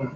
I'm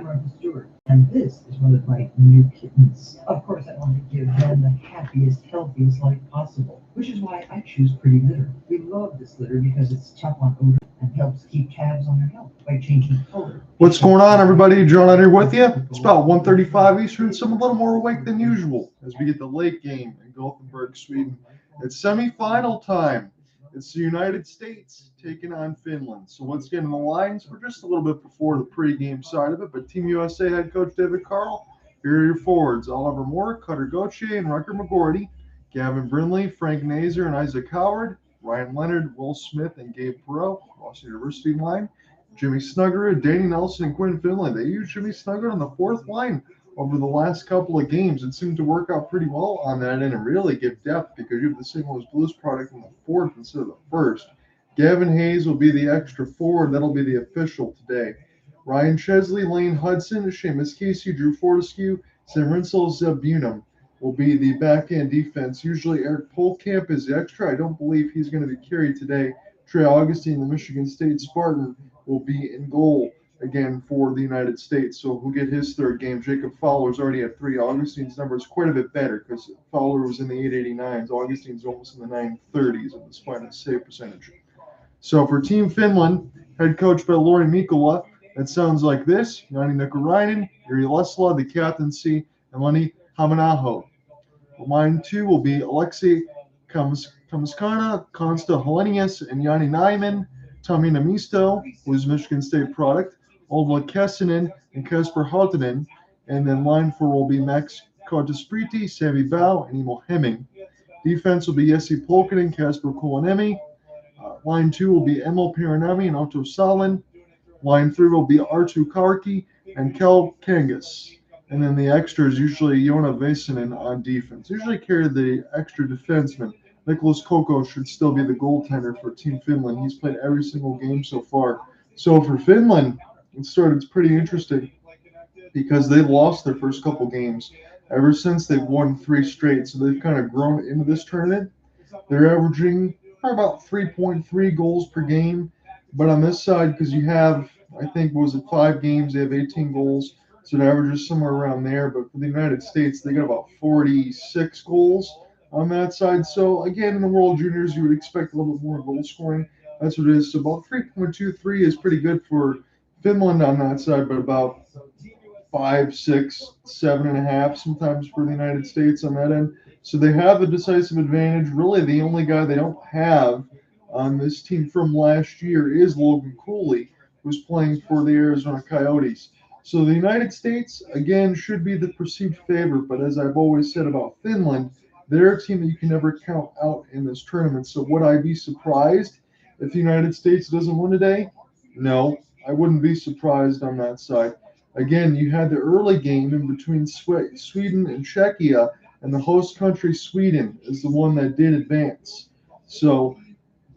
Martha Stewart, and this is one of my new kittens. Of course, I want to give them the happiest, healthiest life possible, which is why I choose Pretty Litter. We love this litter because it's tough on odor and helps keep tabs on their health by changing color. What's going on, everybody? John here with you. It's about 1:35 Eastern, so I'm a little more awake than usual as we get the late game in Gothenburg, Sweden. It's semifinal time. It's the United States taking on Finland. So let's get in the lines. We're just a little bit before the pregame side of it, but Team USA head coach David Carle. Here are your forwards: Oliver Moore, Cutter Gauthier, and Rutger McGroarty. Gavin Brindley, Frank Nazar, and Isaac Howard. Ryan Leonard, Will Smith, and Gabe Perreault, Boston University line. Jimmy Snuggerud, Danny Nelson, and Quinn Finley. They used Jimmy Snuggerud on the fourth line over the last couple of games. It seemed to work out pretty well on that end and really give depth because you have the St. Louis Blues product in the fourth instead of the first. Gavin Hayes will be the extra forward. That'll be the official today. Ryan Chesley, Lane Hutson, Seamus Casey, Drew Fortescue, Rinzel, Zeev, Buium will be the backhand defense. Usually Eric Pohlkamp is the extra. I don't believe he's going to be carried today. Trey Augustine, the Michigan State Spartan, will be in goal again for the United States. So he'll get his third game. Jacob Fowler's already at 3. Augustine's number is quite a bit better because Fowler was in the 889s. Augustine's almost in the 930s despite his save percentage. So for Team Finland, head coach by Lauri Mikkola, it sounds like this: Jani Nikarainen, Jere Lassila, the captaincy, and Lenny Hamanaho. Line 2 will be Alexei Kamskana, Konsta Helenius, and Yanni Nyman. Tommy Namisto, who's a Michigan State product, Olva Kessinen, and Kasper Hutton. And then line 4 will be Max Kotaspriti, Sammy Bao, and Emil Hemming. Defense will be Jesse Polkinen, Kasper Kulanemi. Line 2 will be Emil Piranami and Otto Salin. Line 3 will be Artu Karki and Kel Kangas. And then the extras, usually Joona Väisänen on defense. Usually carry the extra defenseman. Nicholas Koko should still be the goaltender for Team Finland. He's played every single game so far. So for Finland, it's pretty interesting because they've lost their first couple games ever since they've won 3 straight. So they've kind of grown into this tournament. They're averaging about 3.3 goals per game. But on this side, because you have, I think, 5 games, they have 18 goals. So the average is somewhere around there. But for the United States, they got about 46 goals on that side. So again, in the World Juniors, you would expect a little bit more goal scoring. That's what it is. So about 3.23 is pretty good for Finland on that side, but about 5, 6, 7.5 sometimes for the United States on that end. So they have the decisive advantage. Really, the only guy they don't have on this team from last year is Logan Cooley, who's playing for the Arizona Coyotes. So the United States, again, should be the perceived favorite. But as I've always said about Finland, they're a team that you can never count out in this tournament. So would I be surprised if the United States doesn't win today? No, I wouldn't be surprised on that side. Again, you had the early game in between Sweden and Czechia, and the host country, Sweden, is the one that did advance. So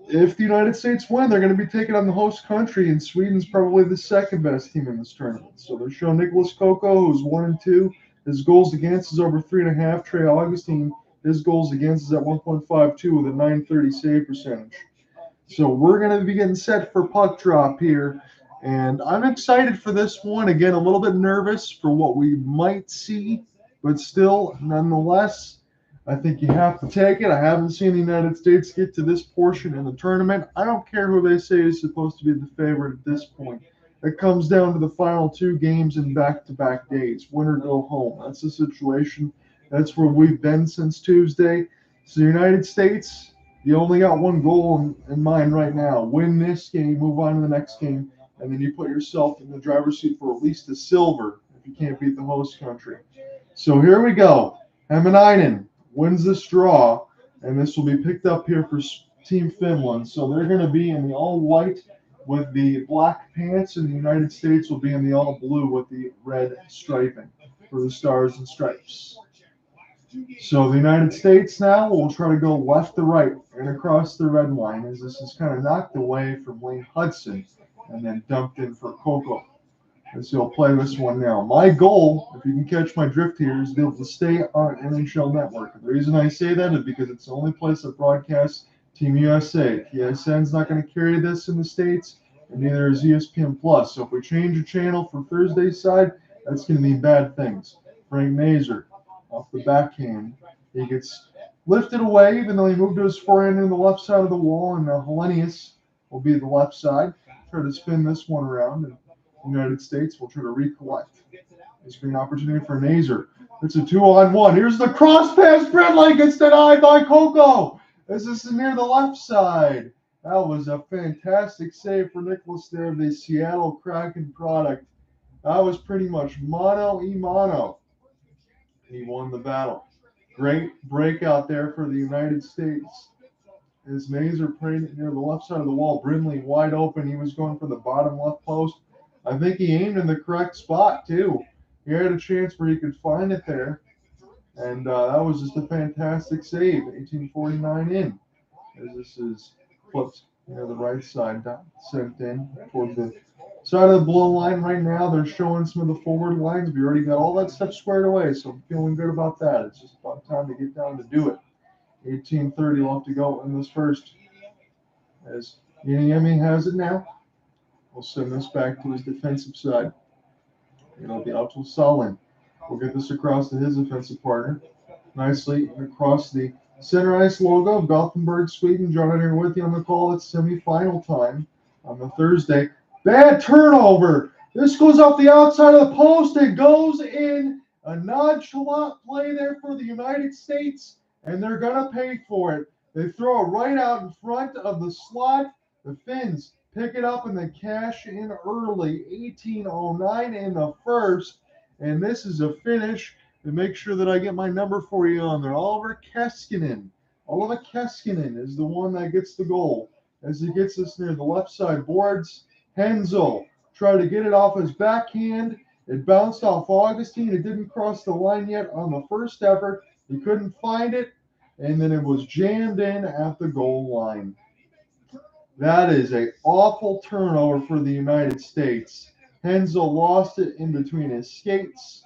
if the United States win, they're going to be taking on the host country, and Sweden's probably the second best team in this tournament. So they're showing Nicholas Koko, who's 1-2. His goals against is over 3.5. Trey Augustine, his goals against is at 1.52 with a 930 save percentage. So we're going to be getting set for puck drop here. And I'm excited for this one. Again, a little bit nervous for what we might see. But still, nonetheless, I think you have to take it. I haven't seen the United States get to this portion in the tournament. I don't care who they say is supposed to be the favorite at this point. It comes down to the final 2 games in back-to-back days. Win or go home. That's the situation. That's where we've been since Tuesday. So the United States, you only got one goal in mind right now. Win this game, move on to the next game, and then you put yourself in the driver's seat for at least a silver if you can't beat the host country. So here we go. Hämäläinen wins this draw, and this will be picked up here for Team Finland. So they're going to be in the all-white with the black pants, and the United States will be in the all-blue with the red striping for the stars and stripes. So the United States now will try to go left to right and across the red line as this is kind of knocked away from Lane Hutson and then dumped in for Koko. as he'll play this one now. My goal, if you can catch my drift here, is to be able to stay on NHL Network. The reason I say that is because it's the only place that broadcasts Team USA. TSN's not going to carry this in the States, and neither is ESPN Plus. So if we change a channel for Thursday's side, that's going to mean bad things. Frank Nazar, off the backhand, he gets lifted away, even though he moved to his forehand in the left side of the wall, and Hellenius will be the left side. Try to spin this one around, and the United States will try to recollect. This will be an opportunity for Nazar. It's a 2-on-1. Here's the cross pass. Brindley gets denied by Coco. This is near the left side. That was a fantastic save for Nicholas there, the Seattle Kraken product. That was pretty much mano-a-mano. He won the battle. Great breakout there for the United States. As Nazar played near the left side of the wall, Brindley wide open. He was going for the bottom left post. I think he aimed in the correct spot, too. He had a chance where he could find it there. And that was just a fantastic save. 1849 in. As this is flipped near the right side, sent in toward the side of the blue line right now. They're showing some of the forward lines. We already got all that stuff squared away, so I'm feeling good about that. It's just about time to get down to do it. 18:30 left to go in this first. As Yemi has it now, we'll send this back to his defensive side. It'll be out to Solin. We'll get this across to his offensive partner. Nicely across the center ice logo of Gothenburg, Sweden. John here with you on the call. It's semifinal time on the Thursday. Bad turnover. This goes off the outside of the post. It goes in. A nonchalant play there for the United States, and they're going to pay for it. They throw it right out in front of the slot. The Finns pick it up and they cash in early. 18:09 in the first, and this is a finish. To make sure that I get my number for you on there. Oliver Keskinen. Oliver Keskinen is the one that gets the goal. As he gets this near the left side boards, Rinzel tried to get it off his backhand. It bounced off Augustine. It didn't cross the line yet on the first effort. He couldn't find it, and then it was jammed in at the goal line. That is an awful turnover for the United States. Rinzel lost it in between his skates.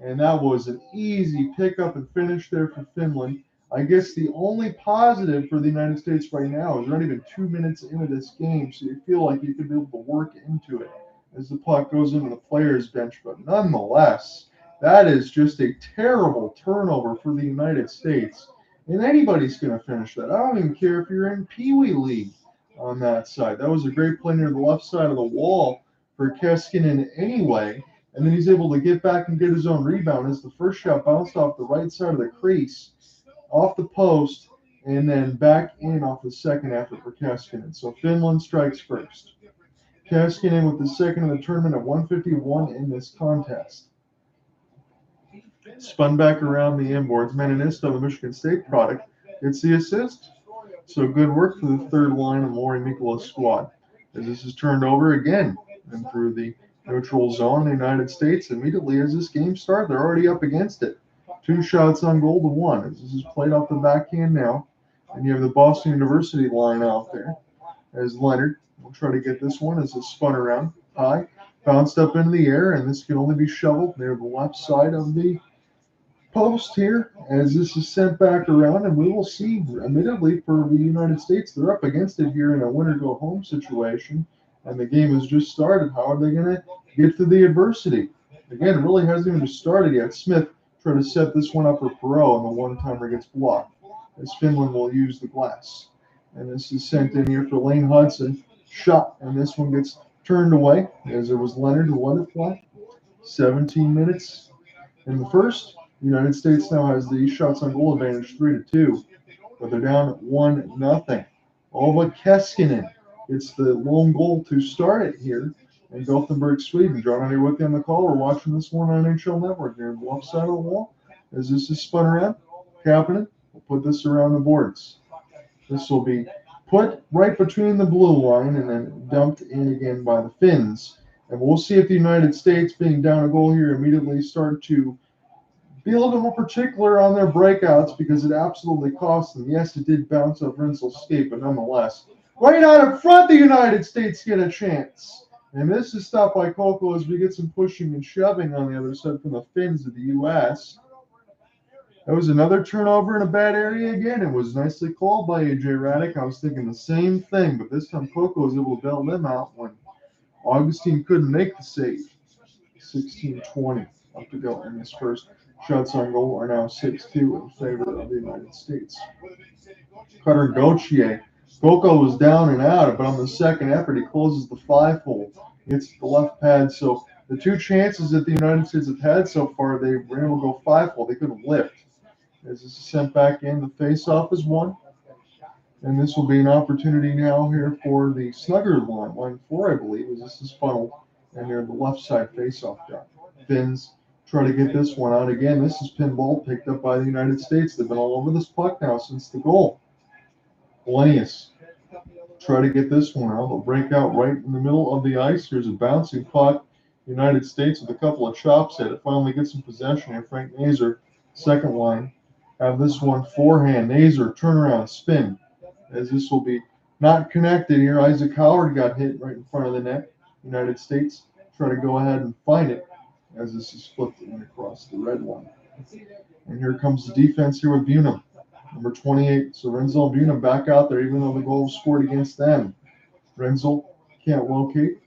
And that was an easy pickup and finish there for Finland. I guess the only positive for the United States right now is we're not even 2 minutes into this game, so you feel like you could be able to work into it as the puck goes into the players' bench. But nonetheless, that is just a terrible turnover for the United States. And anybody's going to finish that. I don't even care if you're in Pee Wee League on that side. That was a great play near the left side of the wall for Keskinen anyway. And then he's able to get back and get his own rebound as the first shot bounced off the right side of the crease, off the post, and then back in off the second effort for Keskinen. So Finland strikes first. Keskinen with the second of the tournament at 151 in this contest. Spun back around the inboards. Meninisto, the Michigan State product, gets the assist. So good work for the third line of Maury Mikola's squad. As this is turned over again and through the neutral zone, the United States immediately as this game starts, they're already up against it. 2 shots on goal to 1. As this is played off the backhand now, and you have the Boston University line out there. As Leonard will try to get this one as it's spun around high, bounced up into the air, and this can only be shoveled near the left side of the post here. As this is sent back around, and we will see. Admittedly, for the United States, they're up against it here in a winner-go-home situation. And the game has just started. How are they going to get through the adversity? Again, it really hasn't even started yet. Smith tried to set this one up for Perreault, and the one-timer gets blocked. As Finland will use the glass. And this is sent in here for Lane Hutson. Shot, and this one gets turned away, as it was Leonard who let it fly. 17 minutes in the first. The United States now has the shots on goal advantage 3-2. But they're down 1-0. Oliver Keskinen. It's the lone goal to start it here in Gothenburg, Sweden. John and I are with you on the call. We're watching this one on NHL Network here on the left side of the wall. As this is spun around, Kapanen will put this around the boards. This will be put right between the blue line and then dumped in again by the Finns. And we'll see if the United States, being down a goal here, immediately start to be a little bit more particular on their breakouts because it absolutely cost them. Yes, it did bounce off Rinzel's skate, but nonetheless. Right out in front, the United States get a chance. And this is stopped by Coco as we get some pushing and shoving on the other side from the Finns of the U.S. That was another turnover in a bad area again. It was nicely called by A.J. Raddick. I was thinking the same thing, but this time Coco was able to bail them out when Augustine couldn't make the save. 16-20 up to go in this first. Shots on goal are now 6-2 in favor of the United States. Cutter Gauthier. Coco was down and out, but on the second effort, he closes the 5-hole. Gets the left pad. So the two chances that the United States have had so far, they were able to go 5-hole. They couldn't lift. As this is sent back in, the face-off is won. And this will be an opportunity now here for the Snuggerud line 4, I believe, as this is funneled. And they're the left side face-off dot. Finns try to get this one out again. This is pinball picked up by the United States. They've been all over this puck now since the goal. Linus try to get this one out. They'll break out right in the middle of the ice. Here's a bouncing puck. United States with a couple of chops at it. Finally gets some possession here. Frank Nazar, second line. Have this one forehand. Nazar, turnaround, spin. As this will be not connected here. Isaac Howard got hit right in front of the net. United States try to go ahead and find it as this is flipped in across the red line. And here comes the defense here with Buium, number 28. So Rinzel and Buium back out there even though the goal was scored against them. Rinzel can't locate.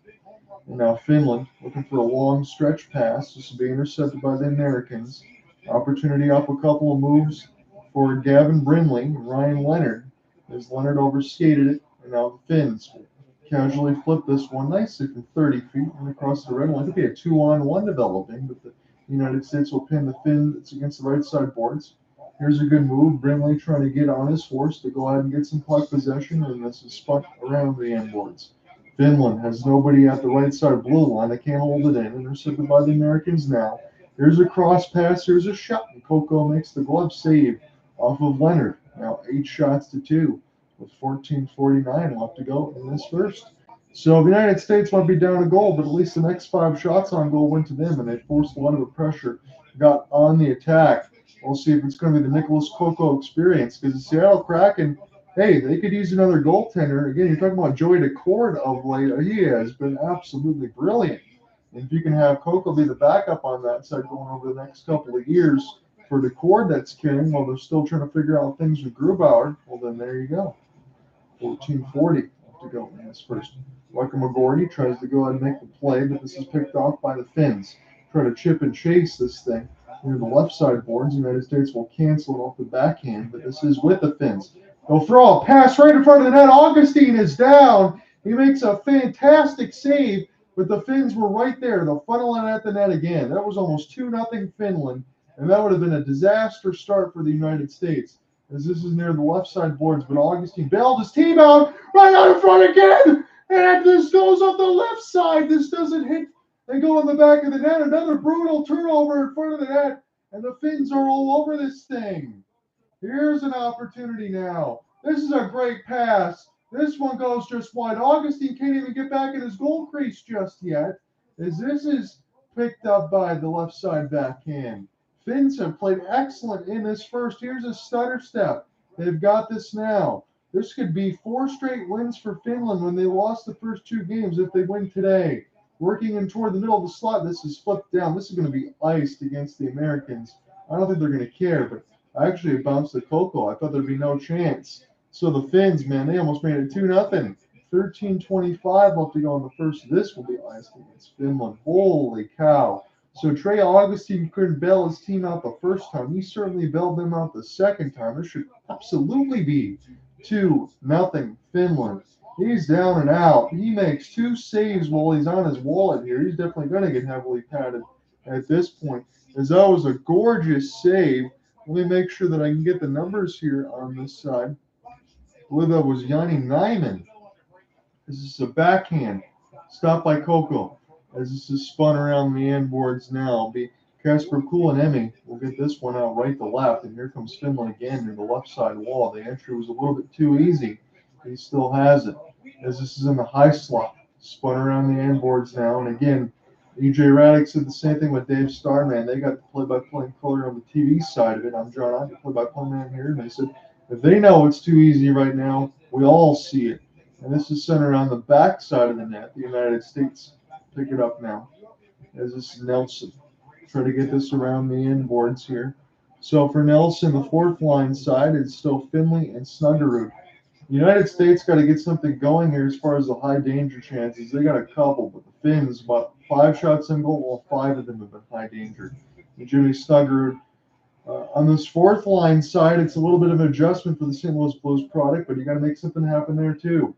And now Finland looking for a long stretch pass. This will be intercepted by the Americans. Opportunity up a couple of moves for Gavin Brindley and Ryan Leonard as Leonard overskated it. And now the Finns casually flip this one nicely from 30 feet and across the red line. It could be a 2-on-1 developing, but the United States will pin the Finn that's against the right side boards. Here's a good move. Brindley trying to get on his horse to go ahead and get some puck possession, and this is spun around the end boards. Finland has nobody at the right side blue line. They can't hold it in. Intercepted by the Americans now. Here's a cross pass. Here's a shot. And Coco makes the glove save off of Leonard. Now 8 shots to 2 with 14:49 left to go in this first. So the United States might be down a goal, but at least the next 5 shots on goal went to them, and they forced a lot of the pressure, got on the attack. We'll see if it's going to be the Nicholas Coco experience, because the Seattle Kraken, hey, they could use another goaltender. Again, you're talking about Joey DeCord of late. He has been absolutely brilliant. And if you can have Coco be the backup on that side going over the next couple of years for DeCord that's carrying while they're still trying to figure out things with Grubauer, well, then there you go. 14:40 to go in this first. McGroarty tries to go ahead and make the play, but this is picked off by the Finns. Try to chip and chase this thing near the left side boards. The United States will cancel it off the backhand, but this is with the Finns. They'll throw a pass right in front of the net. Augustine is down. He makes a fantastic save, but the Finns were right there. They'll funnel it at the net again. That was almost 2-0 Finland, and that would have been a disaster start for the United States, as this is near the left side boards, but Augustine bailed his team out right out in front again, and this goes off the left side. This doesn't hit. They go on the back of the net. Another brutal turnover in front of the net, and the Finns are all over this thing. Here's an opportunity now. This is a great pass. This one goes just wide. Augustine can't even get back in his goal crease just yet, as this is picked up by the left side backhand. Finns have played excellent in this first. Here's a stutter step. They've got this now. This could be 4 straight wins for Finland when they lost the first 2 games if they win today. Working in toward the middle of the slot, this is flipped down. This is going to be iced against the Americans. I don't think they're going to care, but actually it bounced to Coco. I thought there'd be no chance. So the Finns, man, they almost made it 2-0. 13:25 left to go in the first. This will be iced against Finland. Holy cow. So Trey Augustine couldn't bail his team out the first time. He certainly bailed them out the second time. This should absolutely be 2-0 Finland. He's down and out. He makes 2 saves while he's on his wallet here. He's definitely going to get heavily padded at this point, as that was a gorgeous save. Let me make sure that I can get the numbers here on this side. I believe that was Yanni Nyman. This is a backhand. Stopped by Coco. As this is spun around the end boards now, it'll be Kasper Kulanemi will get this one out right to left, and here comes Finland again near the left side wall. The entry was a little bit too easy. He still has it. As this is in the high slot, spun around the end boards now, and again, E.J. Raddick said the same thing with Dave Starman. They got the play-by-play color on the TV side of it. I'm John, I'm the play-by-play man here, and they said if they know it's too easy right now, we all see it. And this is centered on the back side of the net. The United States pick it up now. As this is Nelson. Try to get this around the inboards here. So for Nelson, the fourth line side is still Finley and Snuggerud. The United States got to get something going here as far as the high danger chances. They got a couple, but the Finns, about 5 shots on goal, well, 5 of them have been high danger. And Jimmy Snuggerud. On this fourth line side, it's a little bit of an adjustment for the St. Louis Blues product, but you got to make something happen there too.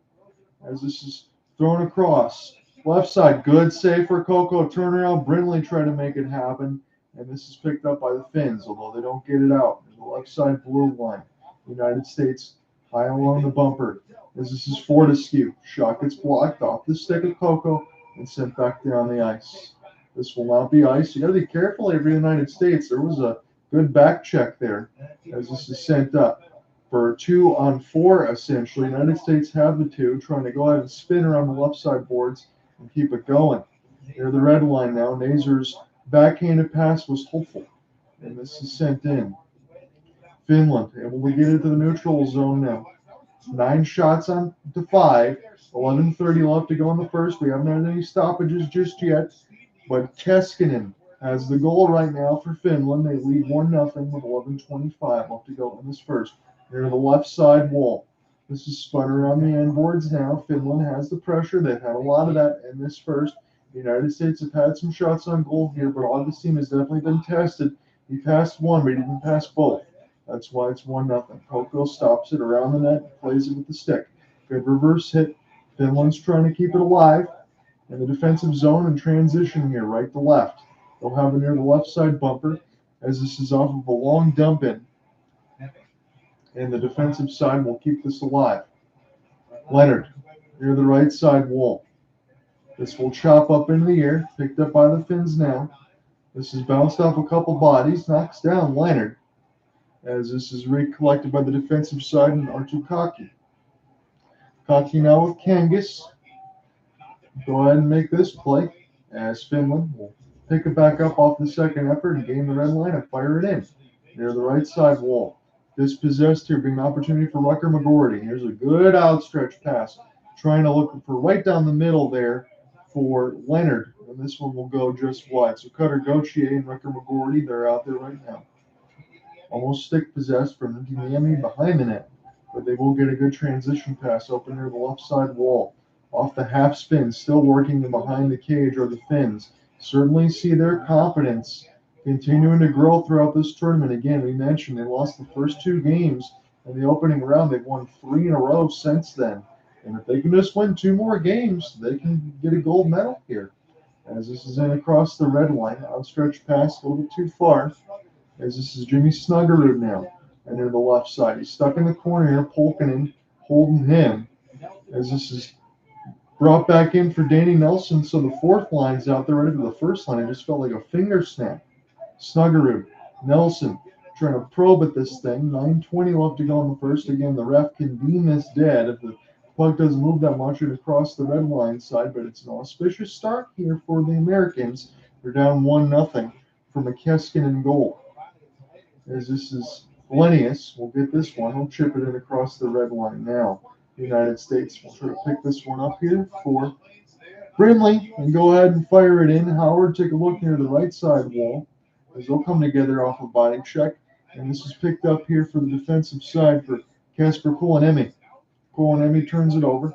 As this is thrown across. Left side, good save for Coco. Turnaround, Brindley trying to make it happen. And this is picked up by the Finns, although they don't get it out. The left side blue line. United States high along the bumper. As this is Fortescue. Shot gets blocked off the stick of Coco and sent back down the ice. This will not be ice. You got to be careful here for the United States. There was a good back check there as this is sent up for 2-on-4 essentially. United States have the 2, trying to go ahead and spin around the left side boards and keep it going. Near the red line now, Nazar's backhanded pass was hopeful, and this is sent in. Finland able to get into the neutral zone now. 9 shots on to 5. 11:30 left to go in the first. We haven't had any stoppages just yet, but Keskinen has the goal right now for Finland. They lead 1-0 with 11:25 left to go in this first. Near the left side wall. This is spun around the end boards now. Finland has the pressure. They've had a lot of that in this first. The United States have had some shots on goal here, but Augustine has definitely been tested. He passed one, but he didn't pass both. That's why it's 1-0. Coco stops it around the net, plays it with the stick. Good reverse hit. Finland's trying to keep it alive. In the defensive zone and transition here, right to left. They'll have it near the left side bumper as this is off of a long dump in. And the defensive side will keep this alive. Leonard near the right side wall. This will chop up into the air, picked up by the Finns now. This is bounced off a couple bodies, knocks down Leonard as this is recollected by the defensive side and Artu Kaki. Kaki now with Kangas. Go ahead and make this play as Finland will pick it back up off the second effort and gain the red line and fire it in near the right side wall. Dispossessed here being an opportunity for Rutger McGroarty. Here's a good outstretched pass. Trying to look for right down the middle there for Leonard. And this one will go just wide. So Cutter Gauthier and Rutger McGroarty, they're out there right now. Almost stick possessed from Miami behind the net. But they will get a good transition pass open near the left side wall. Off the half spin, still working in behind the cage are the Finns. Certainly see their confidence continuing to grow throughout this tournament. Again, we mentioned they lost the first 2 games in the opening round. They've won 3 in a row since then. And if they can just win 2 more games, they can get a gold medal here. As this is in across the red line, outstretched pass a little bit too far. As this is Jimmy Snuggerud now, and near the left side. He's stuck in the corner here, Pohlkamp holding him. As this is brought back in for Danny Nelson, so the fourth line's out there ready for the first line. It just felt like a finger snap. Snuggerud, Nelson trying to probe at this thing. 9:20 left to go in the first. Again, the ref can deem this dead if the puck doesn't move that much and across the red line side, but it's an auspicious start here for the Americans. They're down 1-0 from a Keskinen goal. As this is Lenius, we'll get this one. He'll chip it in across the red line now. The United States will try to pick this one up here for Brindley and go ahead and fire it in. Howard, take a look near the right side wall as they'll come together off a body check. And this is picked up here for the defensive side for Kasper Kulanemi. Kulanemi turns it over.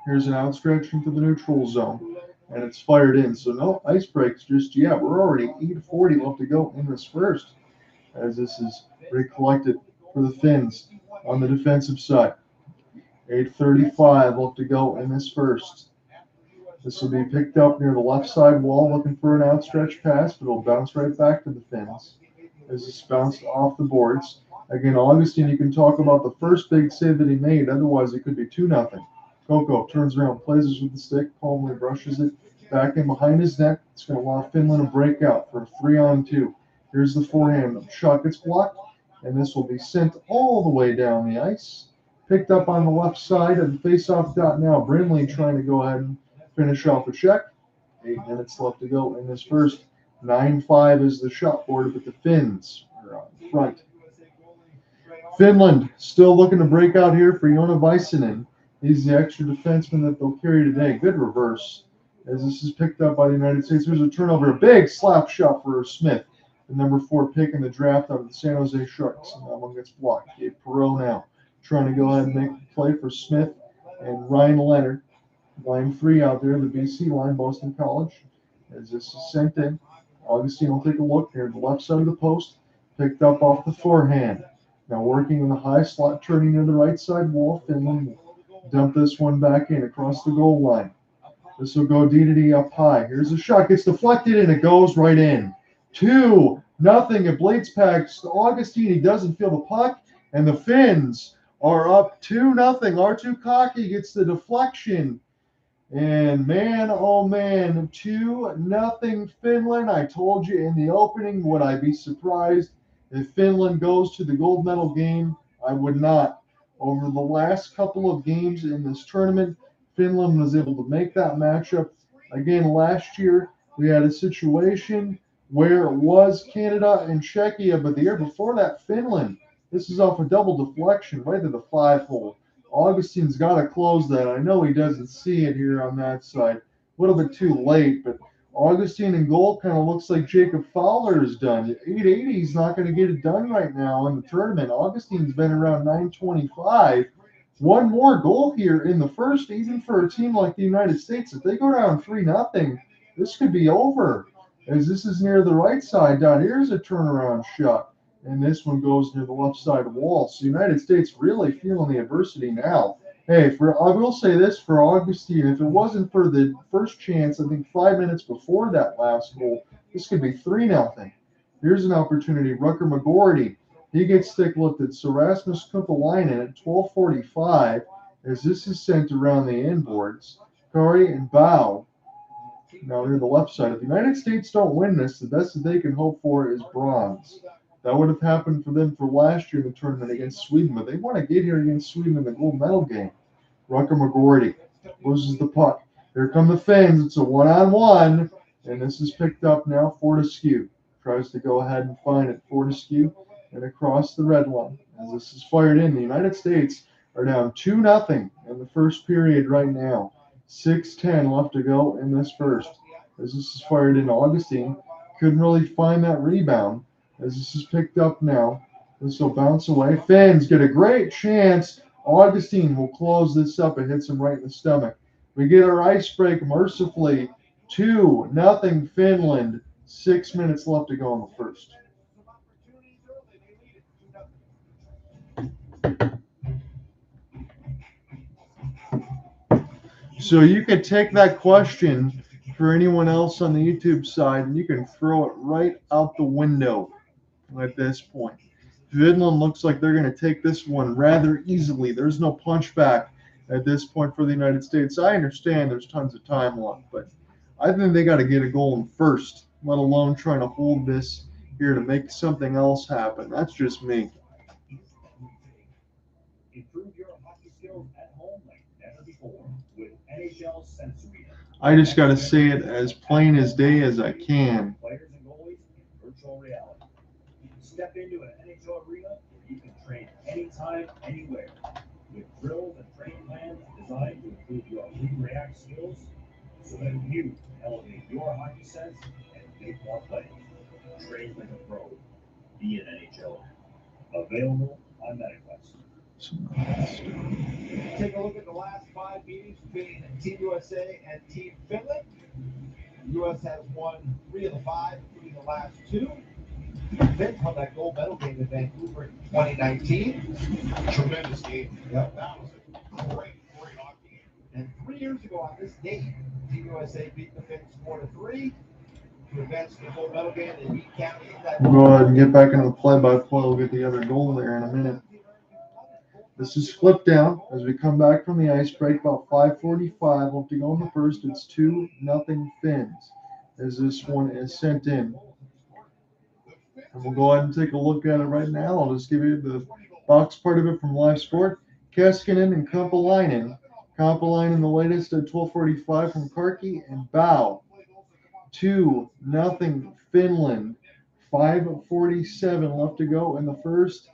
Here's an outstretch into the neutral zone, and it's fired in. So no ice breaks just yet. We're already 8:40 left to go in this first, as this is recollected for the Finns on the defensive side. 8:35 left to go in this first. This will be picked up near the left side wall, looking for an outstretched pass, but it'll bounce right back to the Finns as it's bounced off the boards. Again, Augustine, you can talk about the first big save that he made. Otherwise, it could be 2-0. Coco turns around, plays it with the stick, calmly brushes it back in behind his neck. It's going to allow Finland a breakout for a 3-on-2. Here's the forehand. The shot gets blocked, and this will be sent all the way down the ice. Picked up on the left side of the face-off dot now. Brindley trying to go ahead and finish off a check. 8 minutes left to go in this first. 9-5 is the shot board, but the Finns are on front. Finland still looking to break out here for Joona Väisänen He's the extra defenseman that they'll carry today. Good reverse. As this is picked up by the United States, there's a turnover. A big slap shot for Smith, the number 4 pick in the draft out of the San Jose Sharks. And that one gets blocked. Gabe Perreault now trying to go ahead and make the play for Smith and Ryan Leonard. Line 3 out there, the BC line, Boston College. As this is sent in, Augustine will take a look here. The left side of the post, picked up off the forehand. Now working in the high slot, turning to the right side wall. Finley will dump this one back in across the goal line. This will go D up high. Here's a shot, gets deflected, and it goes right in. 2-0 at Blades Packs. Augustine, he doesn't feel the puck, and the Finns are up 2-0. R2 Cocky gets the deflection. And man, oh man, 2-0 Finland. I told you in the opening, would I be surprised if Finland goes to the gold medal game? I would not. Over the last couple of games in this tournament, Finland was able to make that matchup. Again, last year, we had a situation where it was Canada and Czechia, but the year before that, Finland. This is off a double deflection right to the 5-hole. Augustine's got to close that. I know he doesn't see it here on that side. A little bit too late, but Augustine in goal kind of looks like Jacob Fowler is done. 880 is not going to get it done right now in the tournament. Augustine's been around 925. One more goal here in the first, even for a team like the United States. If they go down 3-0, this could be over. As this is near the right side down, here's a turnaround shot. And this one goes near the left side wall. So United States really feeling the adversity now. Hey, I will say this for Augustine, if it wasn't for the first chance, I think 5 minutes before that last goal, this could be 3-0. Here's an opportunity. Rutger McGroarty, he gets stick lifted. So Rasmus Kumpalainen at 12:45, as this is sent around the inboards. Carle and Bow. Now they're the left side. If the United States don't win this, the best that they can hope for is bronze. That would have happened for them for last year in the tournament against Sweden, but they want to get here against Sweden in the gold medal game. Rutger McGroarty loses the puck. Here come the Finns. It's a 1-on-1, and this is picked up now. Fortescue tries to go ahead and find it. Fortescue and across the red line. As this is fired in, the United States are down 2-0 in the first period right now. 6:10 left to go in this first. As this is fired in, Augustine couldn't really find that rebound. As this is picked up now, this will bounce away. Finns get a great chance. Augustine will close this up. It hits him right in the stomach. We get our ice break mercifully. 2-0 Finland. 6 minutes left to go in the first. So you could take that question for anyone else on the YouTube side, and you can throw it right out the window at this point. Finland looks like they're going to take this one rather easily. There's no punch back at this point for the United States. I understand there's tons of time left, but I think they got to get a goal in first, let alone trying to hold this here to make something else happen. That's just me. Improve your hockey skills at home like never before with NHL Sensory. I just got to say it as plain as day as I can. Players and goalies in virtual reality. Step into an NHL arena where you can train anytime, anywhere. With drills and training plans designed to improve your react skills so that you can elevate your hockey sense and make more plays. Train like a pro. Be an NHL. Available on MetaQuest. Take a look at the last 5 meetings between Team USA and Team Finland. The U.S. has won 3 of the 5, including the last 2. The Finns won that gold medal game in Vancouver in 2019. Tremendous game. Yep. That was a great hockey game. And 3 years ago on this date, Team USA beat the Finns 4-3 to advance to the gold medal game. They beat Canada in that. We'll go ahead and get back into the play-by-play. We'll get the other goal there in a minute. This is flipped down as we come back from the ice break. About 5:45 left to go in the first. It's 2-0 Finns as this one is sent in. And we'll go ahead and take a look at it right now. I'll just give you the box part of it from Live Sport. Keskinen and Kumpalainen. Kumpalainen the latest at 12:45 from Karki and Bow. 2-0 Finland. 5:47 left to go in the first.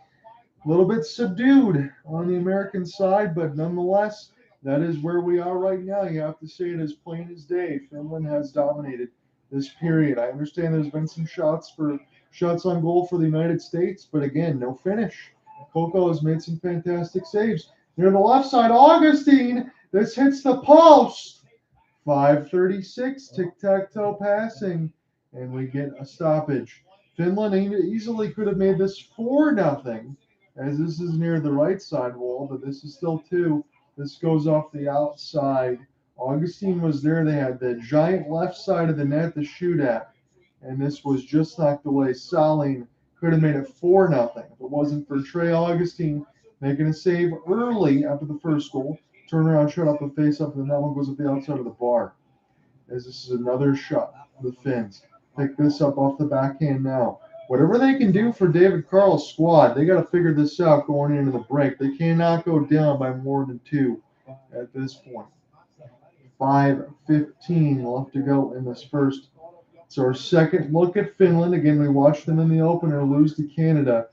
A little bit subdued on the American side, but nonetheless, that is where we are right now. You have to say it as plain as day. Finland has dominated this period. I understand there's been some shots on goal for the United States, but again, no finish. Coco has made some fantastic saves. Near the left side, Augustine. This hits the post. 5:36, tic-tac-toe passing, and we get a stoppage. Finland easily could have made this 4-0, as this is near the right side wall, but this is still 2. This goes off the outside. Augustine was there. They had the giant left side of the net to shoot at, and this was just knocked away. Saline could have made it 4-0 if it wasn't for Trey Augustine making a save early after the first goal. Turnaround shot up the face up, and then that one goes up the outside of the bar. As this is another shot for the Finns. Pick this up off the backhand now. Whatever they can do for David Carle's squad, they got to figure this out going into the break. They cannot go down by more than 2 at this point. 5:15 left to go in this first. It's our second look at Finland. Again, we watched them in the opener lose to Canada.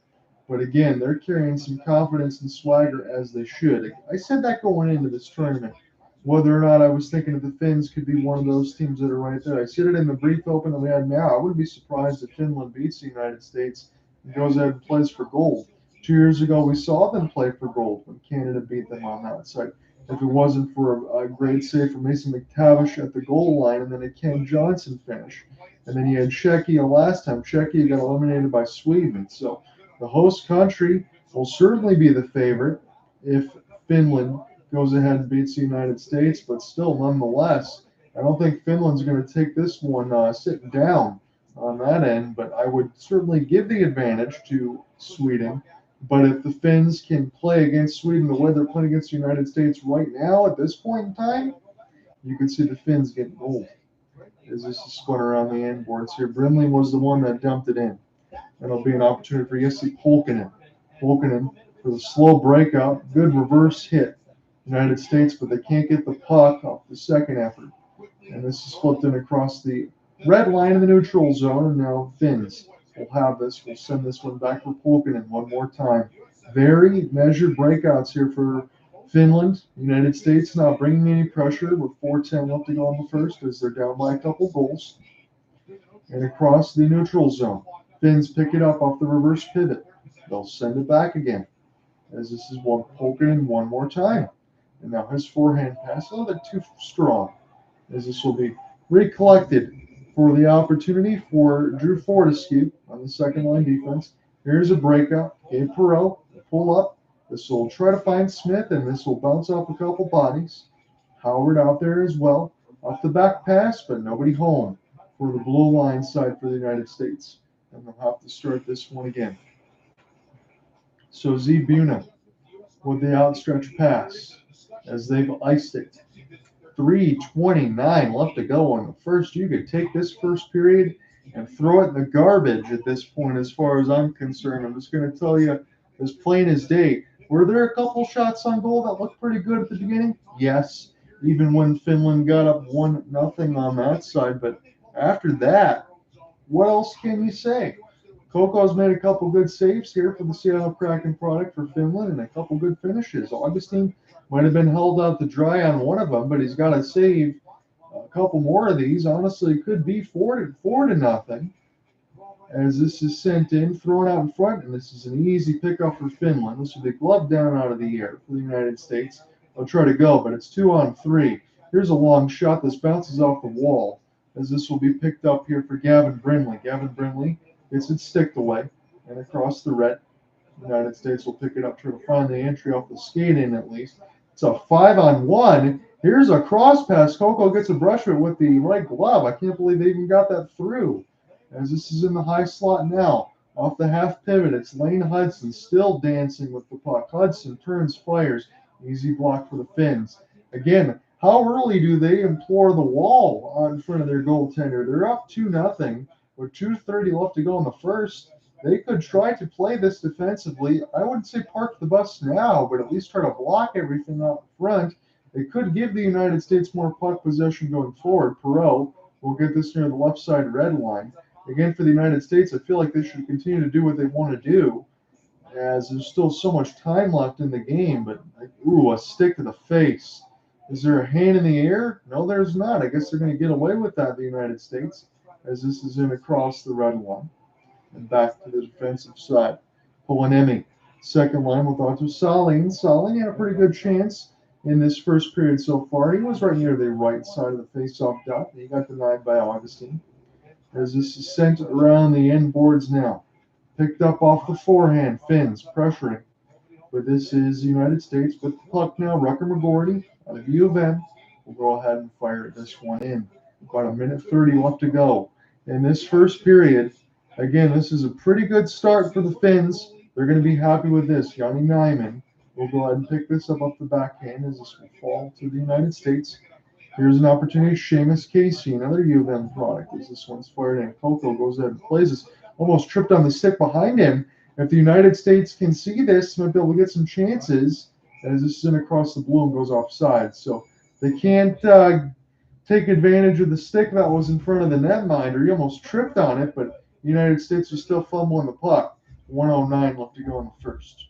But again, they're carrying some confidence and swagger as they should. I said that going into this tournament. Whether or not I was thinking that the Finns could be one of those teams that are right there. I said it in the brief open that we had now. I wouldn't be surprised if Finland beats the United States and goes ahead and plays for gold. 2 years ago, we saw them play for gold when Canada beat them on that side. If it wasn't for a great save from Mason McTavish at the goal line and then a Ken Johnson finish. And then you had Czechia last time. Czechia got eliminated by Sweden. So the host country will certainly be the favorite if Finland goes ahead and beats the United States, but still, nonetheless, I don't think Finland's going to take this one sitting down on that end, but I would certainly give the advantage to Sweden. But if the Finns can play against Sweden the way they're playing against the United States right now at this point in time, you can see the Finns getting gold. As this is spun around the end boards here. Brindley was the one that dumped it in. And it'll be an opportunity for Jesse Pohlkamp. Pohlkamp for the slow breakout. Good reverse hit. United States, but they can't get the puck off the second effort. And this is flipped in across the red line in the neutral zone. And now Finns will have this. We'll send this one back for Pohlkamp one more time. Very measured breakouts here for Finland. United States not bringing any pressure with 4:10 left to go in the first as they're down by a couple goals. And across the neutral zone. Finns pick it up off the reverse pivot. They'll send it back again. As this is one Pohlkamp one more time. And now his forehand pass, a little bit too strong. As this will be recollected for the opportunity for Drew Fortescue on the second line defense. Here's a breakout. Gabe Perreault pull up. This will try to find Smith, and this will bounce off a couple bodies. Howard out there as well. Off the back pass, but nobody home for the blue line side for the United States. And they'll have to start this one again. So Buium with the outstretched pass as they've iced it. 3:29 left to go in the first. You could take this first period and throw it in the garbage at this point as far as I'm concerned. I'm just going to tell you as plain as day. Were there a couple shots on goal that looked pretty good at the beginning? Yes, even when Finland got up 1-0 on that side. But after that, what else can you say? Koko's made a couple good saves here for the Seattle Kraken product for Finland and a couple good finishes. Augustine might have been held out to dry on one of them, but he's got to save a couple more of these. Honestly, it could be 4-0 as this is sent in, thrown out in front, and this is an easy pickup for Finland. This will be gloved down out of the air for the United States. They'll try to go, but it's 2-on-3. Here's a long shot. This bounces off the wall as this will be picked up here for Gavin Brindley. Gavin Brindley gets it sticked away and across the red. The United States will pick it up, try to find the entry off the skate in at least. It's a 5-on-1. Here's a cross pass. Coco gets a brush with the right glove. I can't believe they even got that through. As this is in the high slot now. Off the half pivot, it's Lane Hutson still dancing with the puck. Hutson turns, fires. Easy block for the Finns. Again, how early do they implore the wall in front of their goaltender? They're up 2-0 with 2:30 left to go in the first. They could try to play this defensively. I wouldn't say park the bus now, but at least try to block everything out front. It could give the United States more puck possession going forward. Perreault will get this near the left side red line. Again, for the United States, I feel like they should continue to do what they want to do, as there's still so much time left in the game. But, a stick to the face Is there a hand in the air? No, there's not. I guess they're going to get away with that, the United States, as this is in across the red line. And back to the defensive side. Pohlkamp, second line with Otto Salin. Salin had a pretty good chance in this first period so far. He was right near the right side of the face-off dot. He got denied by Augustine. As this is sent around the end boards now. Picked up off the forehand. Finns pressuring. But this is the United States with the puck now. Rutger McGroarty out of U of M will go ahead and fire this one in. About a minute 30 left to go. In this first period, again, this is a pretty good start for the Finns. They're going to be happy with this. Yanni Nyman will go ahead and pick this up off the backhand as this will fall to the United States. Here's an opportunity. Seamus Casey, another U of M product, as this one's fired in. Coco goes ahead and plays this. Almost tripped on the stick behind him. If the United States can see this, might be able to get some chances as this is in across the blue and goes offside. So they can't take advantage of the stick that was in front of the netminder. He almost tripped on it, but the United States was still fumbling the puck. 1:09 left to go in the first.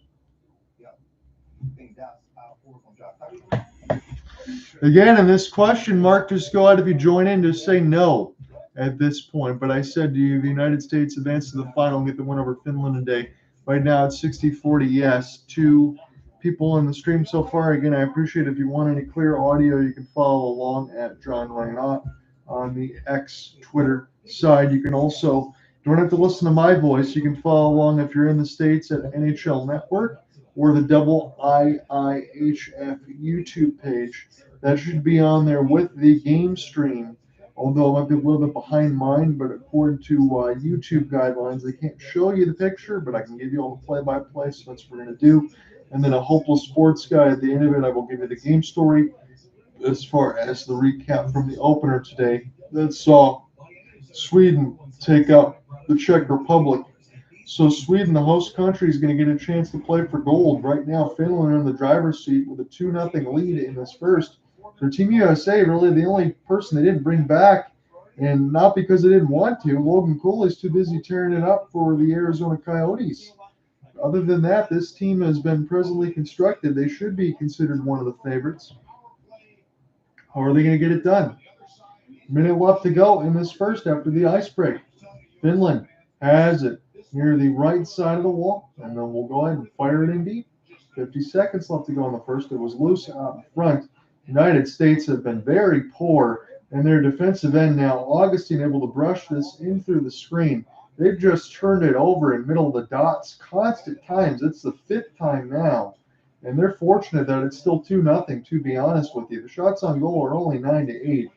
Again, in this question, Mark, just go ahead if you join in, just say no at this point. But I said to you, the United States advance to the final and get the win over Finland today. Right now, it's 60-40 yes. 2 people on the stream so far. Again, I appreciate it. If you want any clear audio, you can follow along at John Reinott on the X Twitter side. You can also, you don't have to listen to my voice. You can follow along if you're in the States at NHL Network or the IIHF YouTube page. That should be on there with the game stream, although it might be a little bit behind mine, but according to YouTube guidelines, they can't show you the picture, but I can give you all the play-by-play, so that's what we're going to do. And then a hopeless sports guy at the end of it, I will give you the game story as far as the recap from the opener today that saw Sweden take out the Czech Republic. So Sweden, the host country, is going to get a chance to play for gold. Right now, Finland in the driver's seat with a 2-0 lead in this first. For Team USA, really the only person they didn't bring back, and not because they didn't want to, Logan Cooley's too busy tearing it up for the Arizona Coyotes. Other than that, this team has been presently constructed. They should be considered one of the favorites. How are they going to get it done? Minute left to go in this first after the ice break. Finland has it near the right side of the wall, and then we'll go ahead and fire it in deep. 50 seconds left to go in the first. It was loose out in front. United States have been very poor in their defensive end now. Augustine able to brush this in through the screen. They've just turned it over in middle of the dots constant times. It's the 5th time now. And they're fortunate that it's still 2-0, to be honest with you. The shots on goal are only 9-8.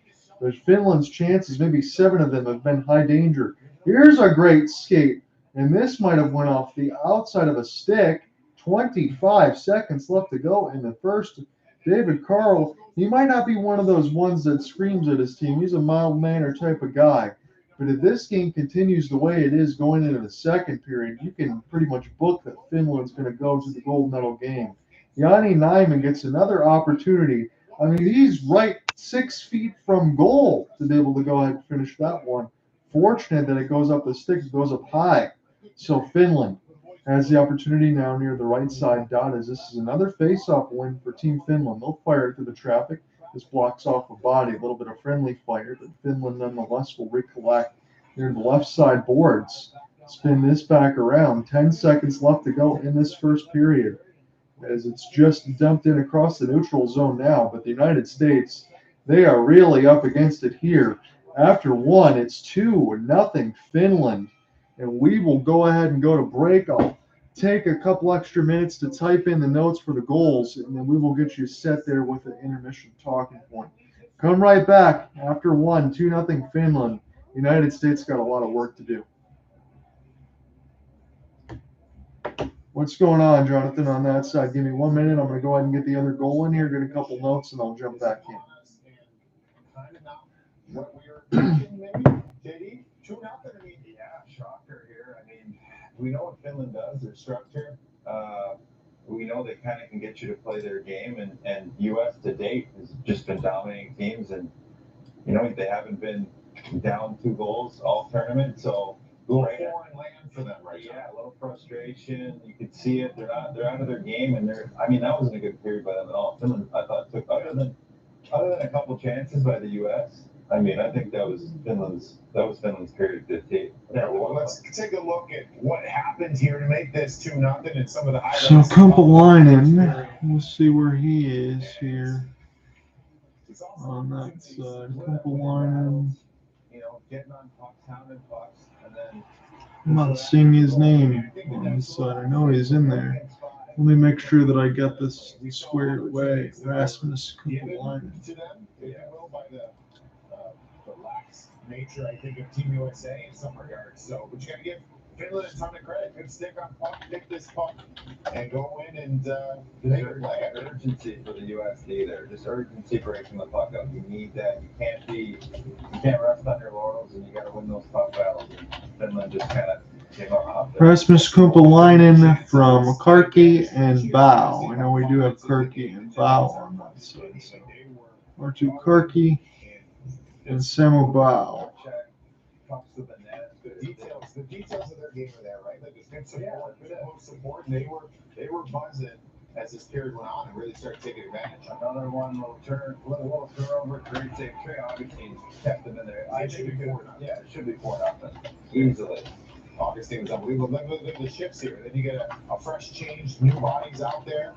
But Finland's chances, maybe 7 of them, have been high danger. Here's a great skate. And this might have went off the outside of a stick. 25 seconds left to go in the first. David Carle, he might not be one of those ones that screams at his team. He's a mild-mannered type of guy. But if this game continues the way it is going into the second period, you can pretty much book that Finland's going to go to the gold medal game. Yanni Nyman gets another opportunity. I mean, he's right 6 feet from goal to be able to go ahead and finish that one. Fortunate that it goes up the stick, it goes up high. So Finland has the opportunity now near the right side dot, as this is another face-off win for Team Finland. They'll fire it to the traffic. This blocks off a body, a little bit of friendly fire, but Finland nonetheless will recollect near the left side boards. Spin this back around. 10 seconds left to go in this first period, as it's just dumped in across the neutral zone now. But the United States, they are really up against it here. After one, it's 2-0 Finland. And we will go ahead and go to break. I'll take a couple extra minutes to type in the notes for the goals, and then we will get you set there with an intermission talking point. Come right back after one, 2-0 Finland. United States got a lot of work to do. What's going on, Jonathan, on that side? Give me 1 minute. I'm going to go ahead and get the other goal in here, get a couple notes, and I'll jump back in. What we were thinking, maybe, JD? 2-0. I mean, yeah, shocker here. I mean, we know what Finland does, their structure. We know they kind of can get you to play their game, and U.S. to date has just been dominating teams, and you know they haven't been down 2 goals all tournament, so foreign land for them right now. Yeah, a little frustration. You could see it. They're out of their game, and that wasn't a good period by them at all. Finland, I thought, took other than chances by the U.S. I mean, I think that was Finland's period 15. Yeah, well, let's take a look at what happened here to make this 2-0 and some of the highlights. So Kumpalainen, we'll see where he is here on that side. Kumpalainen. You know, getting on pucks, hounding pucks, and then I'm not seeing his name on this side. I know he's in there. Let me make sure that I got this squared away. Rasmus Kumpalainen. To them, if you will, by the lax nature, I think, of Team USA in some regards. So, but you got to give Finland a ton of credit. Good stick on puck, pick this puck, and go in and make a play. Urgency for the USD there. Just urgency breaking the puck up. You need that. You can't rest on your laurels, and you got to win those puck battles. And Finland just kind of came up. Rasmus Kumpalainen from Karki and Bow. I know we do have Karki and Bow on that side. So Artu Karki and Samu Bow. The details of their game are there, right? Like it's good support, good close support, and they were buzzing as this period went on and really started taking advantage. Another one little turnover, great save. Trey Augustine kept them in there. It should be 4-0. Yeah, it should be 4-0 easily. Augustine was unbelievable. Look at the shifts here. Then you get a fresh change, new bodies out there.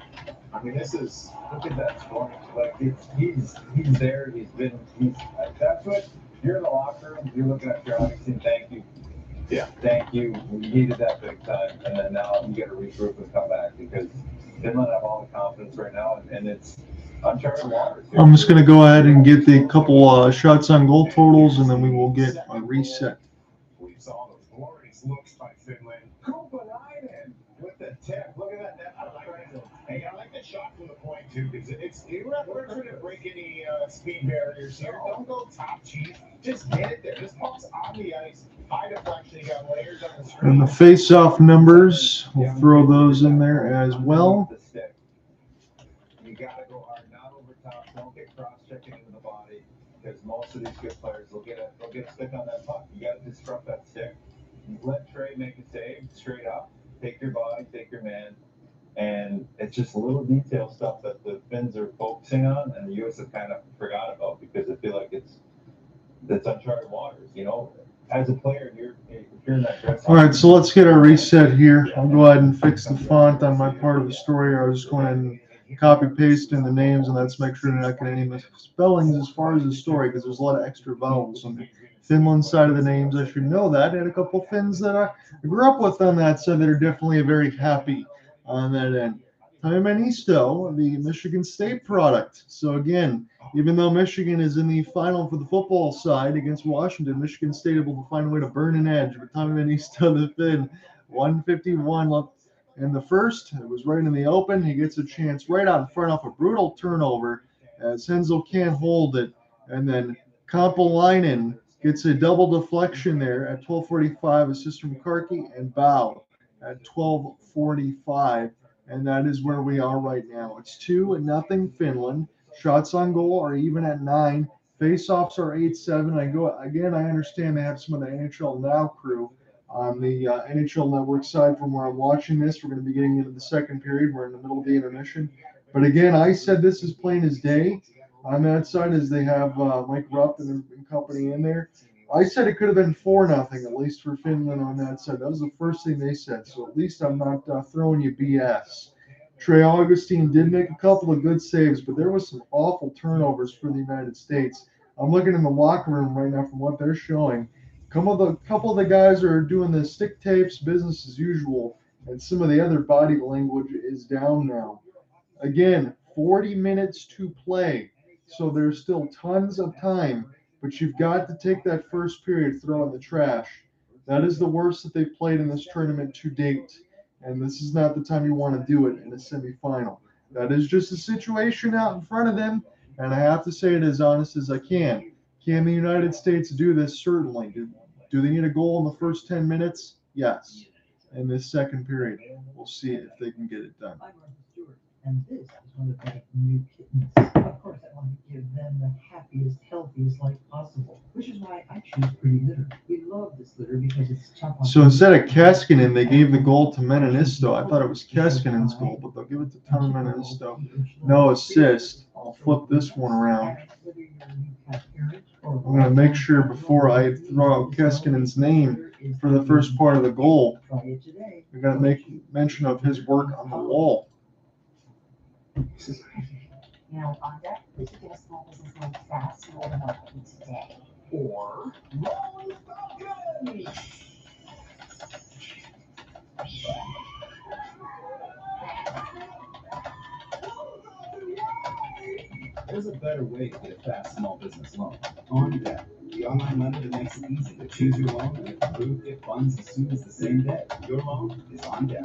I mean, this is look at that scoring. Like he's there. That's what you're in the locker room. You're looking at Trey Augustine. Thank you. Yeah. Thank you. We needed that big time, and then now you got to regroup and come back because Finland have all the confidence right now, and it's uncharted waters. I'm just going to go ahead and get the couple shots on goal totals, and then we will get a reset. We saw those glorious looks by Finland. Kumpalainen with the tip. Look at that net. Hey, I like the shot from the point too because we're trying to break any speed barriers here. Don't go top cheap. Just get it there. This puck's on the ice. High deflection. You got layers on the screen. And the face-off numbers, we'll throw those in there as well. You got to go hard, not over top. Don't get cross-checking into the body because most of these good players will get a stick on that puck. You got to disrupt that stick. Let Trey make a save straight up. Take your body, take your man. And it's just little detail stuff that the Finns are focusing on and the U.S. have kind of forgot about because I feel like it's uncharted waters. You know, as a player, if you're in that dress. All right, so let's get our reset here. I'll go ahead and fix the font on my part of the story. I was going to copy paste in the names, and let's make sure that I not get any misspellings as far as the story because there's a lot of extra vowels on the Finland side of the names. I should know that. I had a couple of Finns that I grew up with on that side that are definitely very happy on that end. Taimanisto, the Michigan State product. So again, even though Michigan is in the final for the football side against Washington, Michigan State able to find a way to burn an edge. But Taimanisto, the Finn, 151 left in the first. It was right in the open. He gets a chance right out in front off a brutal turnover as Rinzel can't hold it. And then Kumpalainen gets a double deflection there at 12:45. Assist from Karki and Bow at 12:45. And that is where we are right now. It's 2-0 Finland. Shots on goal are even at 9. Face-offs are 8-7. I understand they have some of the NHL Now crew on the NHL Network side from where I'm watching this. We're going to be getting into the second period. We're in the middle of the intermission. But again, I said this is plain as day on that side as they have Mike Rupp and company in there. I said it could have been 4-0, at least for Finland on that side. That was the first thing they said. So at least I'm not throwing you BS. Trey Augustine did make a couple of good saves, but there was some awful turnovers for the United States. I'm looking in the locker room right now from what they're showing. A couple of the guys are doing the stick tapes, business as usual, and some of the other body language is down now. Again, 40 minutes to play, so there's still tons of time. But you've got to take that first period, throw in the trash. That is the worst that they've played in this tournament to date. And this is not the time you want to do it in a semifinal. That is just a situation out in front of them. And I have to say it as honest as I can. Can the United States do this? Certainly. Do they need a goal in the first 10 minutes? Yes. In this second period, we'll see if they can get it done. And this is one of my new kittens. Of course, I want to give them the happiest, healthiest life possible, which is why I choose Pretty Litter. We love this litter because it's tough on. So instead of Keskinen, they gave the goal to Meninisto. I thought it was Keskinen's goal, but they'll give it to Tom Meninisto. No assist. I'll flip this one around. I'm going to make sure before I throw out Keskinen's name for the first part of the goal, I got to make mention of his work on the wall. Now, on deck, please give a small business loan fast and order marketing today. Or Rolling Falcon! There's a better way to get a fast small business loan. On deck, the online lender that makes it easy to choose your loan and get approved, get funds as soon as the same day. Your loan is on deck.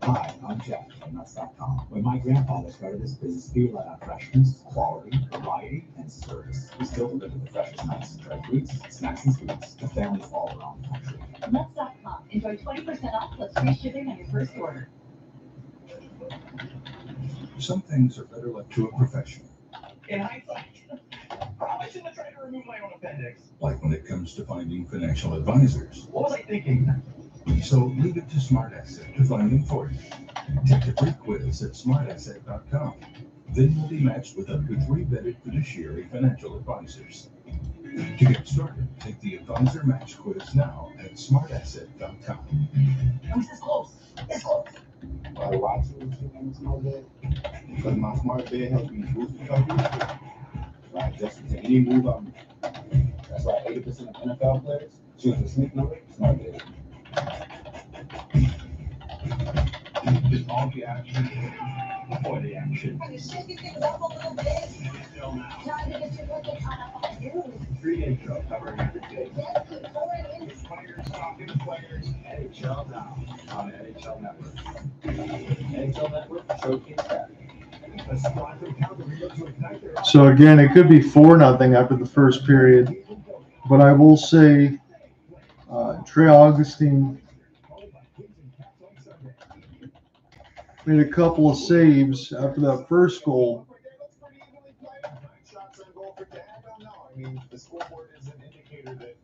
Hi, I'm Jeff from Nuts.com. When my grandfather started this business, he relied on freshness, quality, variety, and service. We still deliver the freshest nuts, dried fruits, snacks, and sweets to families all around the country. Nuts.com. Enjoy 20% off plus free shipping on your first order. Some things are better left to a professional. In hindsight, probably shouldn't have tried to remove my own appendix. Like when it comes to finding financial advisors. What was I thinking? So leave it to Smart Asset to find them for you. Take the free quiz at smartasset.com. Then you'll be matched with up to 3 vetted fiduciary financial advisors. To get started, take the Advisor Match quiz now at smartasset.com. This is close. It's close. By watching the smart bed, because my smart bed helps me boost recovery. Right, just to any move I'm. That's why 80% of NFL players choose a sleep number, smart bed. Just all the action before the action. Are you shaking things up a little bit? Still now. Time to get your wicked on up on you. Free intro covering everything. Yes, good for it. Players talking to players. NHL now on NHL Network. NHL Network showcase that. A squad from Calgary looks to ignite their So again, it could be 4-0 after the first period, but I will say Trey Augustine made a couple of saves after that first goal. Shots on goal for Dad? I don't know. I mean, the scoreboard is an indicator that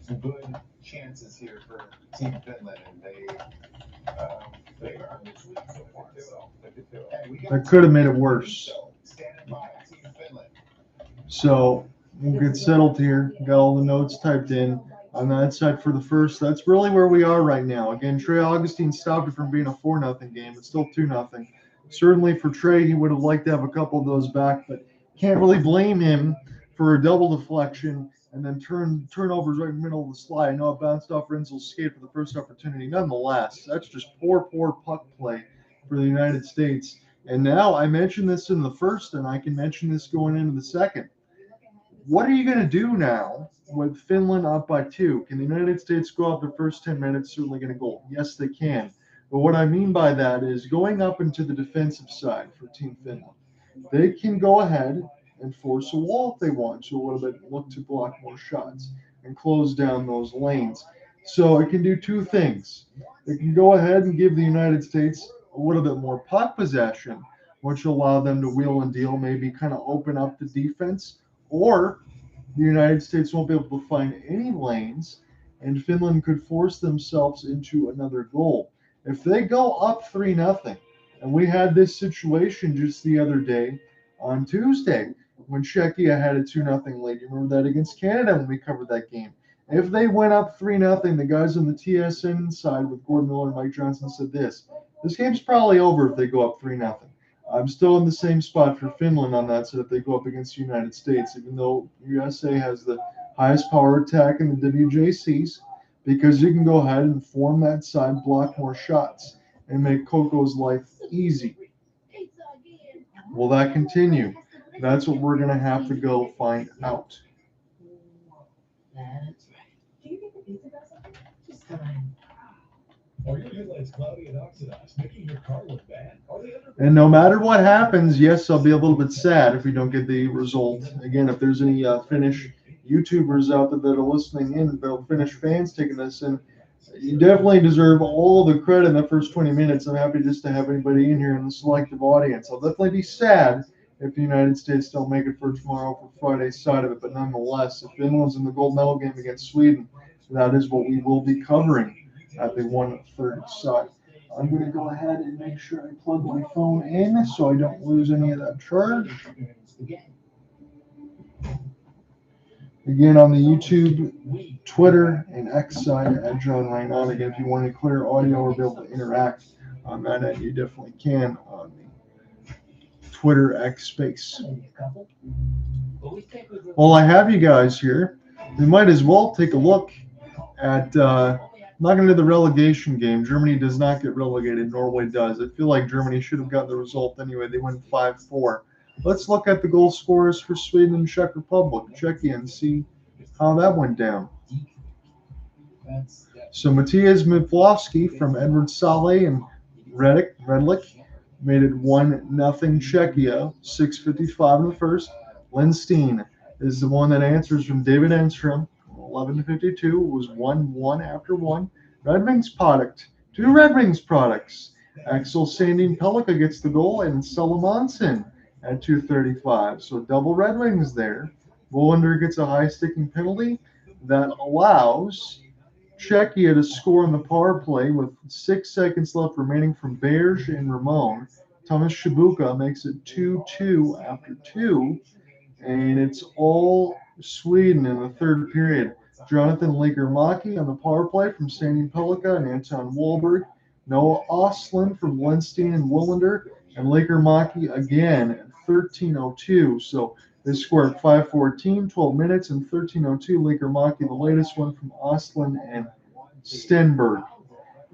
some good chances here for Team Finland, and they are this week so far. So hey, we got That could have made it worse. standing by Team Finland. So we'll get settled here. Got all the notes typed in on that side for the first. That's really where we are right now. Again, Trey Augustine stopped it from being a 4-0 game. It's still 2-0. Certainly for Trey, he would have liked to have a couple of those back, but can't really blame him for a double deflection and then turnovers right in the middle of the slide. I know it bounced off Rinzel's skate for the first opportunity. Nonetheless, that's just poor puck play for the United States. And now I mentioned this in the first, and I can mention this going into the second. What are you going to do now with Finland up by 2? Can the United States go up the first 10 minutes, certainly get a goal? Yes, they can. But what I mean by that is going up into the defensive side for Team Finland. They can go ahead and force a wall if they want to, a little bit, look to block more shots and close down those lanes. So it can do two things. It can go ahead and give the United States a little bit more puck possession, which will allow them to wheel and deal, maybe kind of open up the defense, or the United States won't be able to find any lanes, and Finland could force themselves into another goal. If they go up 3-0, and we had this situation just the other day on Tuesday when Czechia had a 2-0 lead. You remember that against Canada when we covered that game. If they went up 3-0, the guys on the TSN side with Gordon Miller and Mike Johnson said this game's probably over if they go up 3-0. I'm still in the same spot for Finland on that side if they go up against the United States, even though USA has the highest power attack in the WJCs, because you can go ahead and form that side, block more shots, and make Coco's life easy. Will that continue? That's what we're going to have to go find out. That's right. Do you think the pizza does something? Just fine. Are your headlights cloudy and oxidized, making your car look bad? Are they under? And no matter what happens, yes, I'll be a little bit sad if we don't get the result. Again, if there's any Finnish YouTubers out there that are listening in, Finnish fans taking this in, you definitely deserve all the credit in the first 20 minutes. I'm happy just to have anybody in here in the selective audience. I'll definitely be sad if the United States don't make it for tomorrow for Friday's side of it. But nonetheless, if Finland's in the gold medal game against Sweden, that is what we will be covering at the 1/3 side. I'm going to go ahead and make sure I plug my phone in so I don't lose any of that charge. Again, on the YouTube, Twitter, and X side at John Ryan. Again, if you want to clear audio or be able to interact on that end, you definitely can on the Twitter X space. While I have you guys here, we might as well take a look at, I'm not going to do the relegation game. Germany does not get relegated. Norway does. I feel like Germany should have got the result anyway. They win 5-4. Let's look at the goal scorers for Sweden and Czech Republic, Czechia, and see how that went down. So Matthias Mivlovsky from Edward Saleh and Redlich made it 1-0 Czechia, 6:55 in the first. Lindstein is the one that answers from David Enstrom, 11:52. It was 1-1 after one. Red Wings product, 2 Red Wings products. Axel Sandin Pelika gets the goal, and Salomonson at 2:35. So double Red Wings there. Wollander gets a high-sticking penalty that allows Czechia to score on the power play with 6 seconds left remaining from Berge and Ramon. Thomas Shabuka makes it 2-2 after 2, and it's all Sweden in the third period. Jonathan Legermaki on the power play from Sandin Pelika and Anton Wahlberg. Noah Ostlund from Lindstein and Wollander, and Legermaki again at 13:02. So they scored 5:14, 12 minutes, and 13:02. Legermaki, the latest one from Ostlund and Stenberg,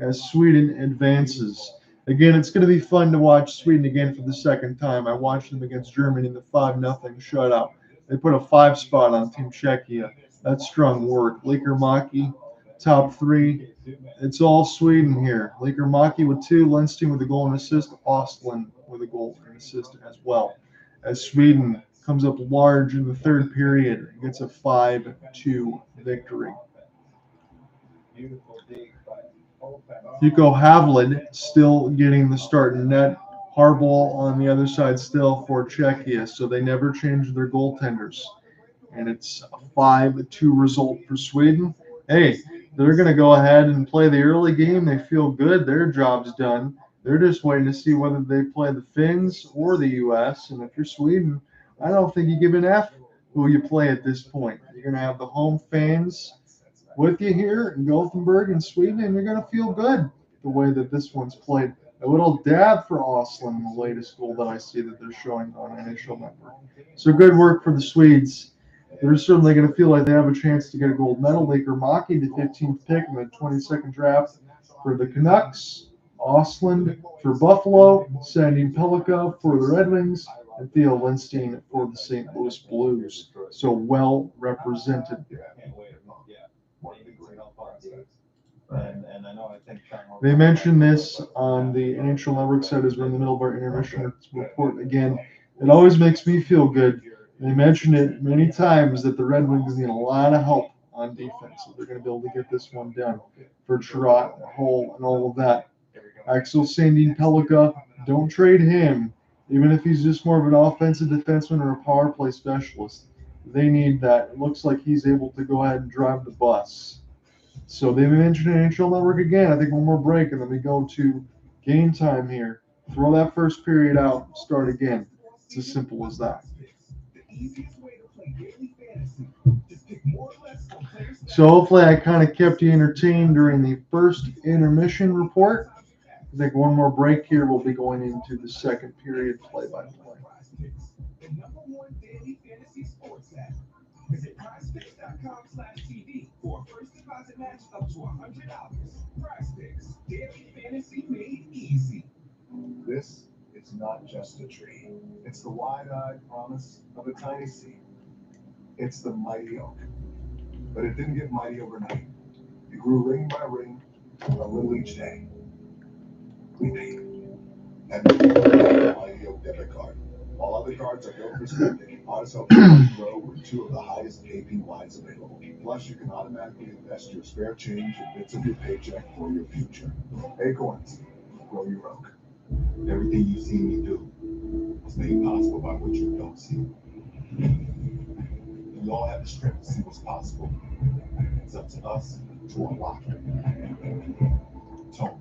as Sweden advances. Again, it's going to be fun to watch Sweden again for the second time. I watched them against Germany in the 5-0 shutout. They put a 5 spot on Team Czechia. That's strong work. Legermaki, top 3. It's all Sweden here. Legermaki with 2, Lindstein with a goal and assist, Ostlund with a goal and assist as well. As Sweden comes up large in the third period, it gets a 5-2 victory. Hugo Havlin still getting the start in net. Harbaugh on the other side still for Czechia, so they never changed their goaltenders. And it's a 5-2 result for Sweden. Hey, they're going to go ahead and play the early game. They feel good. Their job's done. They're just waiting to see whether they play the Finns or the U.S. And if you're Sweden, I don't think you give an F who you play at this point. You're going to have the home fans with you here in Gothenburg and Sweden, and you're going to feel good the way that this one's played. A little dab for Ostlund, the latest goal that I see that they're showing on NHL Network. So good work for the Swedes. They're certainly going to feel like they have a chance to get a gold medal. Legermaki, the 15th pick in the 22nd draft for the Canucks. Ostlund for Buffalo. Sandin Pelika for the Red Wings. And Theo Lindstein for the St. Louis Blues. So well represented. They mentioned this on the NHL Network site as we're in the middle of our intermission report again. It always makes me feel good. They mentioned it many times that the Red Wings need a lot of help on defense. So they're going to be able to get this one done for Trot, Hull, and all of that. Axel Sandin Pelika, don't trade him, even if he's just more of an offensive defenseman or a power play specialist. They need that. It looks like he's able to go ahead and drive the bus. So they mentioned NHL Network again. I think one more break, and then we go to game time here. Throw that first period out, start again. It's as simple as that. So hopefully I kind of kept you entertained during the first intermission report. I think one more break here. We'll be going into the second period play-by-play. Visit prizepicks.com/TV for a first deposit match up to $100. PrizePicks, daily fantasy made easy. This is not just a tree. It's the wide-eyed promise of a tiny seed. It's the mighty oak. But it didn't get mighty overnight. It grew ring by ring, a little each day. We paid. And the mighty oak debit card. All other cards are built for spending. Ours help you grow with 2 of the highest AP lines available. Plus, you can automatically invest your spare change and bits of your paycheck for your future. Acorns, grow your oak. Everything you've seen me do is made possible by what you don't see. You all have the strength to see what's possible. It's up to us to unlock it.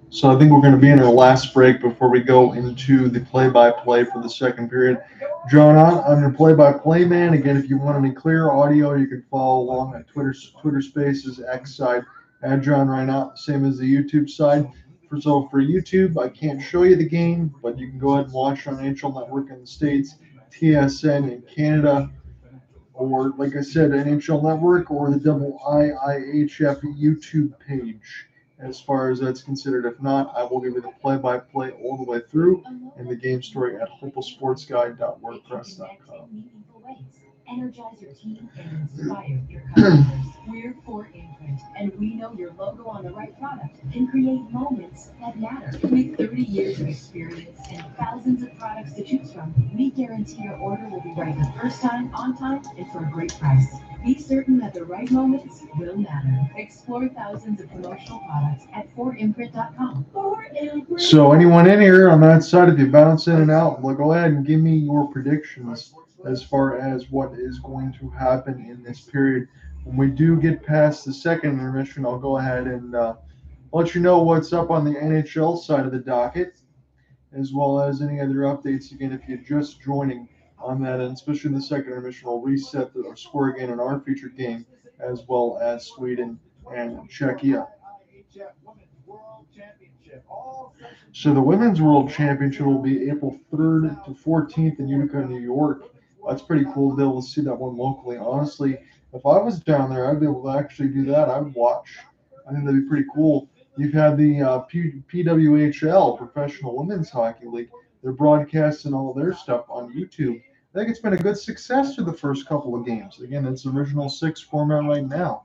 So I think we're going to be in our last break before we go into the play-by-play for the second period. John, I'm your play-by-play man. Again, if you want any clear audio, you can follow along at Twitter Spaces, X side, at John right now, same as the YouTube side. So for YouTube, I can't show you the game, but you can go ahead and watch on NHL Network in the States, TSN in Canada, or like I said, NHL Network or the IIHF YouTube page. As far as that's considered. If not, I will give you the play-by-play all the way through and the game story at hopefulsportsguide.wordpress.com. Energize your team and inspire your customers. We're Fort Imprint, and we know your logo on the right product can create moments that matter. With 30 years of experience and thousands of products to choose from, we guarantee your order will be right the first time, on time, and for a great price. Be certain that the right moments will matter. Explore thousands of promotional products at fortimprint.com. So anyone in here on that side, if you bounce in and out, well, go ahead and give me your predictions as far as what is going to happen in this period. When we do get past the second intermission, I'll go ahead and let you know what's up on the NHL side of the docket, as well as any other updates. Again, if you're just joining on that, and especially in the second intermission, I'll reset the score again in our featured game, as well as Sweden and Czechia. So the Women's World Championship will be April 3rd to 14th in Utica, New York. That's pretty cool to be able to see that one locally. Honestly, if I was down there, I'd be able to actually do that. I would watch. I think that'd be pretty cool. You've had the PWHL, Professional Women's Hockey League. They're broadcasting all their stuff on YouTube. I think it's been a good success for the first couple of games. Again, it's the original 6 format right now.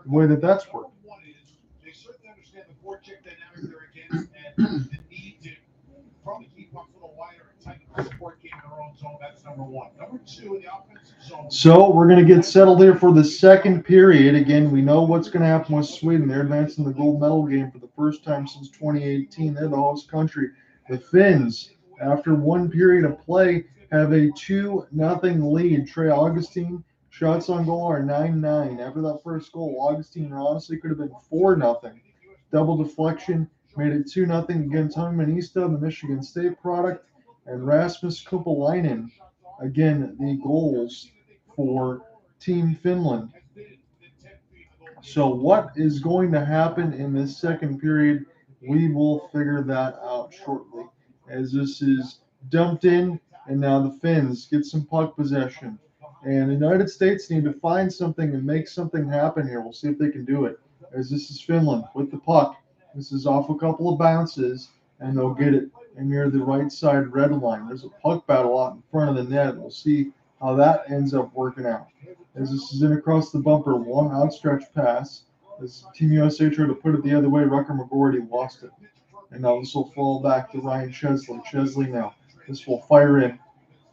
The way that's worked. They certainly understand the forecheck dynamic they're against and the need to probably keep pucks a little wider and tighten the support game in their own zone. That's number one. Number two, in the offensive zone. So we're going to get settled here for the second period. Again, we know what's going to happen with Sweden. They're advancing the gold medal game for the first time since 2018. They're the host country. The Finns, after one period of play, have a 2-0 lead. Trey Augustine, shots on goal are 9-9. After that first goal, Augustine honestly could have been 4-0. Double deflection made it 2-0 against Hungmanista, the Michigan State product, and Rasmus Kupalainen. Again, the goals for Team Finland. So what is going to happen in this second period? We will figure that out shortly, as this is dumped in, and now the Finns get some puck possession. And the United States need to find something and make something happen here. We'll see if they can do it, as this is Finland with the puck. This is off a couple of bounces, and they'll get it near the right side red line. There's a puck battle out in front of the net. We'll see how that ends up working out. As this is in across the bumper, one outstretched pass. As Team USA tried to put it the other way, Rutger McGroarty lost it. And now this will fall back to Ryan Chesley. Chesley now. This will fire in.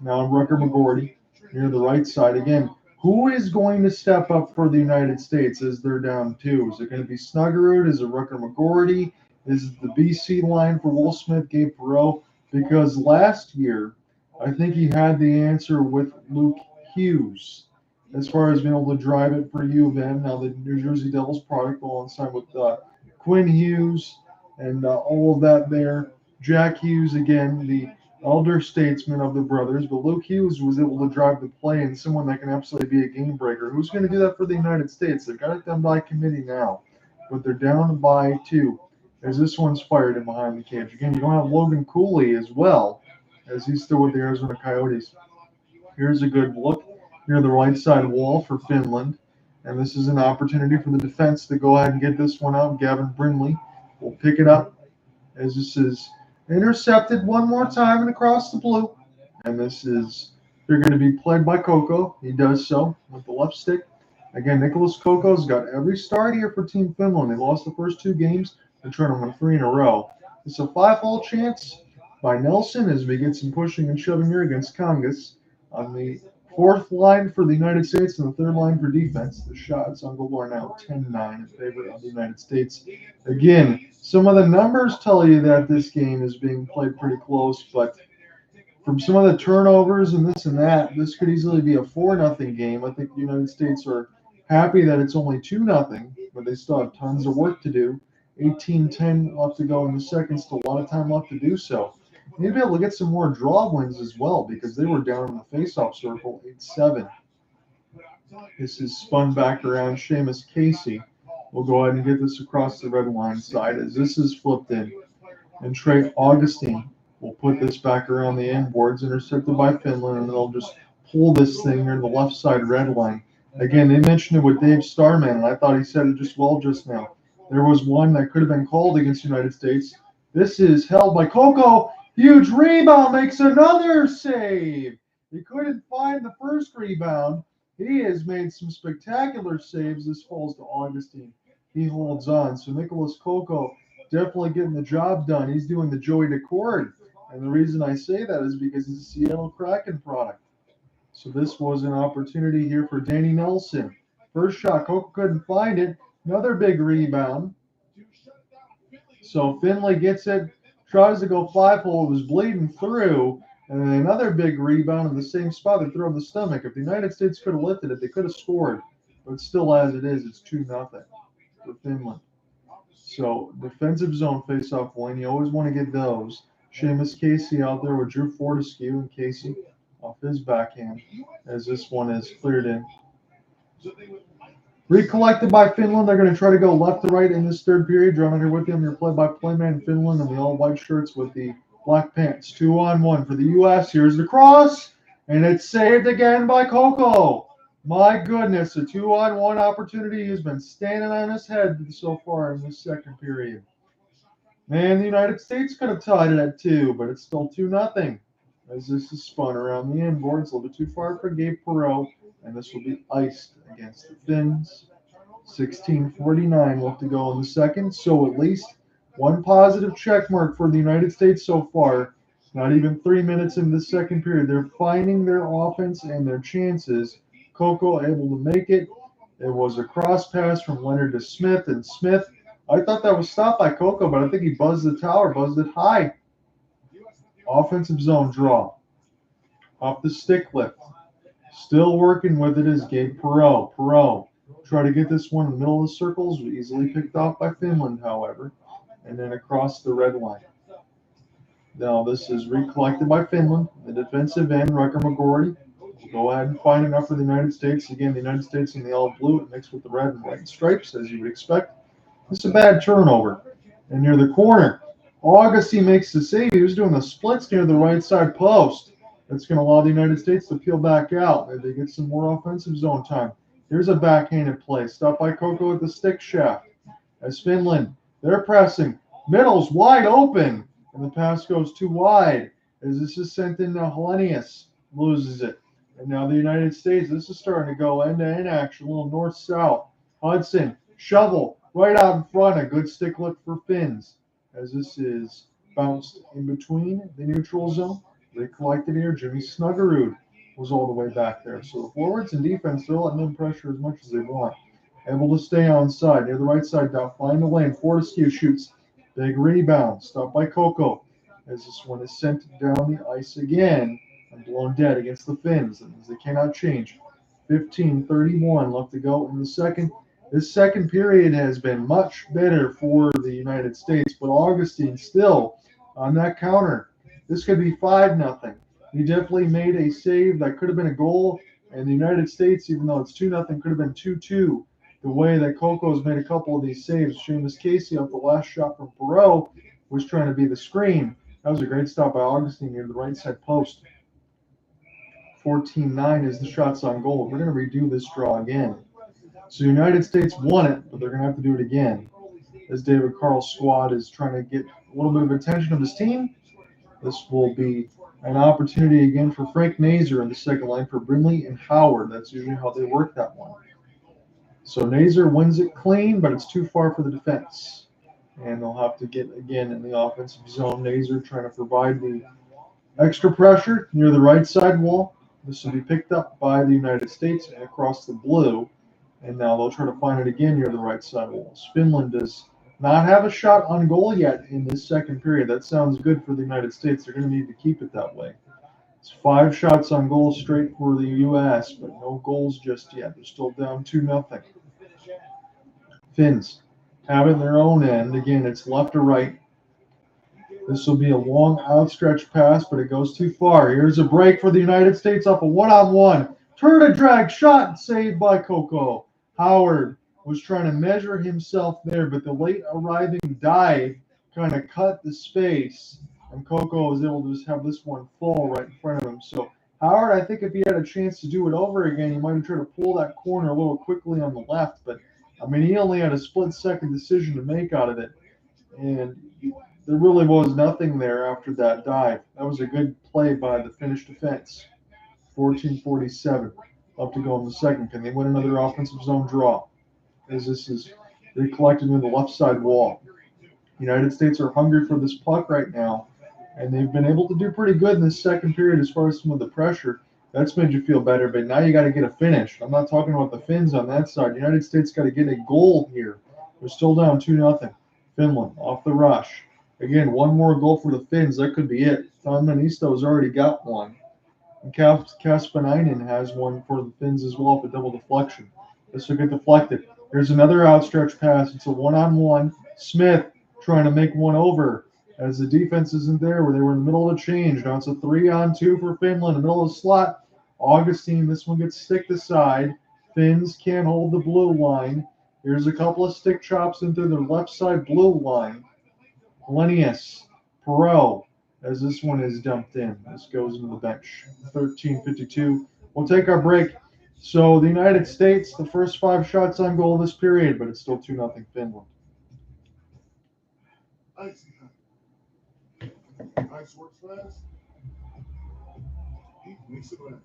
Now Rutger McGroarty near the right side. Again, who is going to step up for the United States as they're down 2? Is it going to be Snuggerud? Is it Rutger McGroarty? Is it the BC line for Will Smith, Gabe Perreault? Because last year, I think he had the answer with Luke Hughes as far as being able to drive it for U of M. Now the New Jersey Devils product alongside with Quinn Hughes and all of that there. Jack Hughes, again, the elder statesman of the brothers, but Luke Hughes was able to drive the play and someone that can absolutely be a game breaker. Who's going to do that for the United States? They've got it done by committee now, but they're down by 2 as this one's fired in behind the cage. Again, you don't have Logan Cooley as well, as he's still with the Arizona Coyotes. Here's a good look near the right side wall for Finland, and this is an opportunity for the defense to go ahead and get this one out. Gavin Brindley will pick it up as this is intercepted one more time and across the blue. And this is, they're going to be played by Coco. He does so with the left stick. Again, Nicholas Coco's got every start here for Team Finland. They lost the first 2 games. They're trying to win 3 in a row. It's a 5-hole chance by Nelson as we get some pushing and shoving here against Congas on the 4th line for the United States and the 3rd line for defense. The shots on goal are now 10-9 in favor of the United States. Again, some of the numbers tell you that this game is being played pretty close, but from some of the turnovers and this and that, this could easily be a 4-0 game. I think the United States are happy that it's only 2-0, but they still have tons of work to do. 18-10 left to go in the second, still a lot of time left to do so. Maybe able to get some more draw wins as well because they were down in the faceoff circle 8-7. This is spun back around. Seamus Casey will go ahead and get this across the red line side as this is flipped in. And Trey Augustine will put this back around the end boards, intercepted by Finland, and they'll just pull this thing near the left side red line. Again, they mentioned it with Dave Starman, and I thought he said it just well just now. There was one that could have been called against the United States. This is held by Coco. Huge rebound, makes another save. He couldn't find the first rebound. He has made some spectacular saves. This falls to Augustine. He holds on. So Nicholas Coco definitely getting the job done. He's doing the Joey DeCord. And the reason I say that is because he's a Seattle Kraken product. So this was an opportunity here for Danny Nelson. First shot, Coco couldn't find it. Another big rebound. So Finley gets it, tries to go 5-hole, was bleeding through, and then another big rebound in the same spot. They throw in the stomach. If the United States could have lifted it, they could have scored. But still, as it is, it's 2-0 for Finland. So defensive zone face-off win. You always want to get those. Seamus Casey out there with Drew Fortescue and Casey off his backhand as this one is cleared in. Recollected by Finland. They're going to try to go left to right in this third period. Drumming here with them, your play-by-play man Finland in the all-white shirts with the black pants. 2-on-1 for the U.S. Here's the cross, and it's saved again by Coco. My goodness, a 2-on-1 opportunity has been standing on his head so far in this second period. Man, the United States could have tied it at 2, but it's still 2-0 as this is spun around the end boards. A little bit too far for Gabe Perreault, and this will be iced against the Finns. 16:49 left to go in the second, so at least one positive check mark for the United States so far. Not even 3 minutes in the second period. They're finding their offense and their chances. Coco able to make it. It was a cross pass from Leonard to Smith, and Smith, I thought that was stopped by Coco, but I think he buzzed the tower, buzzed it high. Offensive zone draw. Off the stick lift. Still working with it is Gabe Perreault. Perreault try to get this one in the middle of the circles. Easily picked off by Finland, however. And then across the red line. Now this is recollected by Finland. The defensive end, Rutger McGroarty, will go ahead and find enough for the United States. Again, the United States in the all blue mixed with the red and white stripes, as you would expect. It's a bad turnover. And near the corner, Augustine makes the save. He was doing the splits near the right side post. That's going to allow the United States to peel back out. They get some more offensive zone time. Here's a backhanded play. Stopped by Coco at the stick shaft. As Finland, they're pressing. Middle's wide open. And the pass goes too wide. As this is sent in, Hellenius loses it. And now the United States, this is starting to go end-to-end action, a little north-south. Hutson, shovel, right out in front. A good stick lift for Finns. As this is bounced in between the neutral zone. They collected here. Jimmy Snuggerud was all the way back there. So the forwards and defense, they're letting them pressure as much as they want. Able to stay on side. Near the right side, down, find the lane. Fortescue shoots. Big rebound. Stopped by Coco. As this one is sent down the ice again and blown dead against the Finns. As they cannot change. 15:31 left to go in the second. This second period has been much better for the United States, but Augustine still on that counter. This could be 5-0. He definitely made a save that could have been a goal, and the United States, even though it's 2-0, could have been 2-2. The way that Coco's made a couple of these saves. Seamus Casey off the last shot from Perreault was trying to be the screen. That was a great stop by Augustine near the right side post. 14-9 is the shots on goal. We're going to redo this draw again. So the United States won it, but they're going to have to do it again. As David Carle's squad is trying to get a little bit of attention of his team. This will be an opportunity again for Frank Nazar in the second line for Brindley and Howard. That's usually how they work that one. So Nazar wins it clean, but it's too far for the defense. And they'll have to get again in the offensive zone. Nazar trying to provide the extra pressure near the right side wall. This will be picked up by the United States and across the blue. And now they'll try to find it again near the right side walls. Finland does not have a shot on goal yet in this second period. That sounds good for the United States. They're going to need to keep it that way. It's 5 shots on goal straight for the U.S., but no goals just yet. They're still down 2-0. Finns have it in their own end. Again, it's left to right. This will be a long outstretched pass, but it goes too far. Here's a break for the United States off a one-on-one. Turn a drag shot saved by Coco. Howard was trying to measure himself there, but the late arriving dive kind of cut the space, and Coco was able to just have this one fall right in front of him. So Howard, I think if he had a chance to do it over again, he might have tried to pull that corner a little quickly on the left, but I mean, he only had a split-second decision to make out of it, and there really was nothing there after that dive. That was a good play by the Finnish defense. 14:47 left to go in the second. Can they win another offensive zone draw? As this is recollected in the left side wall. The United States are hungry for this puck right now, and they've been able to do pretty good in this second period as far as some of the pressure. That's made you feel better, but now you got to get a finish. I'm not talking about the Finns on that side. The United States got to get a goal here. They're still down 2-0. Finland off the rush. Again, one more goal for the Finns. That could be it. Tom Manisto's already got one. And Kaspanainen has one for the Finns as well for double deflection. This will get deflected. Here's another outstretched pass. It's a one-on-one. Smith trying to make one over as the defense isn't there where they were in the middle of a change. Now it's a 3-on-2 for Finland in the middle of the slot. Augustine, this one gets sticked aside. Finns can't hold the blue line. Here's a couple of stick chops into the left side blue line. Lenius, Perreault, as this one is dumped in. This goes into the bench. 13:52. We'll take our break. So the United States, the first 5 shots on goal this period, but it's still 2-0 Finland. Ice works fast. Heat makes it last.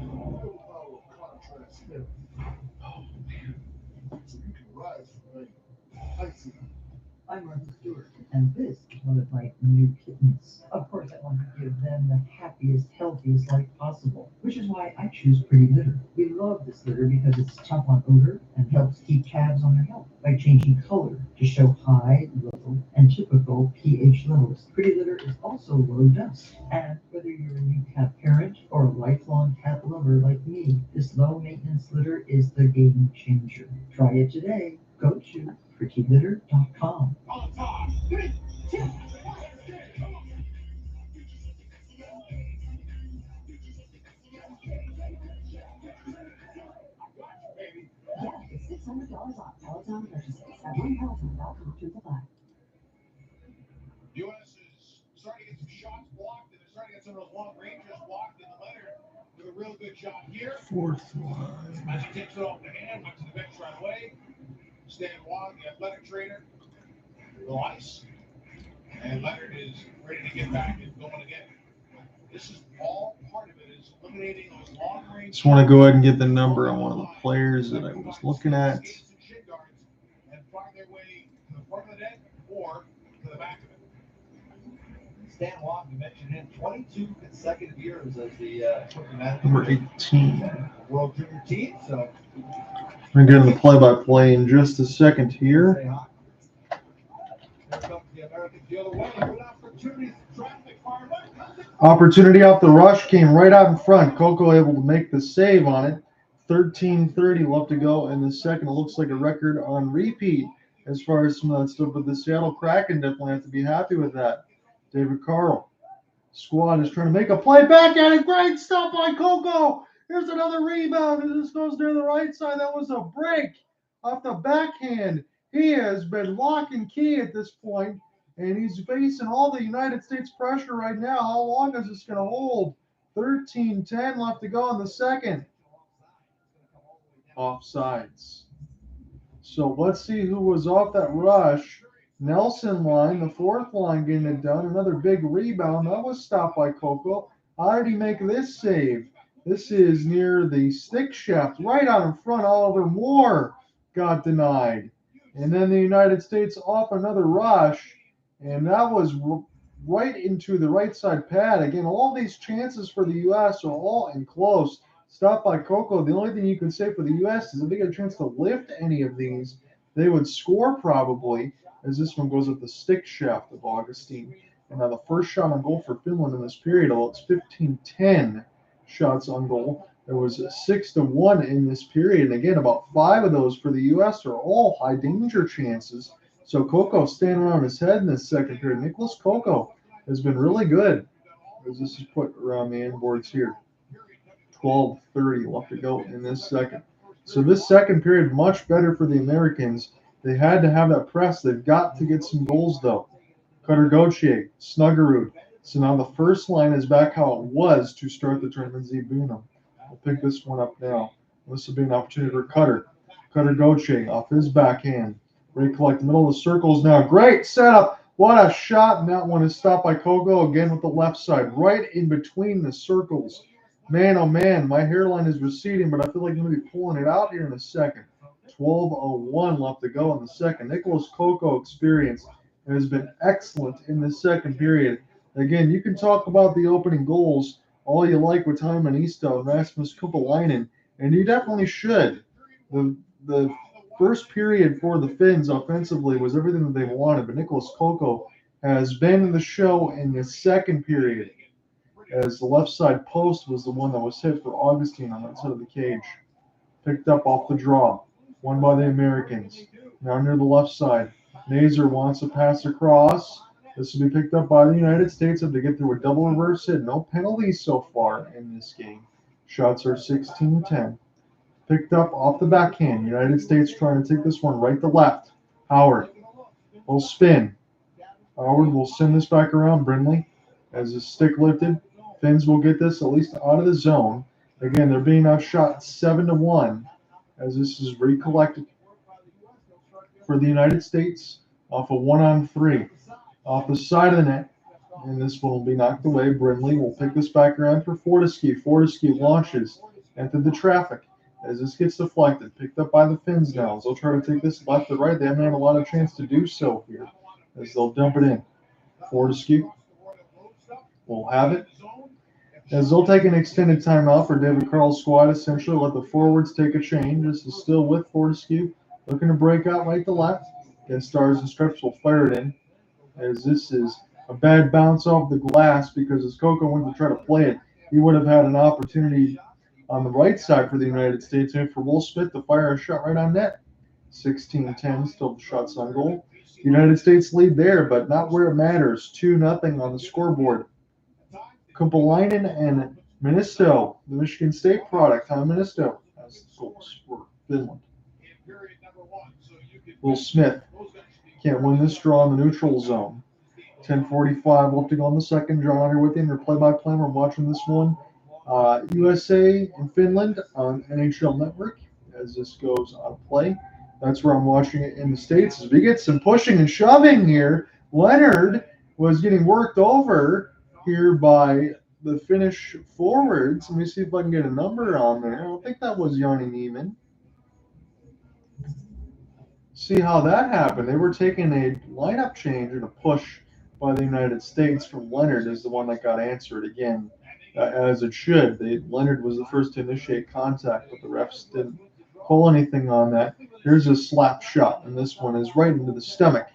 No power of contrast here. Oh, man. So you can rise from rain. Icy. I'm Rutger, and this is one of my new kittens. Of course, I want to give them the happiest, healthiest life possible, which is why I choose Pretty Litter. We love this litter because it's tough on odor and helps keep tabs on their health by changing color to show high, low, and typical pH levels. Pretty Litter is also low dust, and whether you're a new cat parent or a lifelong cat lover like me, this low-maintenance litter is the game changer. Try it today. Go to prettylitter.com. On top. 3, 2, 1. Yeah, it's $600 off Peloton purchases at one Peloton.com to the flag. U.S. is starting to get some shots blocked, and they're starting to get some of those long ranges blocked, and Leonard with a real good job here. Fourth line. As he takes it off the hand, went to the bench right away. Stan Wong, the athletic trainer, little ice. And Leonard is ready to get back and going again. This is all part of it, is eliminating those long range. Just want to go ahead and get the number on one of the players that I was looking at. And find their way to the front of the net or to the back of it. Stan Wong, you mentioned him, 22 consecutive years as the equipment manager. Number 18. World Junior team, so. We're getting the play-by-play in just a second here. Here comes the Americans the other way. Good opportunities. Traffic fire. Opportunity off the rush came right out in front. Coco able to make the save on it. 13:30 left to go in the second. It looks like a record on repeat as far as some of that stuff, but the Seattle Kraken definitely have to be happy with that. David Carle. Squad is trying to make a play back at it. Great stop by Coco. Here's another rebound, and this goes near the right side. That was a break off the backhand. He has been lock and key at this point, and he's facing all the United States pressure right now. How long is this going to hold? 13:10 left to go in the second. Offsides. So let's see who was off that rush. Nelson line, the fourth line getting it done. Another big rebound. That was stopped by Coco. How did he make this save? This is near the stick shaft, right out in front. Oliver Moore got denied. And then the United States off another rush, and that was right into the right side pad. Again, all these chances for the U.S. are all enclosed. Stopped by Coco. The only thing you can say for the U.S. is if they get a chance to lift any of these, they would score probably, as this one goes at the stick shaft of Augustine. And now the first shot on goal for Finland in this period, although it's 15-10 shots on goal. There was 6-1 in this period. And again, about 5 of those for the U.S. are all high danger chances. So Coco standing on his head in this second period. Nicholas Coco has been really good. As this is put around the end boards here. 12:30 left to go in this second. So this second period, much better for the Americans. They had to have that press. They've got to get some goals, though. Gauthier, Snuggerud. So now the first line is back how it was to start the tournament. Buium. We'll pick this one up now. This will be an opportunity for Gauthier off his backhand. Recollect middle of the circles now. Great setup. What a shot. And that one is stopped by Coco again with the left side. Right in between the circles. Man, oh man, my hairline is receding, but I feel like I'm going to be pulling it out here in a second. 12:01 left to go in the second. Nicholas Coco experience has been excellent in the second period. Again, you can talk about the opening goals all you like with Hyman Isto and Rasmus Kupalainen, and you definitely should. The first period for the Finns offensively was everything that they wanted, but Nicholas Coco has been the show in the second period, as the left side post was the one that was hit for Augustine on that side of the cage. Picked up off the draw. Won by the Americans. Now near the left side. Nazar wants to pass across. This will be picked up by the United States. Have to get through a double reverse hit. No penalties so far in this game. Shots are 16-10. Picked up off the backhand. United States trying to take this one right to left. Howard will spin. Howard will send this back around Brindley as his stick lifted. Finns will get this at least out of the zone. Again, they're being outshot 7-1 as this is recollected for the United States off a 1-on-3 off the side of the net. And this one will be knocked away. Brindley will pick this back around for Fortescue. Fortescue launches into the traffic as this gets deflected. Picked up by the Finns now. As they'll try to take this left to right. They haven't had a lot of chance to do so here as they'll dump it in. Fortescue will have it. As they'll take an extended timeout for David Carle's squad, essentially let the forwards take a change. This is still with Fortescue. Looking to break out right to left. Again, Stars and Stripes will fire it in. As this is a bad bounce off the glass because as Coco went to try to play it, he would have had an opportunity on the right side for the United States and for Will Smith to fire a shot right on net. 16-10, still the shots on goal. United States lead there, but not where it matters. 2-0 on the scoreboard. Kupalainen and Ministo, the Michigan State product, Ministo has the goals for Finland. Will Smith can't win this draw in the neutral zone. 10:45 left to go in the second. John Hunter with you in your play-by-play. We're watching this one. USA and Finland on NHL Network as this goes on play. That's where I'm watching it in the States. As we get some pushing and shoving here, Leonard was getting worked over here by the Finnish forwards. Let me see if I can get a number on there. I don't think that was Yanni Niemann. See how that happened. They were taking a lineup change and a push by the United States from Leonard is the one that got answered again, as it should. Leonard was the first to initiate contact, but the refs didn't call anything on that. Here's a slap shot, and this one is right into the stomach.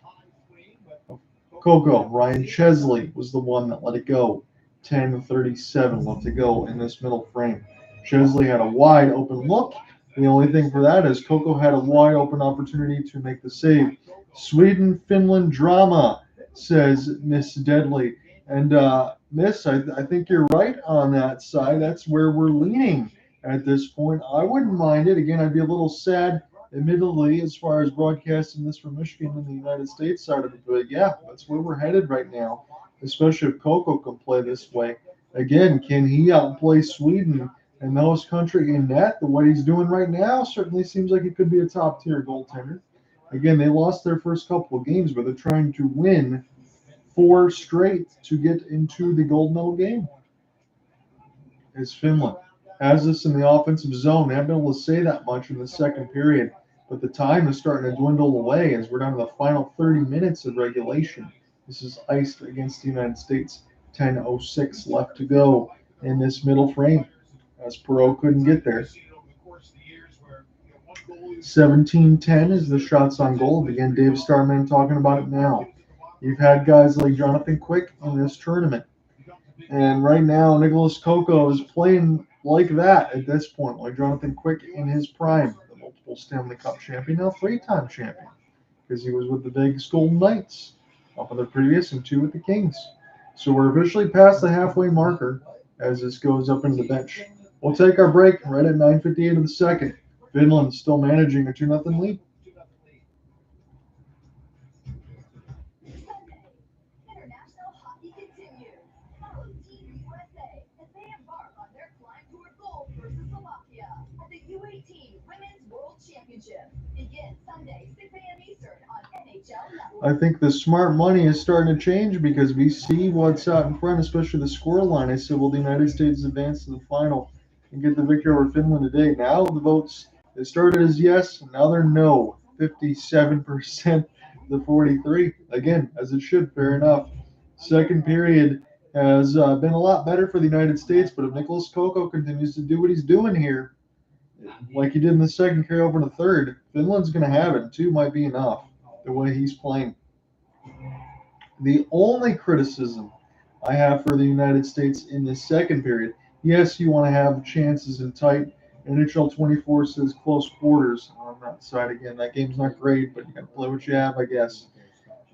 Coco, Ryan Chesley was the one that let it go. 10:37 left to go in this middle frame. Chesley had a wide open look. The only thing for that is Coco had a wide open opportunity to make the save. Sweden-Finland drama, says Miss Deadly. And Miss, I think you're right on that side. That's where we're leaning at this point. I wouldn't mind it. Again, I'd be a little sad, admittedly, as far as broadcasting this from Michigan and the United States side of it. But yeah, that's where we're headed right now, especially if Coco can play this way. Again, can he outplay Sweden and the host country in net? The way he's doing right now certainly seems like he could be a top-tier goaltender. Again, they lost their first couple of games, but they're trying to win 4 straight to get into the gold medal game. As Finland has this in the offensive zone. They haven't been able to say that much in the second period, but the time is starting to dwindle away as we're down to the final 30 minutes of regulation. This is iced against the United States. 10:06 left to go in this middle frame as Perreault couldn't get there. 17-10 is the shots on goal. Again, Dave Starman talking about it now. You've had guys like Jonathan Quick in this tournament. And right now, Nicholas Coco is playing like that at this point, like Jonathan Quick in his prime, the multiple Stanley Cup champion, now 3-time champion. because he was with the Vegas Golden Knights up in the previous and 2 with the Kings. So we're officially past the halfway marker as this goes up into the bench. We'll take our break right at 9:58 of the second. Finland still managing a 2-0 lead. International hockey continues. Follow Team USA as they embark on their climb toward gold versus Slovakia at the U18 Women's World Championship. Begins Sunday, 6 a.m. Eastern on NHL Network. I think the smart money is starting to change because we see what's out in front, especially the score line. I said, will the United States advance to the final and get the victory over Finland today? Now the votes, they started as yes, and now they're no. 57% to 43. Again, as it should, fair enough. Second period has been a lot better for the United States, but if Nicholas Coco continues to do what he's doing here, like he did in the second, carry over to the third, Finland's going to have it. 2 might be enough the way he's playing. The only criticism I have for the United States in this second period, yes, you want to have chances in tight. NHL 24 says close quarters on that side. Again, that game's not great, but you got to play what you have, I guess.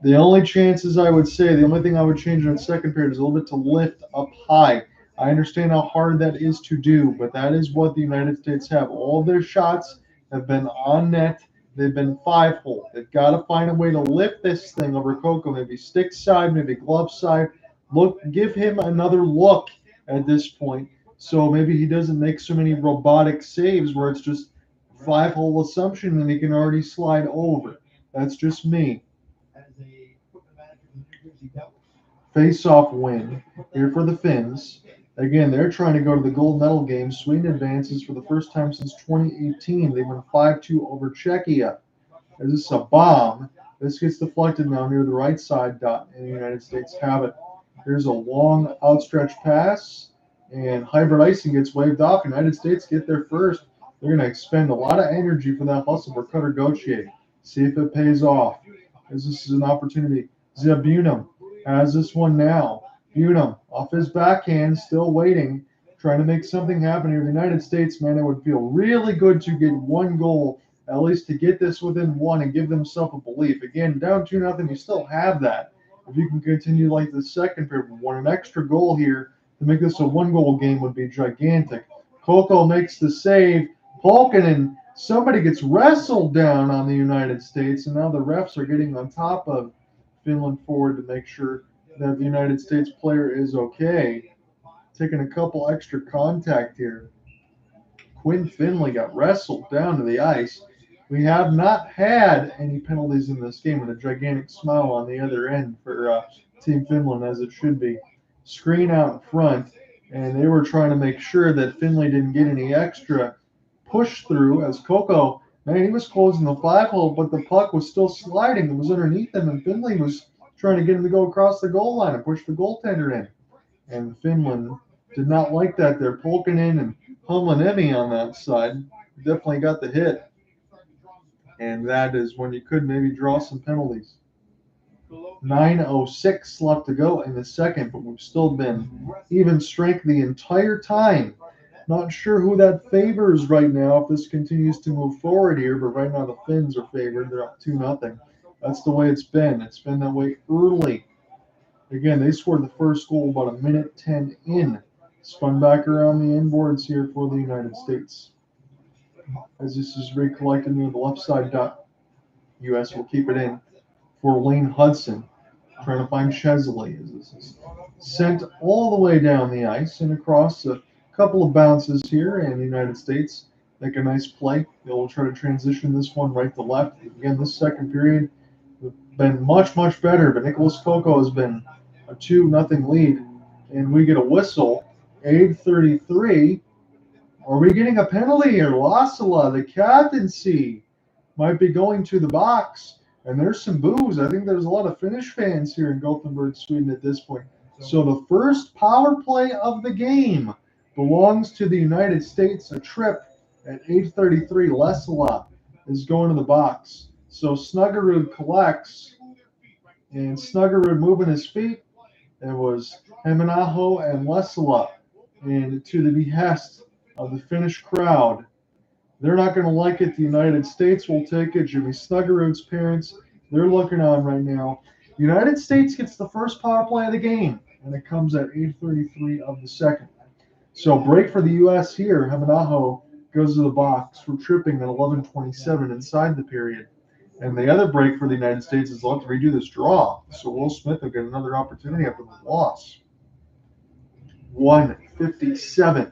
The only chances I would say, the only thing I would change in the second period is a little bit to lift up high. I understand how hard that is to do, but that is what the United States have. All of their shots have been on net. They've been 5-hole. They've got to find a way to lift this thing over Coco, maybe stick side, maybe glove side. Look, give him another look at this point. So maybe he doesn't make so many robotic saves where it's just 5-hole assumption and he can already slide over. That's just me. Face-off win here for the Finns. Again, they're trying to go to the gold medal game. Sweden advances for the first time since 2018. They went 5-2 over Czechia. This is a bomb. This gets deflected now near the right side dot, and the United States have it. Here's a long outstretched pass, and hybrid icing gets waved off. United States get there first. They're going to expend a lot of energy for that hustle for Cutter Gauthier. See if it pays off, as this is an opportunity. Buium has this one now. Buium off his backhand, still waiting, trying to make something happen here. The United States, man, it would feel really good to get 1 goal, at least to get this within 1 and give themselves a belief. Again, down 2-0, you still have that. If you can continue like the second period, want an extra goal here to make this a 1-goal game would be gigantic. Coco makes the save. Pohlkamp, somebody gets wrestled down on the United States, and now the refs are getting on top of Finland forward to make sure that the United States player is okay. Taking a couple extra contact here. Quinn Finley got wrestled down to the ice. We have not had any penalties in this game, and a gigantic smile on the other end for Team Finland, as it should be. Screen out in front, and they were trying to make sure that Finley didn't get any extra push through, as Coco, man, he was closing the 5-hole, but the puck was still sliding. It was underneath him, and Finley was trying to get him to go across the goal line and push the goaltender in. And Finland did not like that. They're poking in and Humlanemi on that side. Definitely got the hit. And that is when you could maybe draw some penalties. 9:06 left to go in the second, but we've still been even strength the entire time. Not sure who that favors right now if this continues to move forward here, but right now the Finns are favored. They're up 2-0. That's the way it's been. It's been that way early. Again, they scored the first goal about 1:10 in. Spun back around the inboards here for the United States. As this is recollected near the left side dot, U.S. will keep it in for Lane Hutson, trying to find Chesley. As this is sent all the way down the ice and across a couple of bounces here, and the United States make a nice play. They'll try to transition this one right to left. Again, this second period has been much, much better, but Nicholas Coco has been a 2-0 lead, and we get a whistle. 8:33. Are we getting a penalty here? Lassila, the captaincy, might be going to the box, and there's some boos. I think there's a lot of Finnish fans here in Gothenburg, Sweden at this point. So the first power play of the game belongs to the United States. A trip at 8:33. Lassila is going to the box. So Snuggerud collects, and Snuggerud moving his feet. It was Heminaho and Lassila, and to the behest of the Finnish crowd. They're not going to like it. The United States will take it. Jimmy Snuggerud's parents they're looking on right now. United States gets the first power play of the game, and it comes at 8:33 of the second. So break for the U.S. here. Hamanaho goes to the box for tripping at 11:27 inside the period. And the other break for the United States is they'll have to redo this draw. So Will Smith will get another opportunity after the loss. 1:57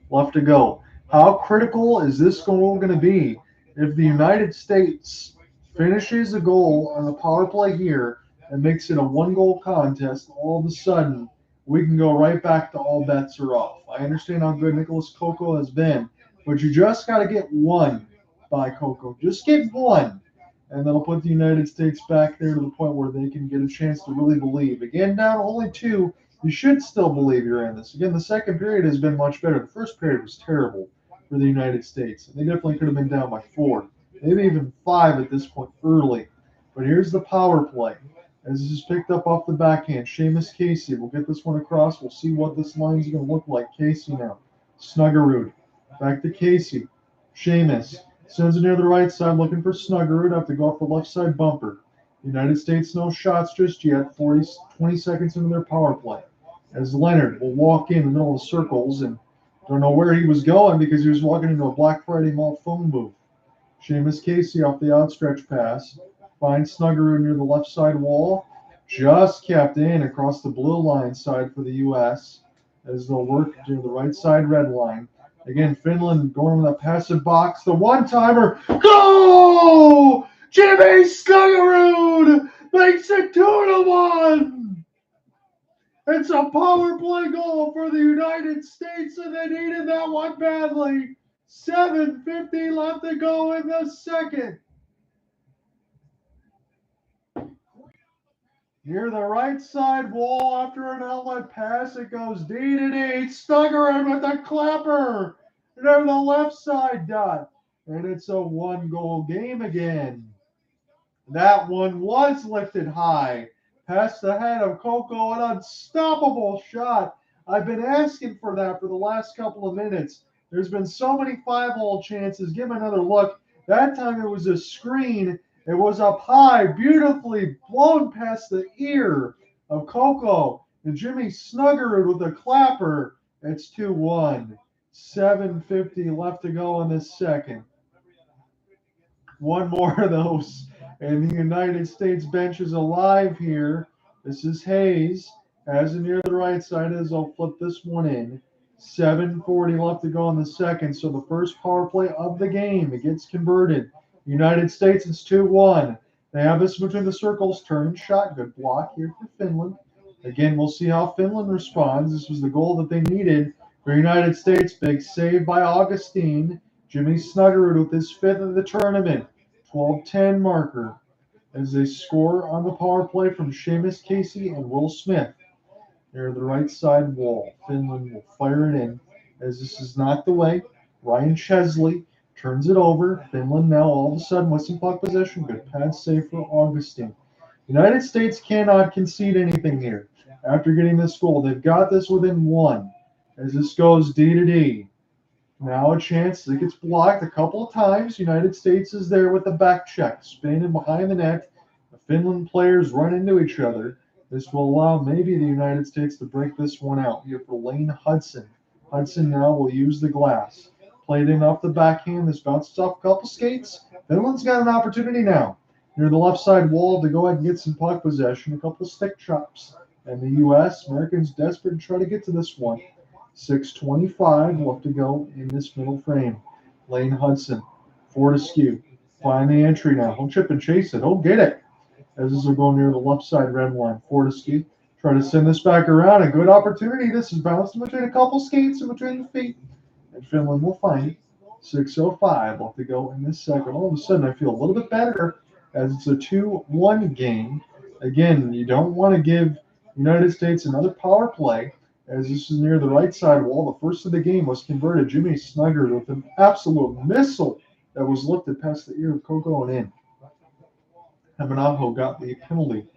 left to go. How critical is this goal going to be if the United States finishes a goal on the power play here and makes it a one-goal contest? All of a sudden, we can go right back to all bets are off. I understand how good Nicholas Coco has been, but you just got to get one by Coco. Just get one, and that'll put the United States back there to the point where they can get a chance to really believe. Again, down only two. You should still believe you're in this. Again, the second period has been much better. The first period was terrible for the United States. They definitely could have been down by 4, maybe even 5 at this point early. But here's the power play. As this is picked up off the backhand, Seamus Casey will get this one across. We'll see what this line's going to look like. Casey now. Snuggerud. Back to Casey. Seamus sends it near the right side, looking for Snuggerud. Have to go off the left side bumper. United States no shots just yet. 20 seconds into their power play. As Leonard will walk in the middle of the circles and don't know where he was going because he was walking into a Black Friday Mall phone booth. Seamus Casey off the outstretched pass. Finds Snuggerud near the left side wall. Just kept in across the blue line side for the U.S. as they'll work near the right side red line. Again, Finland going with a passive box. The one-timer. Go! Jimmy Snuggerud makes it 2-1. It's a power play goal for the United States, and they needed that one badly. 7:50 left to go in the second. Near the right side wall after an outlet pass, it goes D to D. Snuggerud with a clapper near the left side dot. And it's a one-goal game again. That one was lifted high. Past the head of Coco, an unstoppable shot. I've been asking for that for the last couple of minutes. There's been so many 5-hole chances. Give him another look. That time it was a screen. It was up high, beautifully blown past the ear of Coco. And Jimmy Snuggerud with a clapper. It's 2-1. 7:50 left to go in this second. One more of those. And the United States bench is alive here. This is Hayes. Has it near the right side as they'll flip this one in. 7:40 left to go in the second. So the first power play of the game. It gets converted. United States is 2-1. They have this between the circles. Turn shot. Good block here for Finland. Again, we'll see how Finland responds. This was the goal that they needed for United States. Big save by Augustine. Jimmy Snuggerud with his 5th of the tournament. 12-10 marker as they score on the power play from Seamus Casey and Will Smith. Near the right side wall. Finland will fire it in as this is knocked away. Ryan Chesley turns it over. Finland now all of a sudden with some puck possession. Good pass save for Augustine. United States cannot concede anything here. After getting this goal, they've got this within 1 as this goes D to D. Now a chance. It gets blocked a couple of times. United States is there with the back check. Spinning behind the net. The Finland players run into each other. This will allow maybe the United States to break this one out here for Lane Hutson. Hutson now will use the glass. Played in off the backhand. This bounces off a couple skates. Finland's got an opportunity now near the left side wall to go ahead and get some puck possession. A couple stick chops. And the U.S. Americans desperate to try to get to this one. 6:25 left to go in this middle frame. Lane Hutson, Fortescue, find the entry now. He'll chip and chase it. He'll get it. As this will go near the left side red line. Fortescue try to send this back around. A good opportunity. This is bounced in between a couple skates and between the feet. And Finland will find it. 6:05 left to go in this second. All of a sudden, I feel a little bit better as it's a 2-1 game. Again, you don't want to give United States another power play. As this is near the right side wall, the first of the game was converted. Jimmy Snuggerud with an absolute missile that was lifted past the ear of Coco and in. Hamanaho got the penalty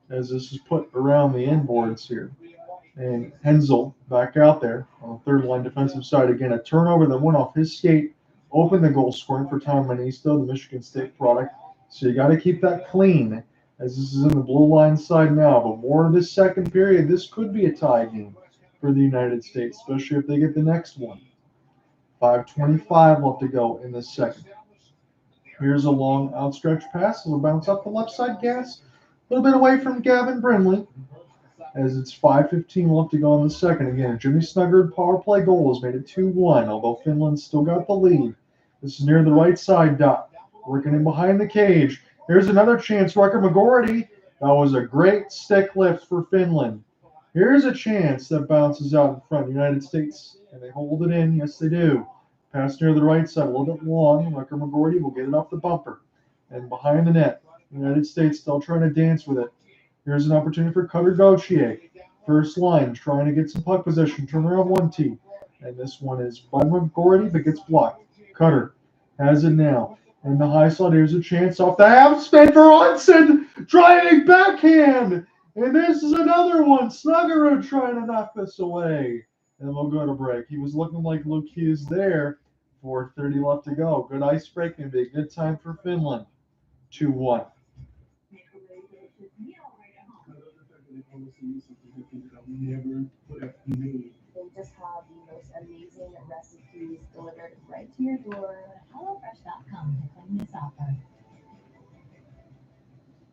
as this is put around the inboards here. And Rinzel back out there on the third line defensive side. Again, a turnover that went off his skate, opened the goal scoring for Tom Manisto, the Michigan State product. So you got to keep that clean, as this is in the blue line side now. But more of this second period, this could be a tie game for the United States, especially if they get the next one. 5:25 left to go in the second. Here's a long outstretched pass. It'll bounce up the left side gas. A little bit away from Gavin Brindley, as it's 5:15 left to go in the second. Again, Jimmy Snuggerud power play goal has made it 2-1, although Finland still got the lead. This is near the right side dot. Working in behind the cage. Here's another chance. Rutger McGroarty. That was a great stick lift for Finland. Here's a chance that bounces out in front. United States, and they hold it in. Yes, they do. Pass near the right side, a little bit long. Rutger McGroarty will get it off the bumper. And behind the net, United States still trying to dance with it. Here's an opportunity for Gauthier. First line, trying to get some puck position. Turn around 1T. And this one is by McGroarty, but gets blocked. Cutter has it now. In the high slot, here's a chance off the half spin for Hutson. Driving backhand. And this is another one. Snuggerud trying to knock this away. And we'll go to break. He was looking like Luke Hughes there. 4:30 left to go. Good ice break and be a good time for Finland. 2-1. They just have the most amazing recipes delivered right to your door. HelloFresh.com to claim this offer.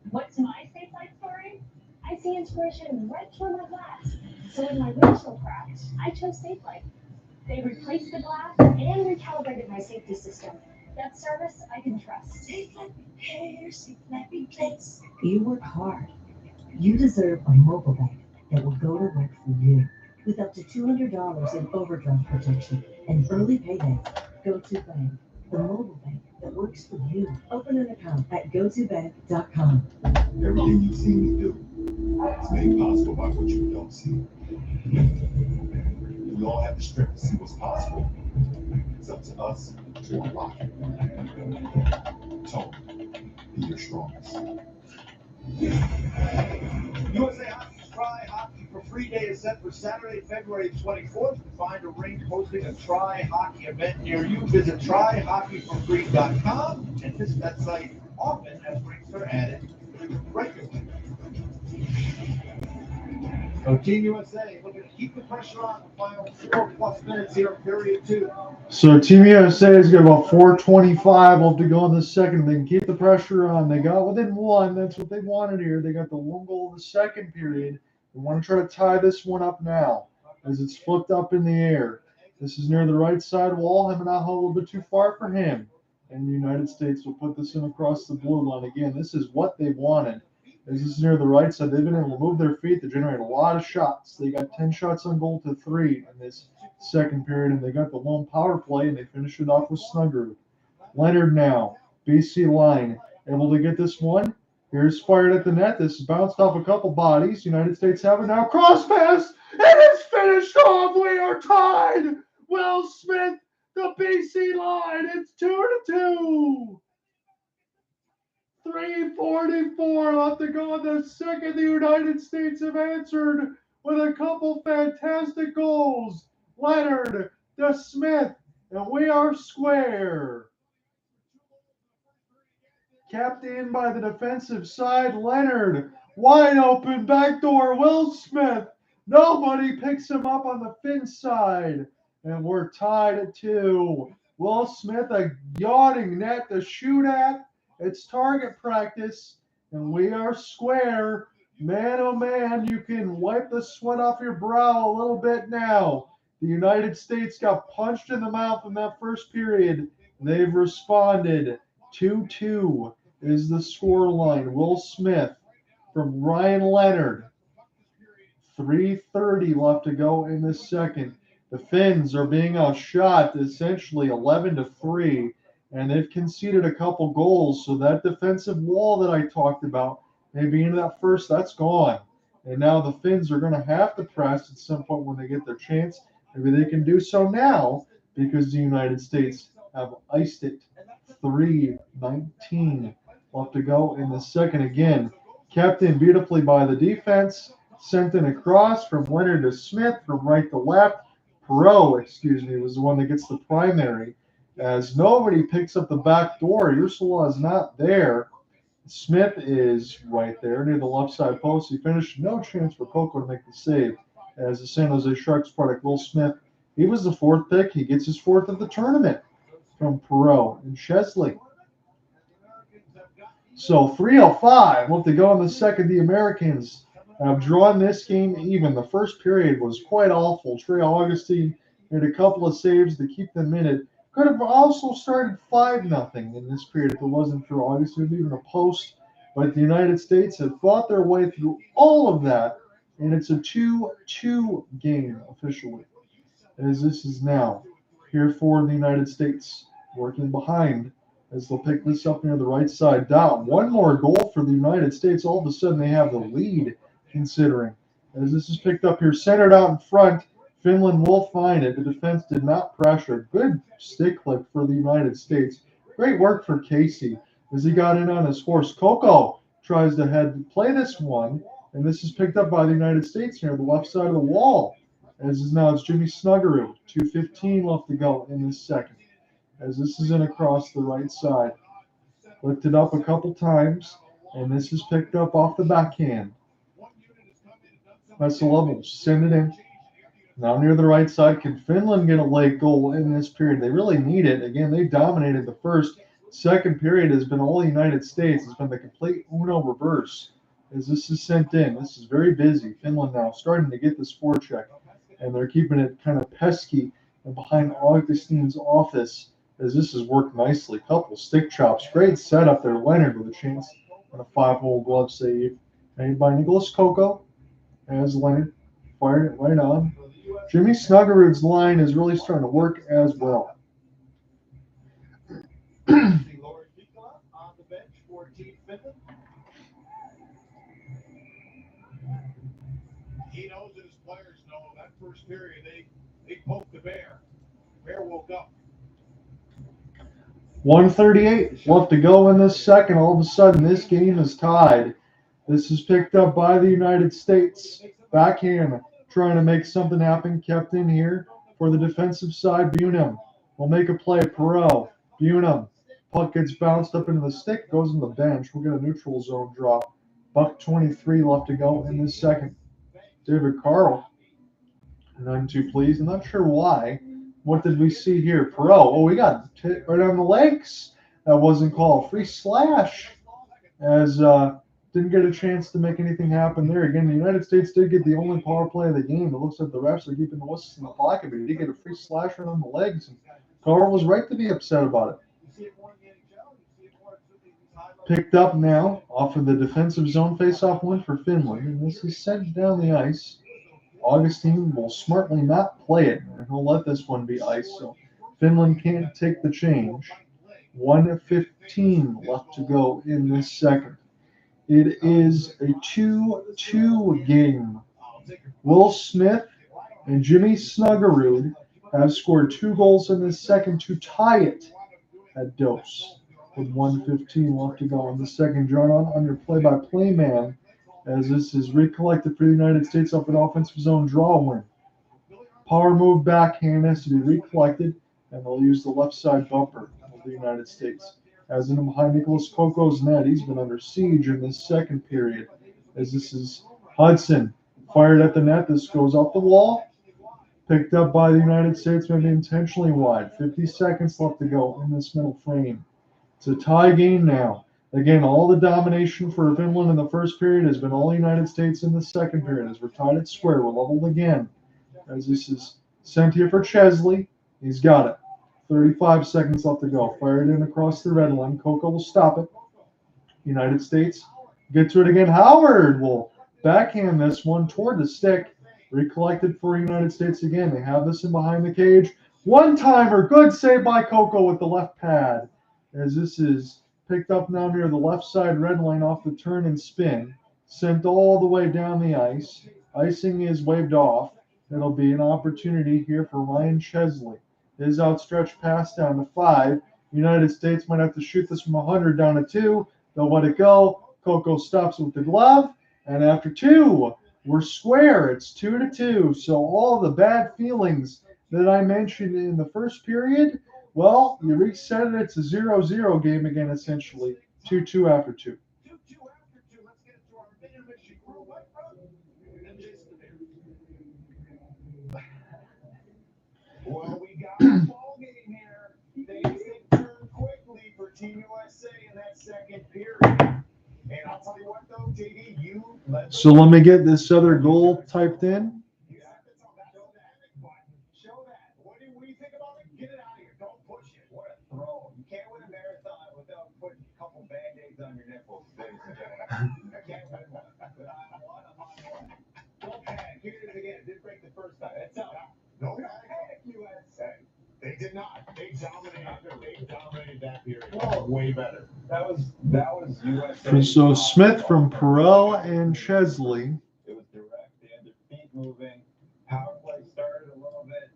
What's my safe life story? I see inspiration right through my glass. So in my windshield cracked, I chose Safe Life. They replaced the glass and recalibrated my safety system. That service I can trust. Safe Life repair, Safe Life replace. You work hard. You deserve a mobile bank that will go to work for you. With up to $200 in overdraft protection and early payday, GoToBank, the mobile bank that works for you. Open an account at gotobank.com. Everything you've seen me do is made possible by what you don't see. We all have the strength to see what's possible. It's up to us to unlock it. Tone, be your strongest. USA Hockey's Try Hockey for Free Day is set for Saturday, February 24th. To find a rink hosting a Try Hockey event near you, visit tryhockeyforfree.com and visit that site often as rinks are added regularly. So Team USA looking to keep the pressure on the final 4+ minutes here in period 2. So Team USA has got about 4:25 left to go in the second. They can keep the pressure on. They got within one. That's what they wanted here. They got the one goal in the second period. They want to try to tie this one up now as it's flipped up in the air. This is near the right side wall. Hemanaho a little bit too far for him. And the United States will put this in across the blue line. Again, this is what they wanted. As this is near the right side, they've been able to move their feet to generate a lot of shots. They got 10 shots on goal to 3 in this second period, and they got the lone power play, and they finished it off with Snuggerud. Leonard now, BC line, able to get this one. Here's fired at the net. This is bounced off a couple bodies. United States have it now. Cross pass, and it's finished off. We are tied. Will Smith, the BC line. It's 2-2. 3:44 left to go in the second. The United States have answered with a couple fantastic goals. Leonard, the Smith, and we are square. Capped in by the defensive side, Leonard. Wide open backdoor, Will Smith. Nobody picks him up on the Finn side. And we're tied at 2. Will Smith, a yawning net to shoot at. It's target practice, and we are square. Man, oh man, you can wipe the sweat off your brow a little bit now. The United States got punched in the mouth in that first period. They've responded. 2-2 is the score line. Will Smith from Ryan Leonard. 3:30 left to go in the second. The Finns are being outshot essentially 11-3. And they've conceded a couple goals, so that defensive wall that I talked about, maybe into that first, that's gone. And now the Finns are going to have to press at some point when they get their chance. Maybe they can do so now because the United States have iced it. 3:19 left to go in the second. Again, kept in beautifully by the defense, sent in across from Leonard to Smith, from right to left. Perreault, was the one that gets the primary. As nobody picks up the back door, Ursula is not there. Smith is right there near the left side post. He finished, no chance for Coco to make the save. As the San Jose Sharks product, Will Smith, he was the 4th pick. He gets his 4th of the tournament from Perreault and Chesley. So 3:05 left to go in the second. The Americans have drawn this game even. The first period was quite awful. Trey Augustine made a couple of saves to keep them in it. Could have also started 5-0 in this period if it wasn't for Augustine, even a post. But the United States have fought their way through all of that, and it's a 2-2 game officially. As this is now here for the United States, working behind as they'll pick this up near the right side. Down. One more goal for the United States. All of a sudden they have the lead, considering. As this is picked up here, centered out in front. Finland will find it. The defense did not pressure. Good stick clip for the United States. Great work for Casey as he got in on his horse. Coco tries to play this one, and this is picked up by the United States near the left side of the wall. As is now it's Jimmy Snuggerud. 2:15 left to go in this second. As this is in across the right side. Lifted up a couple times, and this is picked up off the backhand. That's the level. Send it in. Now near the right side, can Finland get a late goal in this period? They really need it. Again, they dominated the first. Second period has been all the United States. It's been the complete Uno reverse as this is sent in. This is very busy. Finland now starting to get this forecheck, and they're keeping it kind of pesky and behind Augustine's office as this has worked nicely. Couple stick chops. Great setup there. Leonard with a chance and a 5-hole glove save made by Nicholas Coco as Leonard fired it right on. Jimmy Snuggerud's line is really starting to work as well. He knows that his players know that first period they poked the bear. Bear woke up. 1:38 left to go in this second. All of a sudden, this game is tied. This is picked up by the United States. Backhand trying to make something happen. Kept in here for the defensive side. Buium will make a play. Perreault. Buium. Puck gets bounced up into the stick. Goes in the bench. We'll get a neutral zone draw. $1:23 left to go in this second. David Carle. And I'm too pleased. I'm not sure why. What did we see here? Perreault. Oh, we got hit right on the legs. That wasn't called. Free slash. As didn't get a chance to make anything happen there. Again, the United States did get the only power play of the game. It looks like the refs are keeping the whistles in the pocket, but he did get a free slash right on the legs. And Carle was right to be upset about it. Picked up now off of the defensive zone face-off win for Finland. And this is sent down the ice. Augustine will smartly not play it, and he'll let this one be ice. So Finland can't take the change. 1:15 left to go in this second. It is a 2-2 game. Will Smith and Jimmy Snuggerud have scored 2 goals in this second to tie it at dose. With 1:15 left to go in the second. Drawn on under play-by-play man as this is recollected for the United States off an offensive zone draw win. Power move backhand has to be recollected, and they'll use the left side bumper of the United States. As in behind Nicholas Coco's net, he's been under siege in this second period. As this is Hutson fired at the net. This goes off the wall. Picked up by the United States, maybe intentionally wide. 50 seconds left to go in this middle frame. It's a tie game now. Again, all the domination for Finland in the first period has been all the United States in the second period. As we're tied at square, we're leveled again. As this is sent here for Chesley. He's got it. 35 seconds left to go. Fired in across the red line. Coco will stop it. United States get to it again. Howard will backhand this one toward the stick. Recollected for United States again. They have this in behind the cage. One-timer. Good save by Coco with the left pad. As this is picked up now near the left side red line off the turn and spin. Sent all the way down the ice. Icing is waved off. It'll be an opportunity here for Ryan Chesley. His outstretched pass down to 5. United States might have to shoot this from 100 down to 2. They'll let it go. Coco stops with the glove. And after 2, we're square. It's 2-2. So all the bad feelings that I mentioned in the first period, well, you reset it. It's a 0-0 game again, essentially. 2-2 after 2. Well, we got a ball game here. Things can turn quickly for Team USA in that second period. And I'll tell you what, though, JD, you led. So let me get this other goal typed in. You have to tell that. Show that. What do you think about it? Get it out of here. Don't push it. What a throw. You can't win a marathon without putting a couple Band-Aids on your nipples, ladies and gentlemen. You can't win one. Don't panic. Here it is again. It did break the first time. That's out. No panic, USA. They did not. They dominated that period. Whoa. Way better. That was USA. So Smith from Perreault and Chesley. It was direct. They had their feet moving. Power play started a little bit,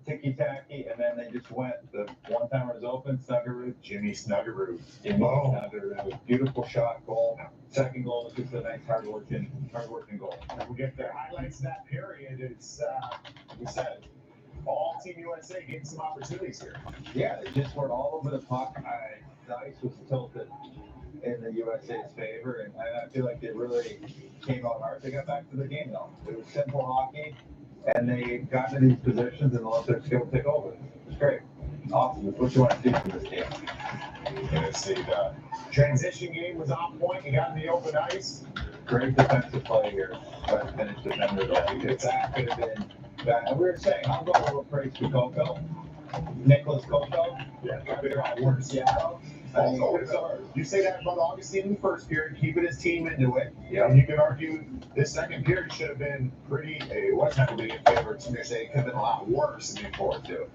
ticky-tacky, and then they just went. The one-timer was open. Snuggerud. Snuggerud. Snuggerud. Beautiful shot, goal. Second goal was just a nice hard-working goal. And we get the highlights of that period. It's, we said, all Team USA getting some opportunities here. Yeah, they just went all over the puck. The ice was tilted in the USA's favor, and I feel like they really came out hard. They got back to the game, though. It was simple hockey, and they got into these positions and let their skill take over. It was great. Awesome. That's what you want to see from this game. And see, the transition game was on point. You got in the open ice. Great defensive play here. Trying to finish defender, though, because that could have been bad. And we were saying, I'll go a little praise to Coco. Nicholas Coco. Yeah, worse. Seattle. You say that about Augustine in the first period, keeping his team into it. Yeah. And you can argue this second period should have been it wasn't heavily in favor. Team USA could have been a lot worse than forward to.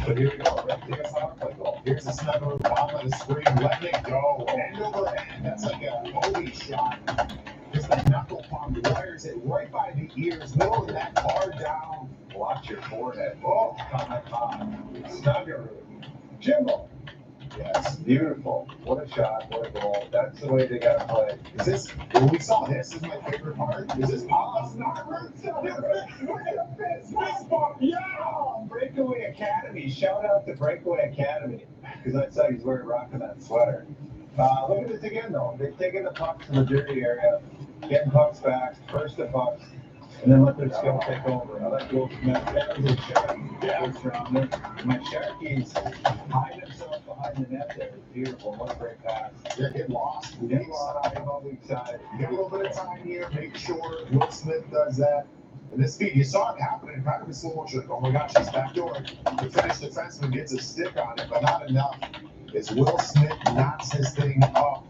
But here we go. Here's how I play goal. Here's a Snuggerud ball on the screen, letting it go. End over end. That's like a Obi shot. Just a knuckle pump, wires it right by the ears, middle of that bar down. Watch your forehead. Oh, Snuggerud. Jimbo. Yes, beautiful. What a shot, what a goal. That's the way they got to play. Is this, when we saw this is my favorite part. Is this Snuggerud? Yeah! Breakaway Academy. Shout out to Breakaway Academy. Because I saw he's rocking that sweater. Look at this again, though. They're taking the pucks to the dirty area, getting pucks back, first the pucks, and then let their skill take over. I like Will Smith. That was a Sharky. Yeah. My Sharkies hide themselves behind the net there. It's beautiful. What a great pass. They're getting lost. Getting lost on the weak side. Get a little bit of time here. Make sure Will Smith does that. And this speed, you saw it happening kind of in slow motion. Oh my gosh, he's backdoor. The Finnish defenseman gets a stick on it, but not enough. As Will Smith knocks his thing up.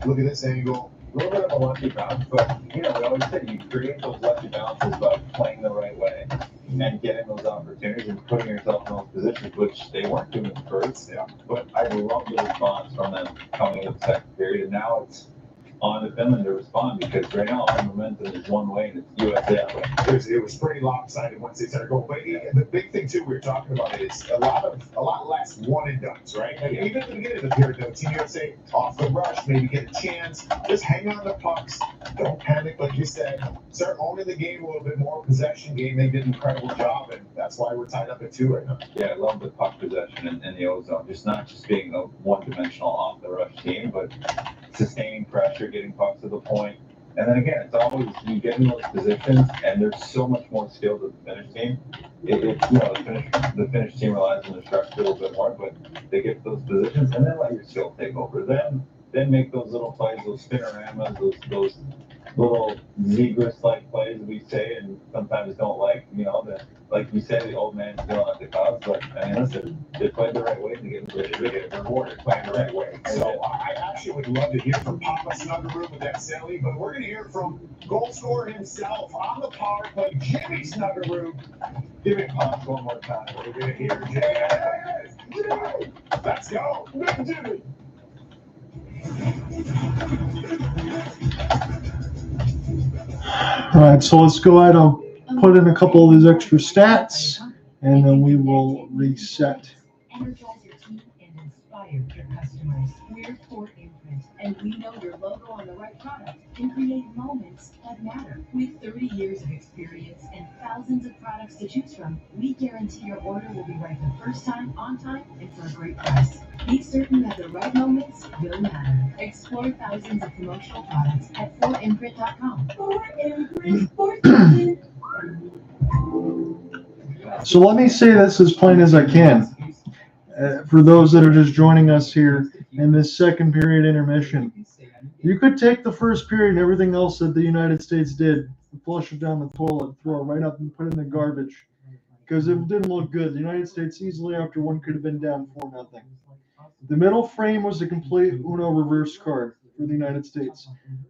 Look at this angle. A little bit of a lucky bounce, but we always say you create those lucky bounces by playing the right way and getting those opportunities and putting yourself in those positions, which they weren't doing at first. Yeah. But I love the response from them coming into the second period, and now it's on to Finland to respond because right now our momentum is one way and it's USA. It was pretty lopsided once they started going. But the big thing too we were talking about is a lot less one and dones, right? And even at the beginning of the period, though, Team USA off the rush, maybe get a chance, just hang on the pucks, don't panic, like you said. Start owning the game a little bit more, possession game. They did an incredible job, and that's why we're tied up at 2 right now. Yeah, I love the puck possession in the ozone. Just not just being a one-dimensional off the rush team, but sustaining pressure, getting pucks to the point. And then again, it's always you get in those positions, and there's so much more skill to the Finnish team. The Finnish team relies on the structure a little bit more, but they get to those positions and then let your skill take over. Then make those little plays, those spinoramas, those little Zegras-like plays we say and sometimes don't like. Like you say, the old man's still at the Cubs. But listen, they played the right way to get rewarded playing the right way. So I actually would love to hear from Papa Snuggerud with that silly, but we're going to hear from goal scorer himself on the power play, Jimmy Snuggerud. Give it Pop one more time. We're going to hear Jimmy. Let's go. Jimmy. All right, so let's go ahead and put in a couple of these extra stats, and then we will reset. Energize your team and inspire your customers. We're Fort Imprint, and we know your logo on the right product can create moments that matter. With 30 years of experience and thousands of products to choose from, we guarantee your order will be right the first time, on time, and for a great price. Be certain that the right moments will matter. Explore thousands of promotional products at fortimprint.com. Fort Imprint, 4,000. So let me say this as plain as I can. For those that are just joining us here in this second period intermission, you could take the first period and everything else that the United States did, flush it down the toilet, throw it right up and put it in the garbage, because it didn't look good. The United States easily after one could have been down 4-0. The middle frame was a complete Uno reverse card for the United States.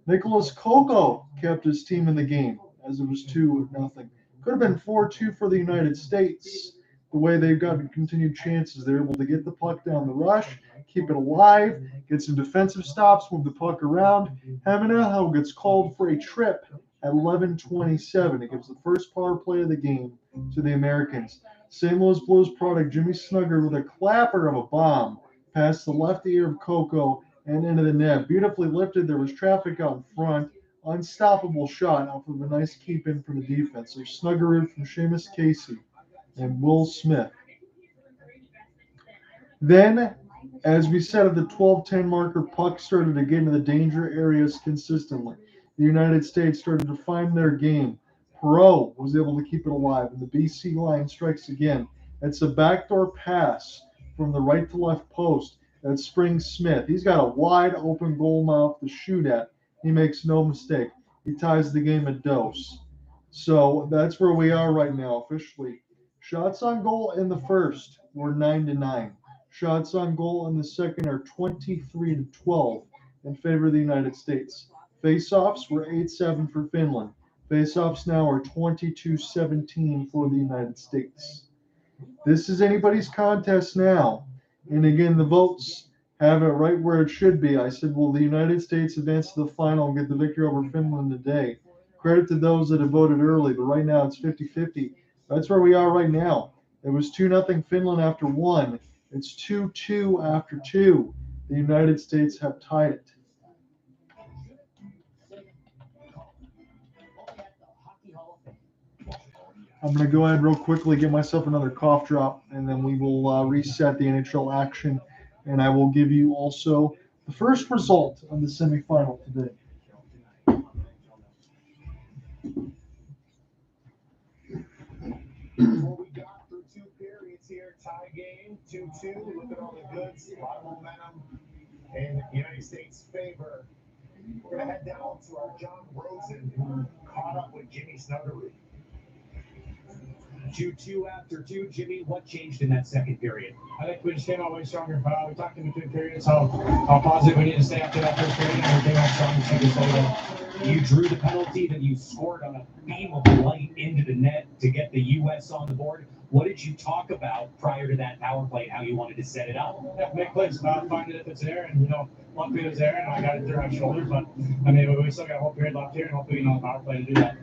Nicholas Coco kept his team in the game as it was 2-0. Could have been 4-2 for the United States. The way they've gotten continued chances, they're able to get the puck down the rush, keep it alive, get some defensive stops, move the puck around. Hamenaho gets called for a trip at 11:27. It gives the first power play of the game to the Americans. St. Louis Blues product Jimmy Snuggerud with a clapper of a bomb past the left ear of Coco and into the net. Beautifully lifted. There was traffic out in front. Unstoppable shot off of a nice keep in from the defense. So Snuggerud from Seamus Casey and Will Smith. Then, as we said at the 12:10 marker, puck started to get into the danger areas consistently. The United States started to find their game. Perreault was able to keep it alive, and the BC line strikes again. It's a backdoor pass from the right to left post. That springs Smith. He's got a wide open goal mouth to shoot at. He makes no mistake. He ties the game at dose. So that's where we are right now officially. Shots on goal in the first were 9-9. Shots on goal in the second are 23-12 in favor of the United States. Face-offs were 8-7 for Finland. Face-offs now are 22-17 for the United States. This is anybody's contest now. And again, the votes have it right where it should be. I said, will the United States advance to the final and get the victory over Finland today? Credit to those that have voted early, but right now it's 50-50. That's where we are right now. It was 2-0 Finland after 1. It's 2-2 after 2. The United States have tied it. I'm going to go ahead real quickly, get myself another cough drop, and then we will reset the NHL action. And I will give you also the first result of the semifinal today. Well, we got through 2 periods here. Tie game, 2-2. Look at all the goods. A lot of momentum in the United States' favor. We're going to head down to our John Rosen, who caught up with Jimmy Snuggerud. 2-2 after 2. Jimmy, what changed in that second period? I think we just came out way stronger. We talked in between periods how positive we need to stay after that first period, and we came out strong. So you say that. You drew the penalty, then you scored on a beam of light into the net to get the U.S. on the board. What did you talk about prior to that power play and how you wanted to set it up? Yeah, make plays, find it if it's there, and luckily it was there, and I got it through my shoulders. But I mean, we still got a whole period left here, and hopefully the power play to do that.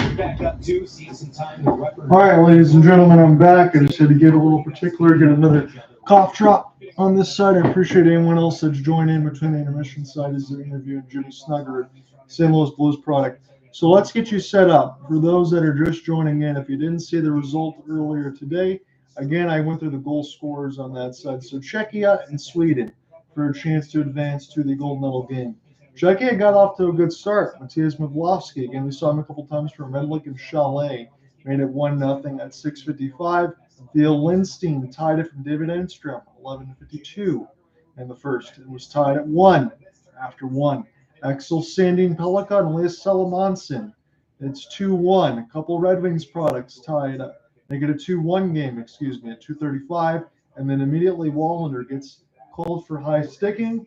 You're back up too, seeing some time with Rutger. All right, ladies and gentlemen, I'm back. I just had to get a little particular, get another cough drop on this side. I appreciate anyone else that's joined in between the intermission side as they're interviewing Jimmy Snuggerud, St. Louis Blues product. So let's get you set up. For those that are just joining in, if you didn't see the result earlier today, again, I went through the goal scorers on that side. So Czechia and Sweden for a chance to advance to the gold medal game. Czechia got off to a good start. Matthias Mavlovsky, again, we saw him a couple times for Medlik and Chalet, made it 1-0 at 6:55. Theo Lindstein tied it from David Enstrom, 11:52 in the first. It was tied at 1 after 1. Axel Sandin Pelikan and Elias Salamanson. It's 2-1. A couple Red Wings products tied up. They get a 2-1 game, at 2:35. And then immediately Wallander gets called for high sticking.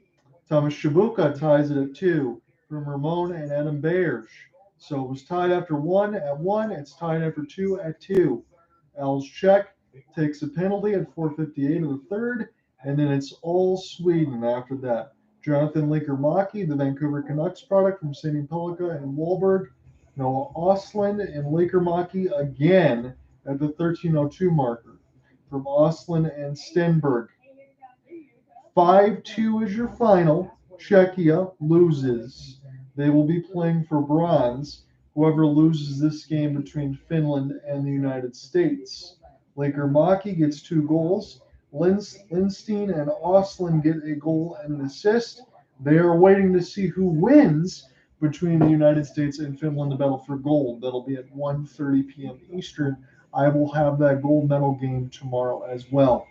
Thomas Shabuka ties it at 2 from Ramon and Adam Bayers. So it was tied after 1 at 1. It's tied after 2 at 2. Alschek takes a penalty at 4:58 of the third. And then it's all Sweden after that. Jonathan Lekermaki, the Vancouver Canucks product from Sandin Pellikka and Wahlberg. Noah Ostlund and Lekermaki again at the 13:02 marker from Ostlund and Stenberg. 5-2 is your final. Czechia loses. They will be playing for bronze. Whoever loses this game between Finland and the United States. Lekermaki gets 2 goals. Lindstein and Ostlund get a goal and an assist. They are waiting to see who wins between the United States and Finland to battle for gold. That'll be at 1:30 p.m. Eastern I will have that gold medal game tomorrow as well.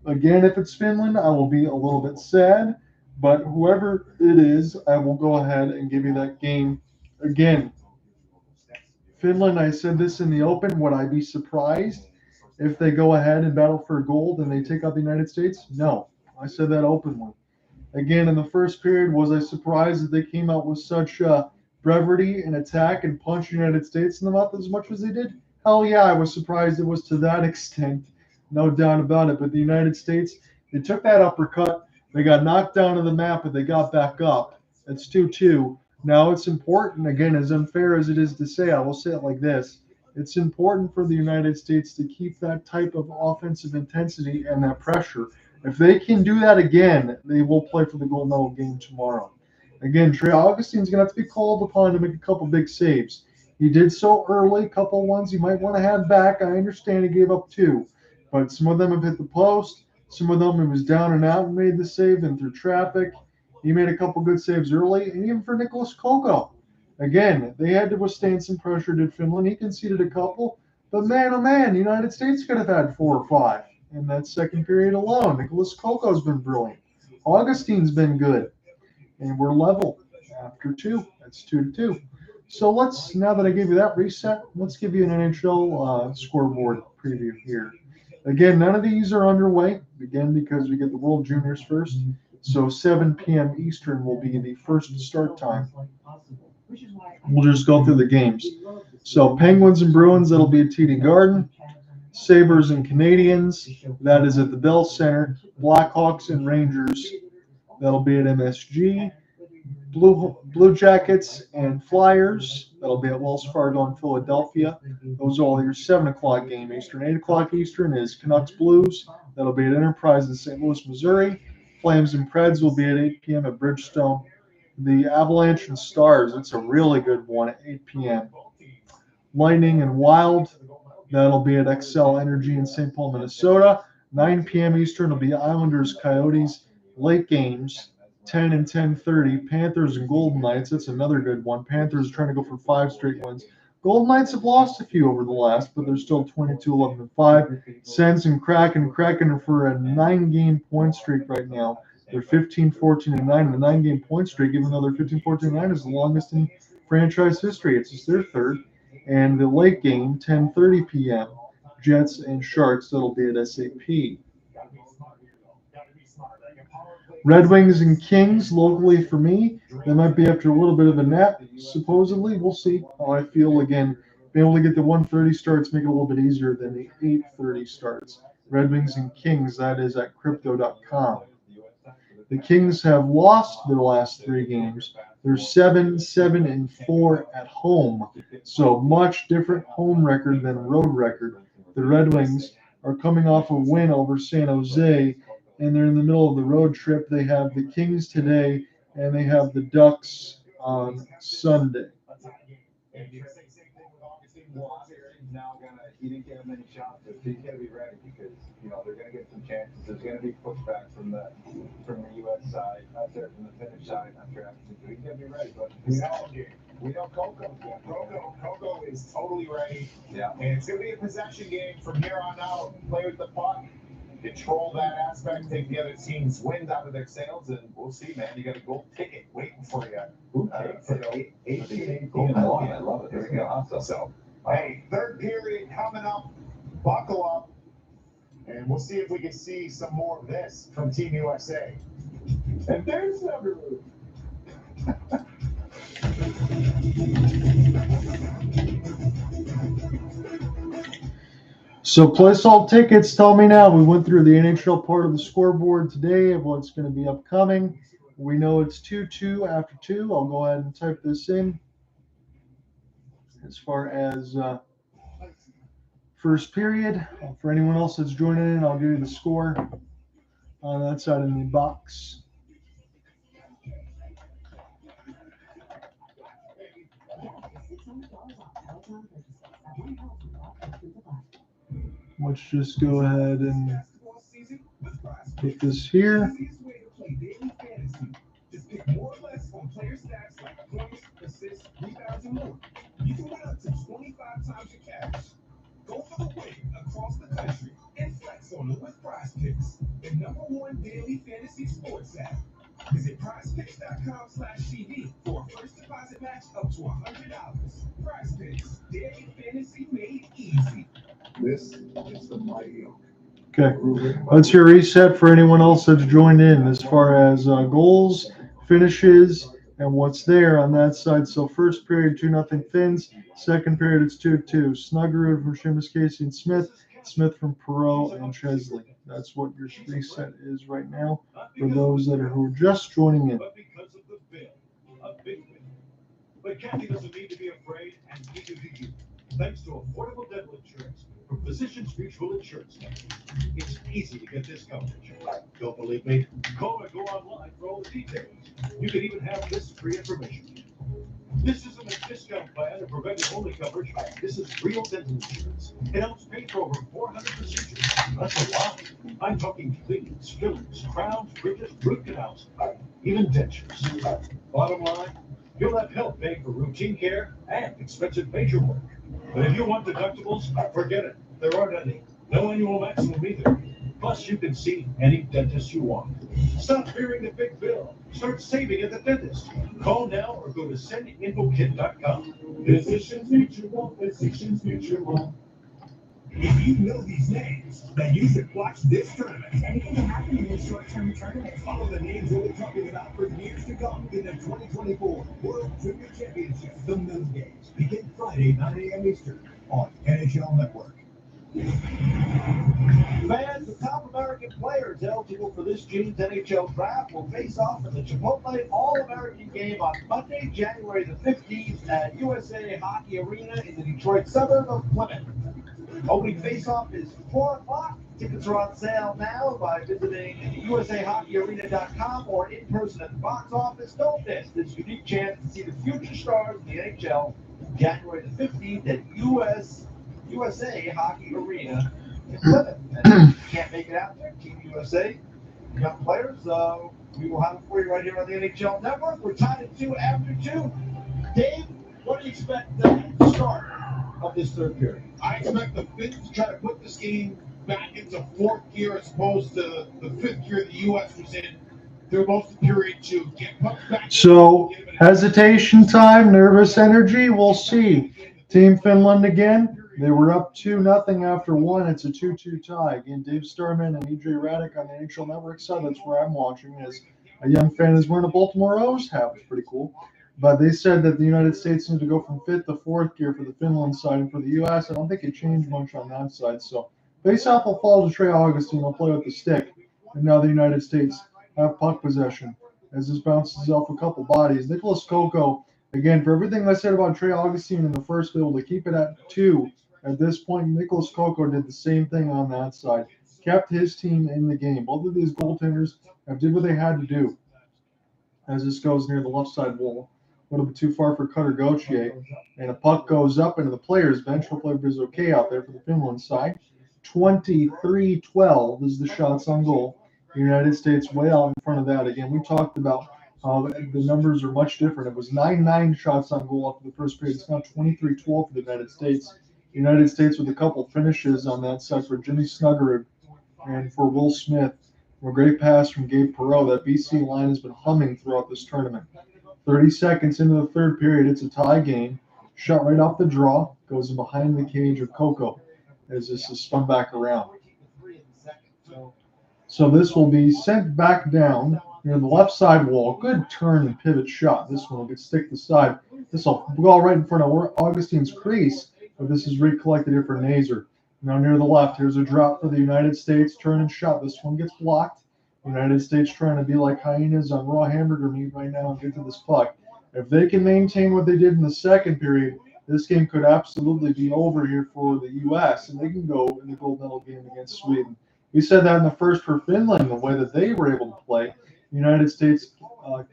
Again, if it's Finland, I will be a little bit sad, but whoever it is, I will go ahead and give you that game. Again, Finland, I said this in the open, would I be surprised if they go ahead and battle for gold and they take out the United States? No, I said that openly. Again, in the first period, was I surprised that they came out with such brevity and attack and punched the United States in the mouth as much as they did? Hell yeah, I was surprised it was to that extent. No doubt about it. But the United States, they took that uppercut. They got knocked down to the map, but they got back up. It's 2-2. Now it's important, again, as unfair as it is to say, I will say it like this. It's important for the United States to keep that type of offensive intensity and that pressure. If they can do that again, they will play for the gold medal game tomorrow. Again, Trey Augustine is going to have to be called upon to make a couple big saves. He did so early, a couple ones you might want to have back. I understand he gave up 2, but some of them have hit the post. Some of them he was down and out and made the save and through traffic. He made a couple good saves early, and even for Nicholas Koko. Again, they had to withstand some pressure, did Finland. He conceded a couple, but man, oh man, the United States could have had 4 or 5 in that second period alone. Nicholas Koko's been brilliant. Augustine's been good, and we're level after 2. That's 2-2. So let's, now that I gave you that reset, let's give you an NHL scoreboard preview here. Again, none of these are underway, again, because we get the World Juniors first. So 7 p.m. Eastern will be the first start time. We'll just go through the games. So Penguins and Bruins, that'll be at TD Garden. Sabres and Canadians, that is at the Bell Center. Blackhawks and Rangers, that'll be at MSG. Blue Jackets and Flyers, that'll be at Wells Fargo in Philadelphia. Those are all your 7 o'clock game Eastern. 8 o'clock Eastern is Canucks Blues. That'll be at Enterprise in St. Louis, Missouri. Flames and Preds will be at 8 p.m. at Bridgestone. The Avalanche and Stars, it's a really good one at 8 p.m. Lightning and Wild, that'll be at Xcel Energy in St. Paul, Minnesota. 9 p.m. Eastern will be Islanders Coyotes. Late games, 10 and 10:30. Panthers and Golden Knights, that's another good one. Panthers trying to go for 5 straight wins. Golden Knights have lost a few over the last, but they're still 22-11-5. Sens and Kraken are for a 9-game point streak right now. They're 15-14-9 in the 9-game point streak, even though they're 15-14-9 is the longest in franchise history. It's just their third. And the late game, 10:30 p.m. Jets and Sharks, that'll be at SAP. Red Wings and Kings, locally for me, they might be after a little bit of a nap, supposedly. We'll see how I feel. Again, being able to get the 1:30 starts make it a little bit easier than the 8:30 starts. Red Wings and Kings, that is at crypto.com. The Kings have lost their last 3 games. They're 7-7-4 at home, so much different home record than road record. The Red Wings are coming off a win over San Jose, and they're in the middle of the road trip. They have the Kings today, and they have the Ducks on Sunday. He didn't get many shots, but he's going to be ready because they're going to get some chances. There's going to be pushback from the U.S. side, from the Finnish side after Atkinson. So he's going to be ready. But we know Coco's good. Coco is totally ready. Yeah. And it's going to be a possession game from here on out. Play with the puck, control that aspect, take the other team's wind out of their sails, and we'll see, man. You got a gold ticket waiting for you. For the 18 gold medal. I love it. There we go. Awesome. So, hey, third period coming up. Buckle up, and we'll see if we can see some more of this from Team USA. And there's Snuggerud. So place all tickets. Tell me now. We went through the NHL part of the scoreboard today of what's going to be upcoming. We know it's 2-2 after 2. I'll go ahead and type this in. As far as first period, for anyone else that's joining in, I'll give you the score on that side of the box. Let's just go ahead and put this here. Just pick more or less on player stats like points, assists, rebounds, and more. You can win up to 25 times your cash. Go for the win across the country and flex on them with Prize Picks, the #1 daily fantasy sports app. Visit prizepicks.com/TV for a first deposit match up to $100. Prize Picks, daily fantasy made easy. This is the mighty oak. Okay, let's hear reset for anyone else that's joined in as far as goals, finishes, and what's there on that side. So first period, 2-0 Finns. Second period, it's 2-2. Snuggerud from Seamus, Casey, and Smith. Smith from Perreault and Chesley. That's what your reset is right now for those that are who are just joining in. But because of the bill, a big win. But Kathy doesn't need to be afraid, and neither do you. Thanks to affordable dental insurance from Physicians Mutual Insurance Company. It's easy to get this coverage. Don't believe me? Call or go online for all the details. You can even have this free information. This isn't a discount plan or preventive-only coverage. This is real dental insurance. It helps pay for over 400 procedures. That's a lot. I'm talking cleanings, fillings, crowns, bridges, root canals, even dentures. Bottom line, you'll have help paying for routine care and expensive major work. But if you want deductibles, forget it. There aren't any. No annual maximum either. Plus, you can see any dentist you want. Stop fearing the big bill. Start saving at the dentist. Call now or go to sendinfokit.com. Physicians Mutual, Physicians Mutual. If you know these names, then you should watch this tournament. Anything can happen in this short-term tournament. Follow the names we'll be talking about for years to come in the 2024 World Junior Championship. The men's games begin Friday, 9 a.m. Eastern on NHL Network. Fans, the top American players eligible for this June's NHL draft will face off in the Chipotle All-American game on Monday, January the 15th at USA Hockey Arena in the Detroit suburb of Plymouth. Opening face-off is 4 o'clock. Tickets are on sale now by visiting USAHockeyArena.com or in person at the box office. Don't miss this unique chance to see the future stars of the NHL January the 15th at USA Hockey Arena in Plymouth. And if you can't make it out there, Team USA, young players, we will have it for you right here on the NHL Network. We're tied at 2 after 2. Dave, what do you expect the start of this third period? I expect the Finns to try to put this game back into fourth gear as opposed to the fifth gear the U.S. was in through most of the period to get pucks back. So hesitation time, nervous energy, we'll see. Team Finland again. They were up 2-0 after one. It's a 2-2 tie. Again, Dave Starman and EJ Raddick on the NHL Network side. That's where I'm watching as a young fan is wearing a Baltimore Rose hat. It's pretty cool. But they said that the United States need to go from fifth to fourth gear for the Finland side. And for the U.S., I don't think it changed much on that side. So face-off will fall to Trey Augustine. He'll play with the stick. And now the United States have puck possession as this bounces off a couple bodies. Nicholas Coco, again, for everything I said about Trey Augustine in the first, able to keep it at 2. At this point, Nicholas Coco did the same thing on that side. Kept his team in the game. Both of these goaltenders have did what they had to do. As this goes near the left side wall. A little bit too far for Cutter Gauthier. And a puck goes up into the players' bench. Hopefully everybody's okay out there for the Finland side. 23-12 is the shots on goal. The United States way out in front of that. Again, we talked about how the numbers are much different. It was 9-9 shots on goal after the first period. It's now 23-12 for the United States. The United States with a couple finishes on that side for Jimmy Snuggerud and for Will Smith. A great pass from Gabe Perreault. That BC line has been humming throughout this tournament. 30 seconds into the third period, it's a tie game. Shot right off the draw. Goes in behind the cage of Coco as this is spun back around. So this will be sent back down near the left side wall. Good turn and pivot shot. This one will get stick to side. This will go right in front of Augustine's crease, but this is recollected here for Nazar. Now near the left, here's a drop for the United States. Turn and shot. This one gets blocked. United States trying to be like hyenas on raw hamburger meat right now and get to this puck. If they can maintain what they did in the second period, this game could absolutely be over here for the U.S. and they can go in the gold medal game against Sweden. We said that in the first for Finland, the way that they were able to play. The United States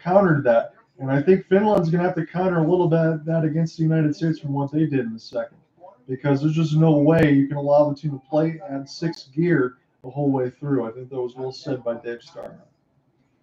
countered that. And I think Finland's going to have to counter a little bit that against the United States from what they did in the second. Because there's just no way you can allow the team to play at sixth gear the whole way through. I think that was well said by Dave Starman.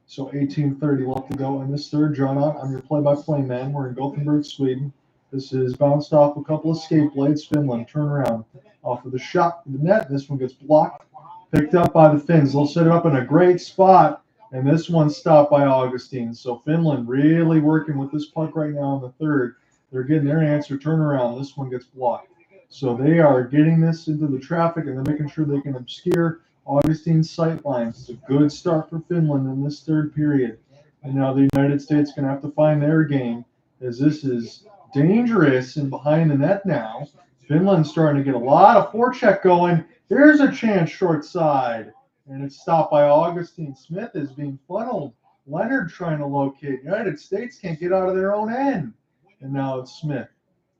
So 18:30 left to go in this third. John, I'm your play-by-play man. We're in Gothenburg, Sweden. This is bounced off a couple of skate blades. Finland turn around off of the shot of the net. This one gets blocked, picked up by the Finns. They'll set it up in a great spot, and this one's stopped by Augustine. So Finland really working with this puck right now in the third. They're getting their answer turnaround. This one gets blocked. So they are getting this into the traffic, and they're making sure they can obscure Augustine's sight lines. It's a good start for Finland in this third period. And now the United States going to have to find their game, as this is dangerous and behind the net now. Finland's starting to get a lot of forecheck going. Here's a chance short side, and it's stopped by Augustine. Smith is being funneled. Leonard trying to locate. United States can't get out of their own end. And now it's Smith.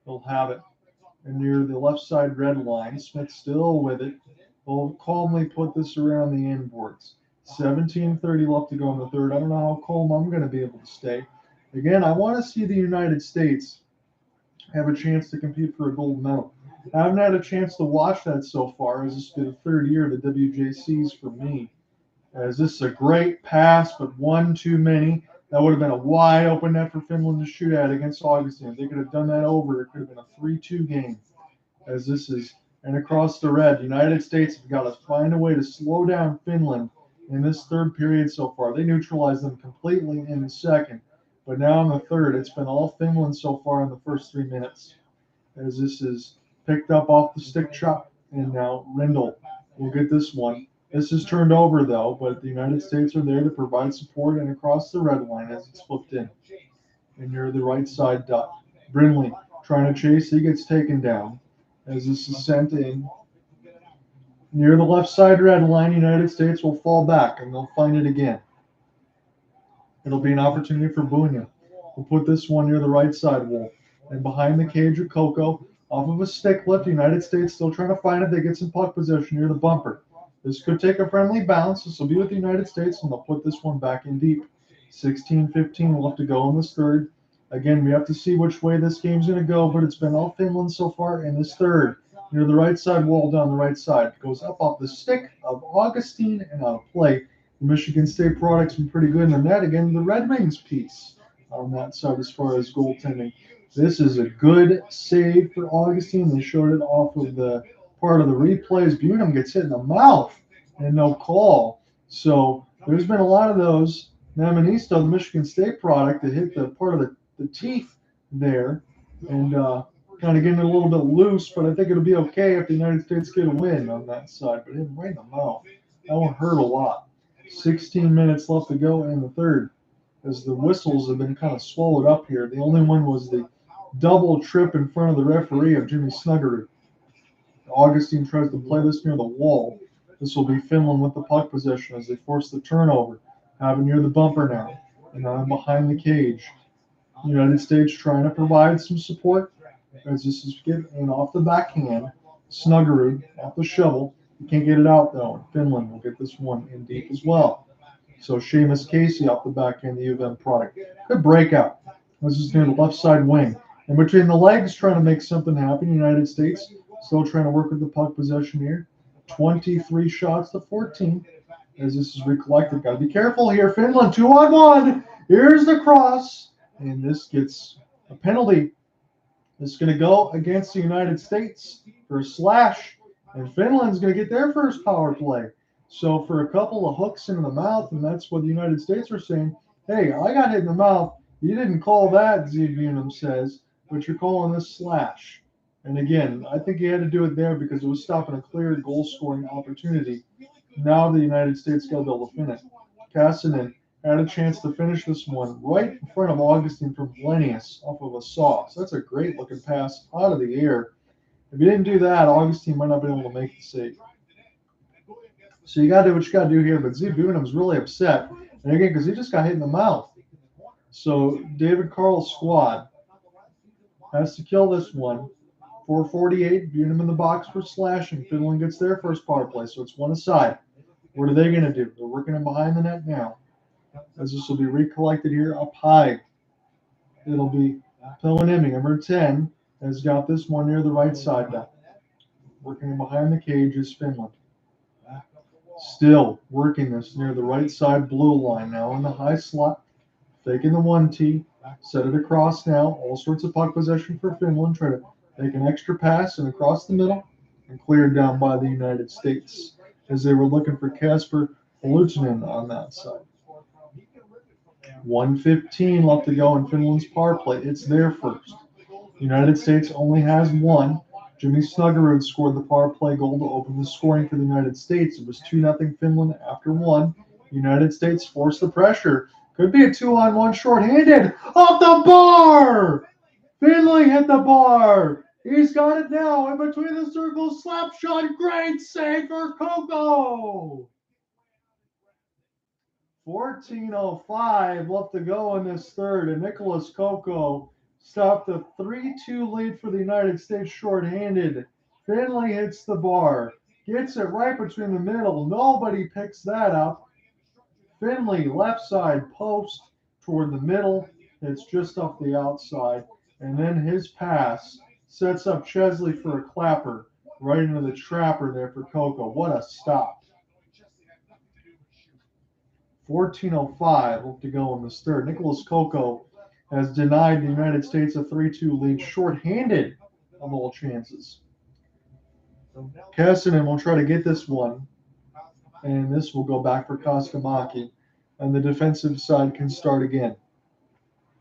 He'll have it. And near the left side red line, Smith still with it. Will calmly put this around the inboards. 17:30 left to go in the third. I don't know how calm I'm going to be able to stay. Again, I want to see the United States have a chance to compete for a gold medal. I haven't had a chance to watch that so far, as this has been the third year of the WJCs for me. As this is a great pass, but one too many. That would have been a wide open net for Finland to shoot at against Augustine. If they could have done that over, it could have been a 3-2 game. As this is, and across the red, the United States have got to find a way to slow down Finland in this third period so far. They neutralized them completely in the second. But now in the third, it's been all Finland so far in the first 3 minutes. As this is picked up off the stick chop, and now Rinzel will get this one. This is turned over, though, but the United States are there to provide support and across the red line as it's flipped in. And near the right side dot. Brindley trying to chase. He gets taken down as this is sent in. Near the left side red line, United States will fall back, and they'll find it again. It'll be an opportunity for Buium. We'll put this one near the right side wall. And behind the cage of Coco, off of a stick lift, the United States still trying to find it. They get some puck possession near the bumper. This could take a friendly bounce. This will be with the United States, and they'll put this one back in deep. 16-15 left to go in this third. Again, we have to see which way this game's going to go, but it's been all Finland so far in this third. Near the right side wall down the right side. Goes up off the stick of Augustine and out of play. The Michigan State product's been pretty good in the net. Again, the Red Wings piece on that side as far as goaltending. This is a good save for Augustine. They showed it off of the part of the replays. Buium gets hit in the mouth and no call. So there's been a lot of those. Mamonisto, the Michigan State product, that hit the part of the teeth there and kind of getting it a little bit loose, but I think it'll be okay if the United States get a win on that side. But him right in the mouth, that one hurt a lot. 16 minutes left to go in the third as the whistles have been kind of swallowed up here. The only one was the double trip in front of the referee of Jimmy Snuggerud. Augustine tries to play this near the wall. This will be Finland with the puck possession as they force the turnover. Have it near the bumper now. And now behind the cage. United States trying to provide some support as this is getting off the backhand. Snuggerud off the shovel. He can't get it out though. Finland will get this one in deep as well. So Seamus Casey off the backhand, the U of M product. Good breakout. This is near the left side wing. And between the legs trying to make something happen, United States still trying to work with the puck possession here. 23 shots to 14 as this is recollected. Got to be careful here. Finland 2-on-1. Here's the cross. And this gets a penalty. This is going to go against the United States for a slash. And Finland's going to get their first power play. So for a couple of hooks in the mouth, and that's what the United States are saying, hey, I got hit in the mouth. You didn't call that, Zeev says, but you're calling this slash. And again, I think he had to do it there because it was stopping a clear goal-scoring opportunity. Now the United States got to be able to finish. Cassinan had a chance to finish this one right in front of Augustine from Lenius off of a saw. So that's a great-looking pass out of the air. If you didn't do that, Augustine might not be able to make the save. So you got to do what you got to do here. But Zeev was really upset. And again, because he just got hit in the mouth. So David Carle's squad has to kill this one. 4:48, Buium in the box for slashing. Finland gets their first power play, so it's one aside. What are they going to do? They're working in behind the net now. As this will be recollected here up high. It'll be Pellinemi, number 10, has got this one near the right side now. Working in behind the cage is Finland. Still working this near the right side blue line now in the high slot. Faking the 1T. Set it across now. All sorts of puck possession for Finland. Try to make an extra pass and across the middle and cleared down by the United States as they were looking for Kasper Hutson on that side. 1:15 left to go in Finland's power play. It's their first. United States only has one. Jimmy Snuggerud scored the power play goal to open the scoring for the United States. It was 2-0 Finland after one. United States forced the pressure. Could be a 2-on-1 shorthanded. Off the bar! Finley hit the bar. He's got it now in between the circles. Slap shot. Great save for Coco. 14:05 left to go in this third. And Nicholas Coco stopped a 3-2 lead for the United States shorthanded. Finley hits the bar. Gets it right between the middle. Nobody picks that up. Finley, left side post toward the middle. It's just off the outside. And then his pass sets up Chesley for a clapper right into the trapper there for Coco. What a stop. 14:05 left to go in this third. Nicholas Coco has denied the United States a 3-2 lead shorthanded of all chances. Kassinen will try to get this one. And this will go back for Koskamaki. And the defensive side can start again.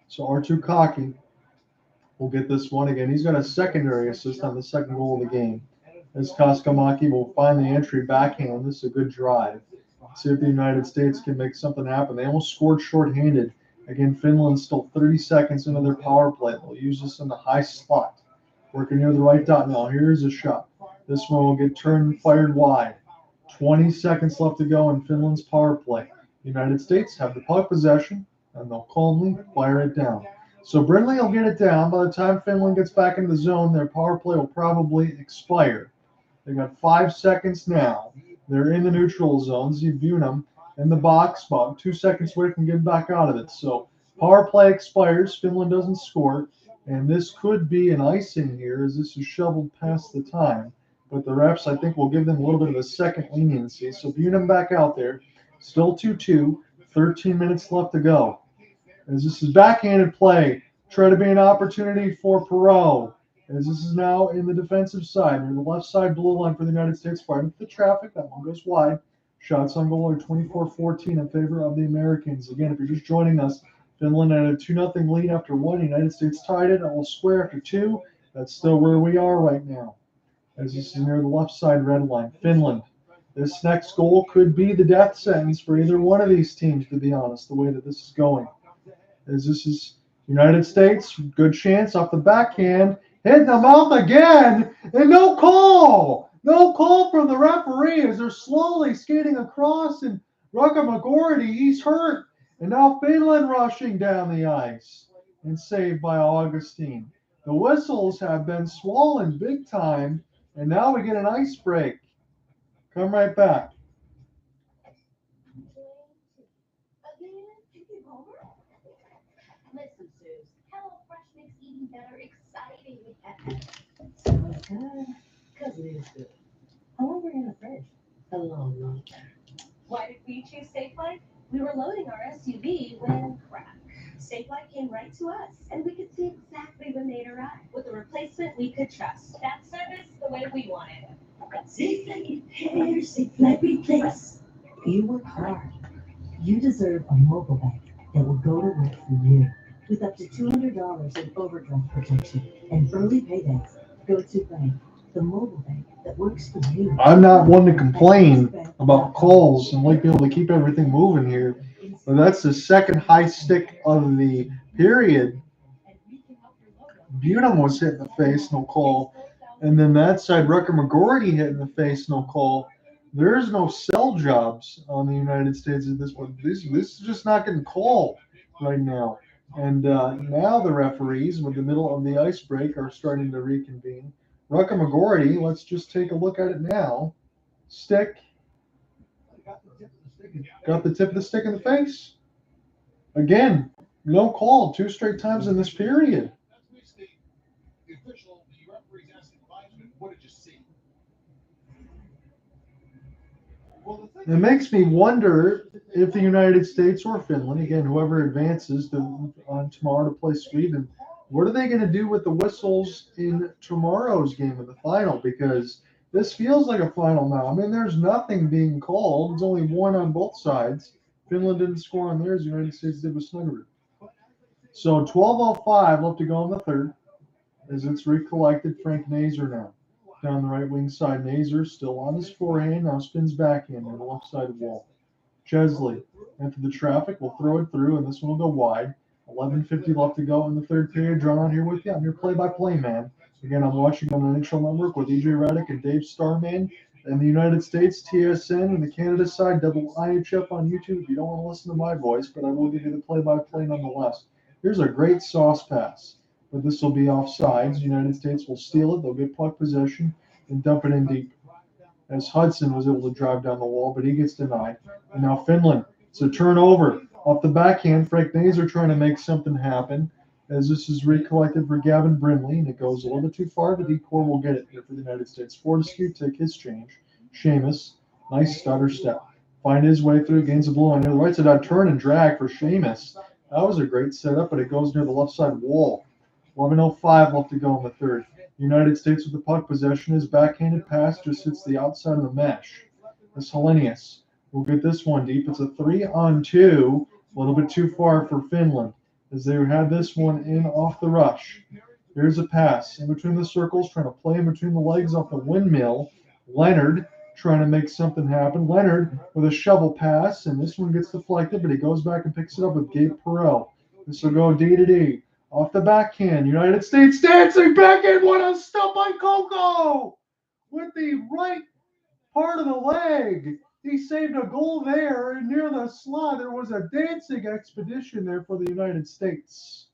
So Artu Kaki will get this one again. He's got a secondary assist on the second goal of the game. As Koskamaki will find the entry backhand. This is a good drive. See if the United States can make something happen. They almost scored shorthanded. Again, Finland's still 30 seconds into their power play. They'll use this in the high slot. Working near the right dot now. Here's a shot. This one will get turned and fired wide. 20 seconds left to go in Finland's power play. United States have the puck possession, and they'll calmly fire it down. So Brindley will get it down. By the time Finland gets back in the zone, their power play will probably expire. They got 5 seconds now. They're in the neutral zone. Buium in the box, about 2 seconds away from getting back out of it. So power play expires. Finland doesn't score. And this could be an icing here as this is shoveled past the time. But the refs, I think, will give them a little bit of a second leniency. So Buium back out there. Still 2-2. 13 minutes left to go. As this is backhanded play. Try to be an opportunity for Perreault. As this is now in the defensive side. Near the left side blue line for the United States. Fired into the traffic. That one goes wide. Shots on goal are 24-14 in favor of the Americans. Again, if you're just joining us, Finland had a 2-0 lead after one. United States tied it. All square after two. That's still where we are right now. As this is near the left side red line. Finland. This next goal could be the death sentence for either one of these teams, to be honest, the way that this is going. As this is United States, good chance off the backhand. Hitting the mouth again, and no call. No call from the referee as they're slowly skating across, and Rutger McGroarty, he's hurt. And now Finland rushing down the ice and saved by Augustine. The whistles have been swollen big time, and now we get an ice break. Come right back. Listen, Suze, HelloFresh makes eating better exciting. Sounds good. Because it is good. How long were you in the fridge? A long, long time. Why did we choose Safelite? We were loading our SUV when crap. Safelite came right to us, and we could see exactly when they'd arrive. With a replacement we could trust. That service the way we wanted. Safelite repairs, Safelite replace. You work hard. You deserve a mobile bank that will go to work for you. With up to $200 in overdraft protection and early paydays, go to bank, the mobile bank that works for you. I'm not one to complain about calls and like be able to keep everything moving here. But that's the second high stick of the period. Buium was hit in the face, no call. And then that side, Rutger McGroarty hit in the face, no call. There's no sell jobs on the United States at this point. This is just not getting called right now. And now the referees, with the middle of the ice break, are starting to reconvene. Rutger McGroarty, let's just take a look at it now. Stick. Got the tip of the stick in the face. Again, no call 2 straight times in this period. The official, the referee's asking the linesman, what did you see? It makes me wonder if the United States or Finland, again, whoever advances on tomorrow to play Sweden, what are they going to do with the whistles in tomorrow's game of the final? Because this feels like a final now. I mean, there's nothing being called. It's only one on both sides. Finland didn't score on theirs. The United States did with Snuggerud. So 12:05 left to go in the third as it's recollected. Frank Nazar now down the right wing side. Nazar still on his forehand. Now spins backhand on the left side of the wall. Chesley into the traffic. We'll throw it through, and this one will go wide. 11:50 left to go in the third period. Drawn on here with you. I'm your play-by-play man. Again, I'm watching on the NHL Network with EJ Redick and Dave Starman. And the United States, TSN, and the Canada side, IIHF on YouTube. If you don't want to listen to my voice, but I will give you the play-by-play nonetheless. Here's a great sauce pass, but this will be offsides. The United States will steal it. They'll get puck possession and dump it in deep. As Hutson was able to drive down the wall, but he gets denied. And now Finland. It's a turnover off the backhand. Frank Nazar trying to make something happen as this is recollected for Gavin Brindley, and it goes a little bit too far, but D-Core will get it here for the United States. Fortescue take his change. Seamus, nice stutter step. Find his way through, gains a blue on the right side. That turn and drag for Seamus. That was a great setup, but it goes near the left side wall. 11:05 left to go in the third. United States with the puck possession. His backhanded pass just hits the outside of the mesh. As Hellenius will get this one deep. It's a 3-on-2. A little bit too far for Finland as they had this one in off the rush. Here's a pass in between the circles, trying to play in between the legs off the windmill. Leonard trying to make something happen. Leonard with a shovel pass, and this one gets deflected, but he goes back and picks it up with Gabe Perreault. This will go D-to-D. Off the backhand, United States dancing backhand. What a stop by Coco with the right part of the leg. He saved a goal there, and near the slot, there was a dancing expedition there for the United States.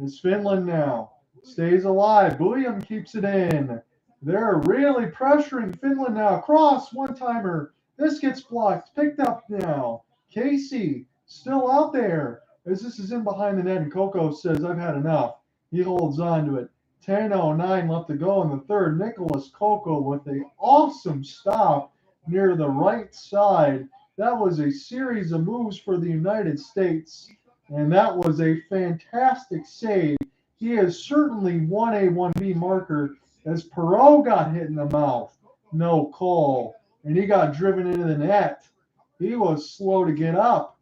As Finland now stays alive. Buium keeps it in. They're really pressuring Finland now. Cross, one-timer. This gets blocked. Picked up now. Casey still out there as this is in behind the net, and Coco says, I've had enough. He holds on to it. 10:09 left to go in the third. Nicholas Coco with an awesome stop near the right side. That was a series of moves for the United States, and that was a fantastic save. He is certainly 1A, 1B marker as Perreault got hit in the mouth. No call, and he got driven into the net. He was slow to get up.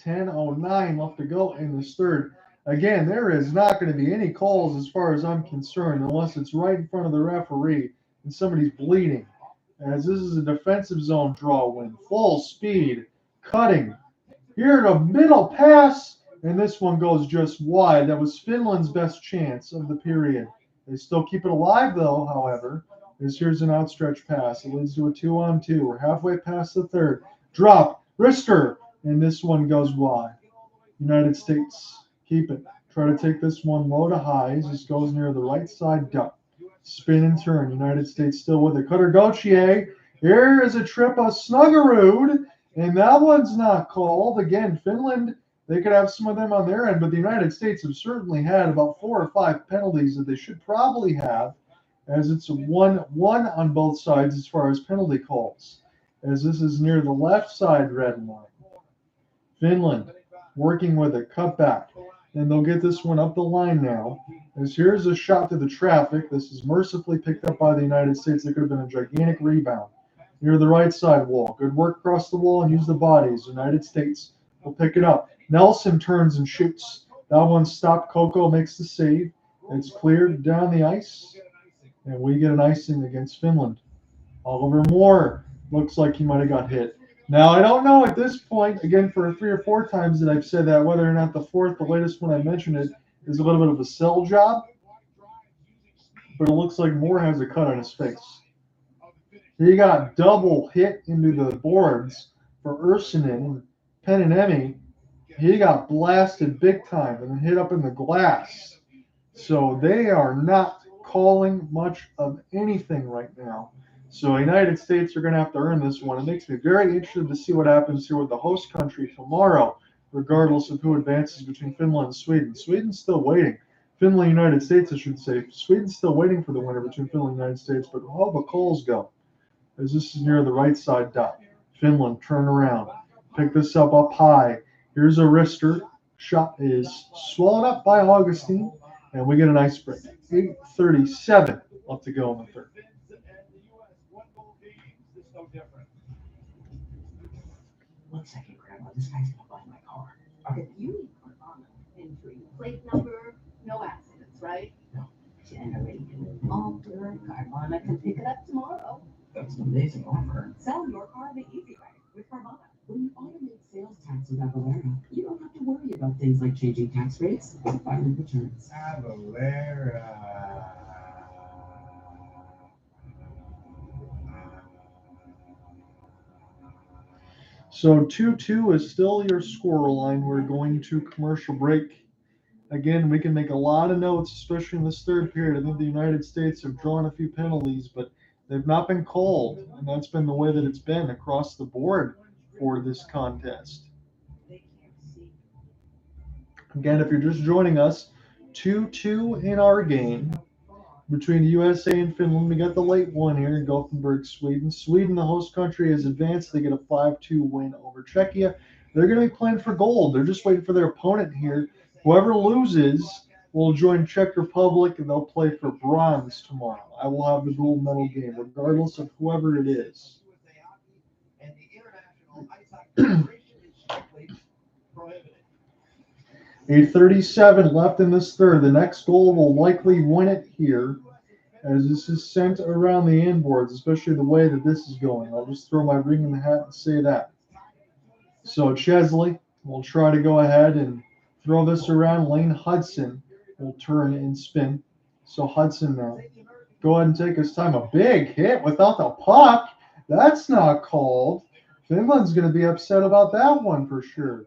10:09 left to go in this third. Again, there is not going to be any calls as far as I'm concerned unless it's right in front of the referee and somebody's bleeding. As this is a defensive zone draw win. Full speed, cutting. Here the middle pass, and this one goes just wide. That was Finland's best chance of the period. They still keep it alive, though, however, as here's an outstretched pass. It leads to a 2-on-2. We're halfway past the third. Drop, wrister, and this one goes wide. United States, keep it. Try to take this one low to high. This goes near the right side dump. Spin and turn. United States still with it. Cutter Gauthier. Here is a trip of Snuggerud, and that one's not called. Again, Finland, they could have some of them on their end, but the United States have certainly had about 4 or 5 penalties that they should probably have, as it's a 1-1 on both sides as far as penalty calls, as this is near the left side red line. Finland working with a cutback, and they'll get this one up the line now, as here's a shot to the traffic. This is mercifully picked up by the United States. It could have been a gigantic rebound. Near the right side wall. Good work across the wall and use the bodies. United States will pick it up. Nelson turns and shoots. That one stopped. Coco makes the save. It's cleared down the ice, and we get an icing against Finland. Oliver Moore looks like he might have got hit. Now, I don't know at this point, again, for 3 or 4 times that I've said that, whether or not the fourth, the latest one I mentioned it, is a little bit of a sell job, but it looks like Moore has a cut on his face. He got double hit into the boards for Ursunen and Penanemi. He got blasted big time and then hit up in the glass. So they are not calling much of anything right now. So United States are going to have to earn this one. It makes me very interested to see what happens here with the host country tomorrow, regardless of who advances between Finland and Sweden. Sweden's still waiting. Finland, United States, I should say. Sweden's still waiting for the winner between Finland and United States, but how the calls go. as this is near the right side dot. Finland turn around. Pick this up high. Here's a wrister. Shot is swallowed up by Augustine, and we get a nice break. 8:37 left to go in the third. One second, Grandma. This guy's gonna buy my car. Okay. You need Carvana entry. Plate number, no accidents, right? No. Generated. Oh, good. Carvana can pick it up tomorrow. That's an amazing offer. Sell your car the easy way with Carvana. When you automate sales tax with Avalera, you don't have to worry about things like changing tax rates or filing returns. Avalera. So 2-2 is still your score line. We're going to commercial break. Again, we can make a lot of notes, especially in this third period. I think the United States have drawn a few penalties, but they've not been called, and that's been the way that it's been across the board for this contest. Again, if you're just joining us, 2-2 in our game between USA and Finland. We got the late one here in Gothenburg, Sweden. Sweden, the host country, has advanced. They get a 5-2 win over Czechia. They're going to be playing for gold. They're just waiting for their opponent here. Whoever loses will join Czech Republic, and they'll play for bronze tomorrow. I will have the gold medal game, regardless of whoever it is. 8:37 left in this third. The next goal will likely win it here, as this is sent around the inboards, especially the way that this is going. I'll just throw my ring in the hat and say that. So Chesley will try to go ahead and throw this around. Lane Hutson will turn and spin. So Hutson now, go ahead and take his time. A big hit without the puck. That's not called. Finland's going to be upset about that one for sure,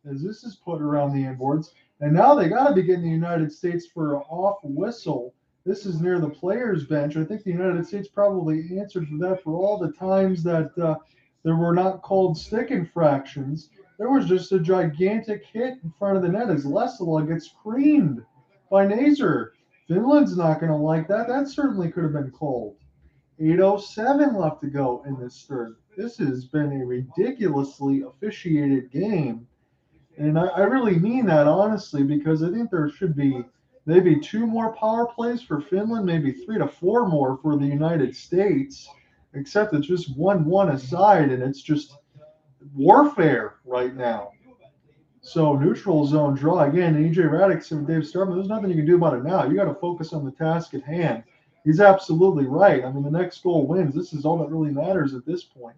as this is put around the inboards. And now they got to be getting the United States for an off whistle. This is near the players' bench. I think the United States probably answered for that for all the times that there were not called stick infractions. There was just a gigantic hit in front of the net as Lassila gets creamed by Nazar. Finland's not going to like that. That certainly could have been called. 8:07 left to go in this third. This has been a ridiculously officiated game. And I really mean that honestly, because I think there should be maybe 2 more power plays for Finland, maybe 3 to 4 more for the United States, except it's just 1-1 aside, and it's just warfare right now. So neutral zone draw again. EJ Radek and Dave Starman, there's nothing you can do about it now. You got to focus on the task at hand. He's absolutely right. I mean, the next goal wins. This is all that really matters at this point.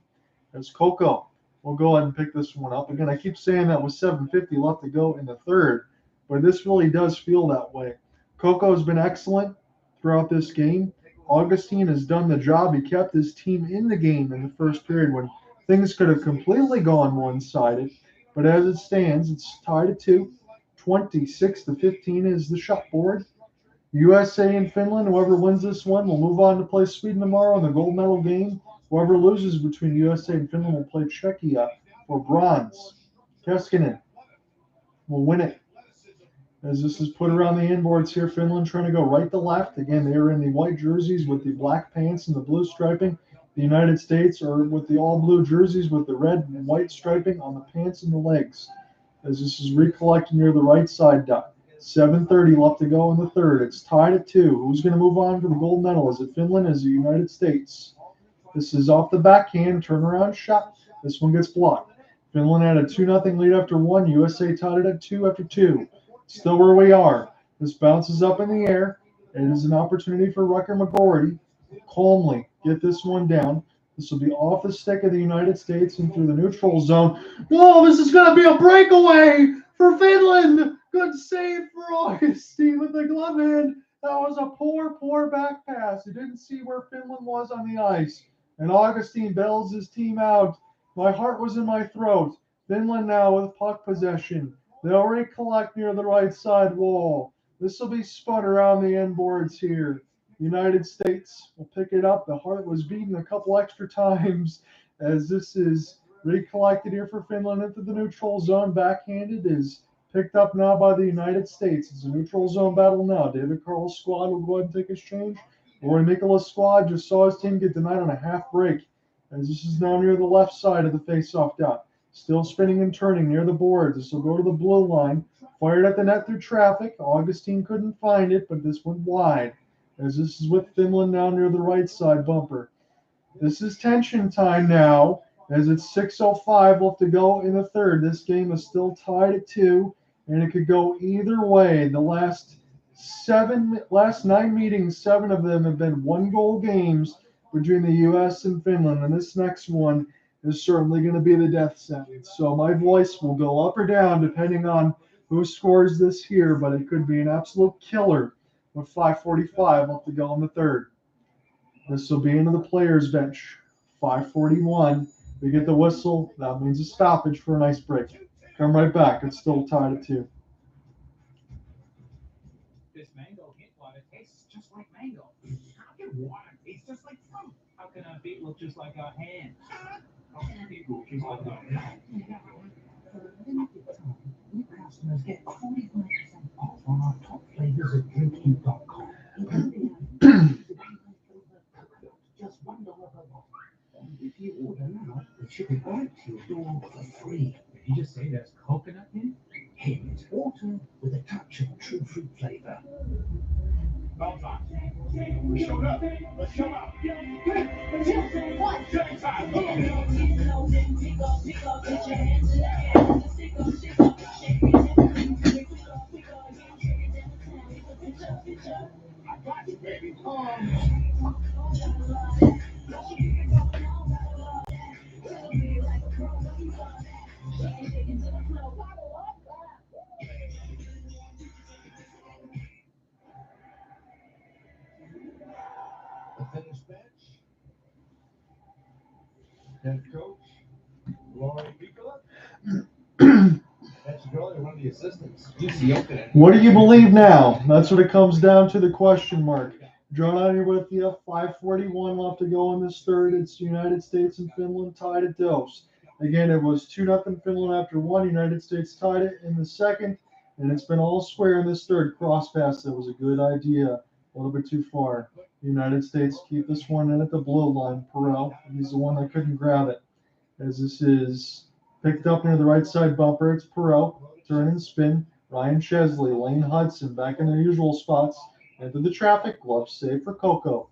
As Coco will go ahead and pick this one up. Again, I keep saying that with 7:50 left to go in the third, but this really does feel that way. Coco has been excellent throughout this game. Augustine has done the job. He kept his team in the game in the first period when things could have completely gone one-sided. But as it stands, it's tied at 2. 26-15 is the shot board. USA and Finland, whoever wins this one will move on to play Sweden tomorrow in the gold medal game. Whoever loses between USA and Finland will play Czechia for bronze. Keskinen will win it. As this is put around the inboards here, Finland trying to go right to left. Again, they are in the white jerseys with the black pants and the blue striping. The United States are with the all-blue jerseys with the red and white striping on the pants and the legs. As this is recollected near the right side dot. 7:30 left to go in the third. It's tied at 2. Who's going to move on for the gold medal? Is it Finland? Is it the United States? This is off the backhand, turnaround shot. This one gets blocked. Finland had a 2-0 lead after 1. USA tied it at 2 after 2. Still where we are. This bounces up in the air. It is an opportunity for Rutger McGroarty. Calmly get this one down. This will be off the stick of the United States and through the neutral zone. Oh, this is going to be a breakaway for Finland. Good save for Augustine with the glove hand. That was a poor back pass. He didn't see where Finland was on the ice. And Augustine bails his team out. My heart was in my throat. Finland now with puck possession. They'll recollect near the right side wall. This will be spun around the end boards here. United States will pick it up. The heart was beaten a couple extra times as this is recollected here for Finland into the neutral zone. Backhanded is picked up now by the United States. It's a neutral zone battle now. David Carle's squad will go ahead and take his change. Roy Mikola's squad just saw his team get denied on a half break, as this is now near the left side of the face-off dot. Still spinning and turning near the boards. This will go to the blue line. Fired at the net through traffic. Augustine couldn't find it, but this went wide, as this is with Finland now near the right side bumper. This is tension time now, as it's 6:05 left to go in the third. This game is still tied at 2, and it could go either way. The last 9 meetings, 7 of them have been 1-goal games between the U.S. and Finland, and this next one is certainly going to be the death sentence. So my voice will go up or down depending on who scores this here, but it could be an absolute killer with 5:45 left to go in the third. This will be into the players' bench. 5:41. We get the whistle. That means a stoppage for a nice break. Come right back. It's still tied at 2. This mango hint water tastes just like mango. How can water taste just like fruit? How can our feet look just like our hands? How can our feet look just like our hands? For a limited time, new customers get 45% off on our top flavors at drinking.com. Just $1 per bottle. And if you order now, we ship it right to your door for free. Did you just say there's coconut in it? Hint, water with a touch of true fruit flavor. About time. We showed up. Let's show out. 2, 1, 75. I got you, baby. The Finnish bench. Head coach, Roy Mikkola. That's Gauthier, one of the assistants. What do you believe now? That's what it comes down to, the question mark. Drawn out here with you. 5:41 left to go in this third. It's United States and Finland tied at 2. Again, it was 2-0 Finland after 1. United States tied it in the second, and it's been all square in this third. Cross pass, that was a good idea. A little bit too far. United States keep this one in at the blue line. Perreault, he's the one that couldn't grab it. As this is picked up near the right side bumper, it's Perreault. Turn and spin. Ryan Chesley, Lane Hutson back in their usual spots. Into the traffic. Glove save for Coco.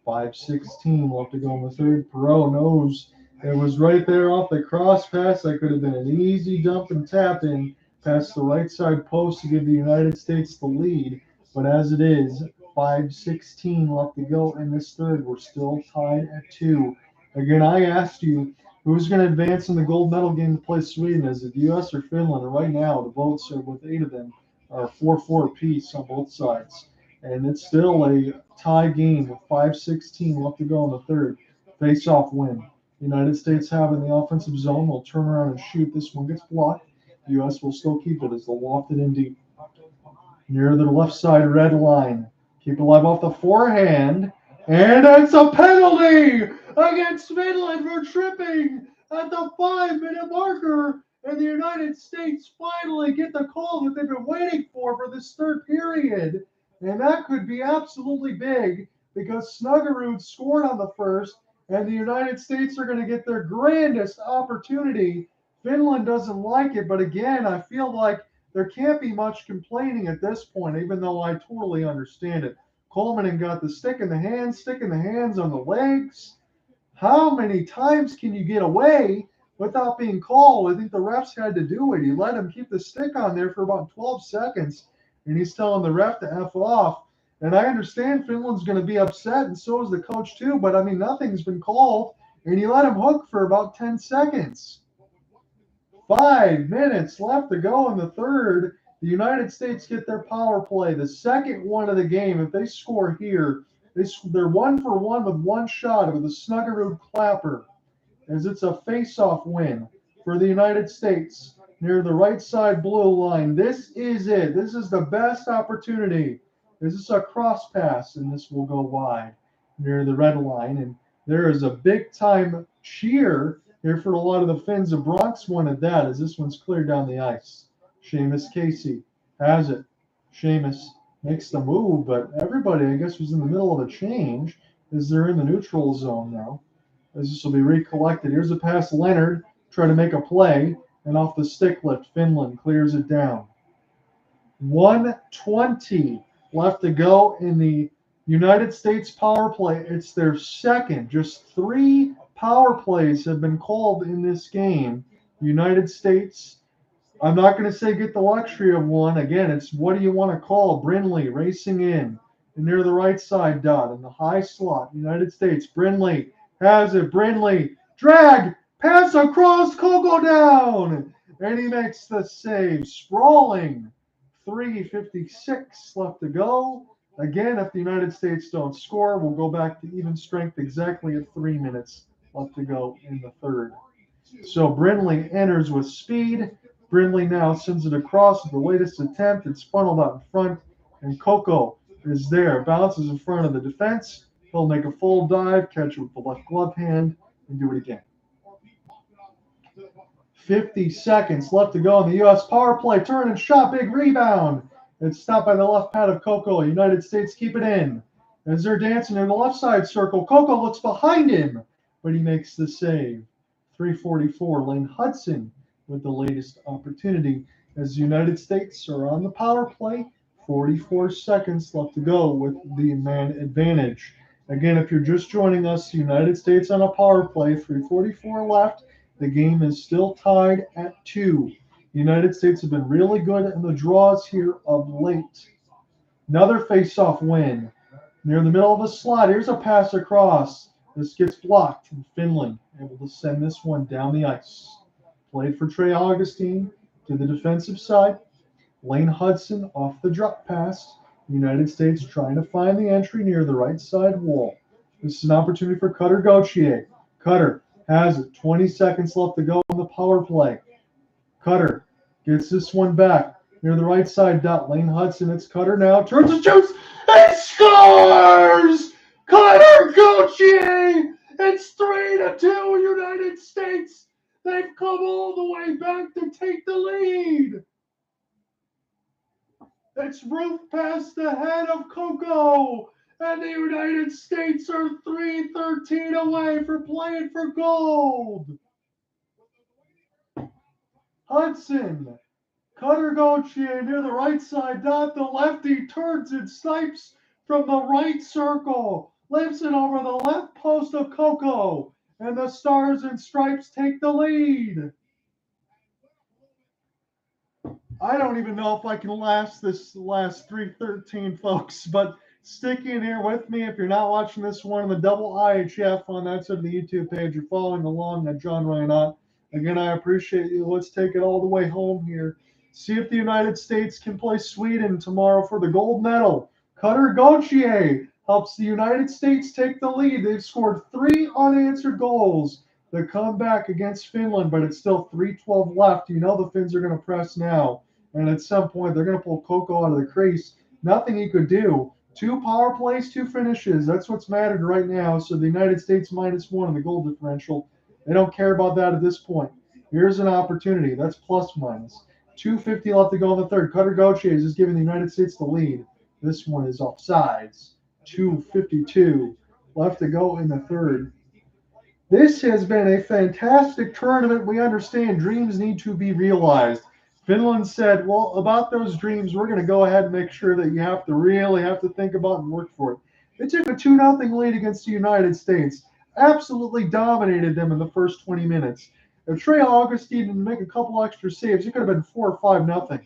5:16 left to go in the third. Perreault knows it was right there off the cross pass. That could have been an easy dump and tap in past the right side post to give the United States the lead. But as it is, 5:16 left to go in this third. We're still tied at 2. Again, I asked you who's going to advance in the gold medal game to play Sweden. Is it U.S. or Finland? And right now, the votes are, with 8 of them, are 4-4 apiece on both sides. And it's still a tie game with 5:16 left to go in the third. Face-off win. United States have in the offensive zone. Will turn around and shoot. This one gets blocked. The U.S. will still keep it as they'll loft it in deep. Near the left side red line. Keep it alive off the forehand. And it's a penalty against Finland for tripping at the 5-minute marker. And the United States finally get the call that they've been waiting for this third period. And that could be absolutely big because Snuggerud scored on the first, and the United States are going to get their grandest opportunity. Finland doesn't like it, but again, I feel like there can't be much complaining at this point, even though I totally understand it. Coleman got the stick in the hands on the legs. How many times can you get away without being called? I think the refs had to do it. He let him keep the stick on there for about 12 seconds, and he's telling the ref to F off. And I understand Finland's going to be upset, and so is the coach too, but I mean, nothing's been called, and he let him hook for about 10 seconds. 5 minutes left to go in the third. The United States get their power play, the second one of the game. If they score here, they're 1 for 1 with one shot with a Snuggerud clapper, as it's a face-off win for the United States near the right side blue line. This is it. This is the best opportunity. This is a cross pass, and this will go wide near the red line. And there is a big-time cheer here for a lot of the Finns. The Bronx wanted that, as this one's cleared down the ice. Seamus Casey has it. Seamus makes the move, but everybody, I guess, was in the middle of a change as they're in the neutral zone now. As this will be recollected. Here's a pass, Leonard, try to make a play, and off the stick lift, Finland clears it down. 1:20 left to go in the United States power play. It's their second. Just 3 power plays have been called in this game. United States, I'm not going to say get the luxury of one. Again, it's what do you want to call? Brindley racing in and near the right side dot in the high slot. United States, Brindley has it. Brindley, drag, pass across, Coco down. And he makes the save. Sprawling. 3:56 left to go. Again, if the United States don't score, we'll go back to even strength exactly at 3 minutes left to go in the third. So Brindley enters with speed. Brindley now sends it across with the latest attempt. It's funneled out in front, and Coco is there. Bounces in front of the defense. He'll make a full dive, catch it with the left glove hand, and do it again. 50 seconds left to go in the U.S. power play. Turn and shot, big rebound. It's stopped by the left pad of Coco. United States keep it in. As they're dancing in the left side circle, Coco looks behind him, but he makes the save. 3:44, Lane Hutson with the latest opportunity as the United States are on the power play. 44 seconds left to go with the man advantage. Again, if you're just joining us, the United States on a power play, 3:44 left. The game is still tied at 2. The United States have been really good in the draws here of late. Another face-off win. Near the middle of the slot, here's a pass across. This gets blocked, and Finley able to send this one down the ice. Played for Trey Augustine to the defensive side. Lane Hutson off the drop pass. United States trying to find the entry near the right side wall. This is an opportunity for Gauthier. Cutter has it. 20 seconds left to go on the power play. Cutter gets this one back near the right side dot. Lane Hutson, it's Cutter now. Turns and shoots and scores! Cutter Gauthier! It's 3-2 United States. They've come all the way back to take the lead. It's roof past the head of Coco. And the United States are 3-13 away for playing for gold. Hutson, Cutter Gauthier near the right side dot. The lefty turns and snipes from the right circle. Lifts it over the left post of Coco. And the Stars and Stripes take the lead. I don't even know if I can last this last 3:13, folks, but stick in here with me. If you're not watching this one on the IIHF on that side of the YouTube page, you're following along at John Ryan. Again, I appreciate you. Let's take it all the way home here. See if the United States can play Sweden tomorrow for the gold medal. Cutter Gauthier helps the United States take the lead. They've scored 3 unanswered goals. The comeback against Finland, but it's still 3:12 left. You know the Finns are going to press now. And at some point, they're going to pull Coco out of the crease. Nothing he could do. 2 power plays, 2 finishes. That's what's mattered right now. So the United States -1 in the goal differential. They don't care about that at this point. Here's an opportunity. That's plus minus. 2:50 left to go in the third. Cutter Gauthier is just giving the United States the lead. This one is offsides. 2:52 left to go in the third. This has been a fantastic tournament. We understand dreams need to be realized. Finland said, well, about those dreams, we're going to go ahead and make sure that you really have to think about and work for it. They took a 2-0 lead against the United States. Absolutely dominated them in the first 20 minutes. If Trey Augustine didn't make a couple extra saves, it could have been 4 or 5-0.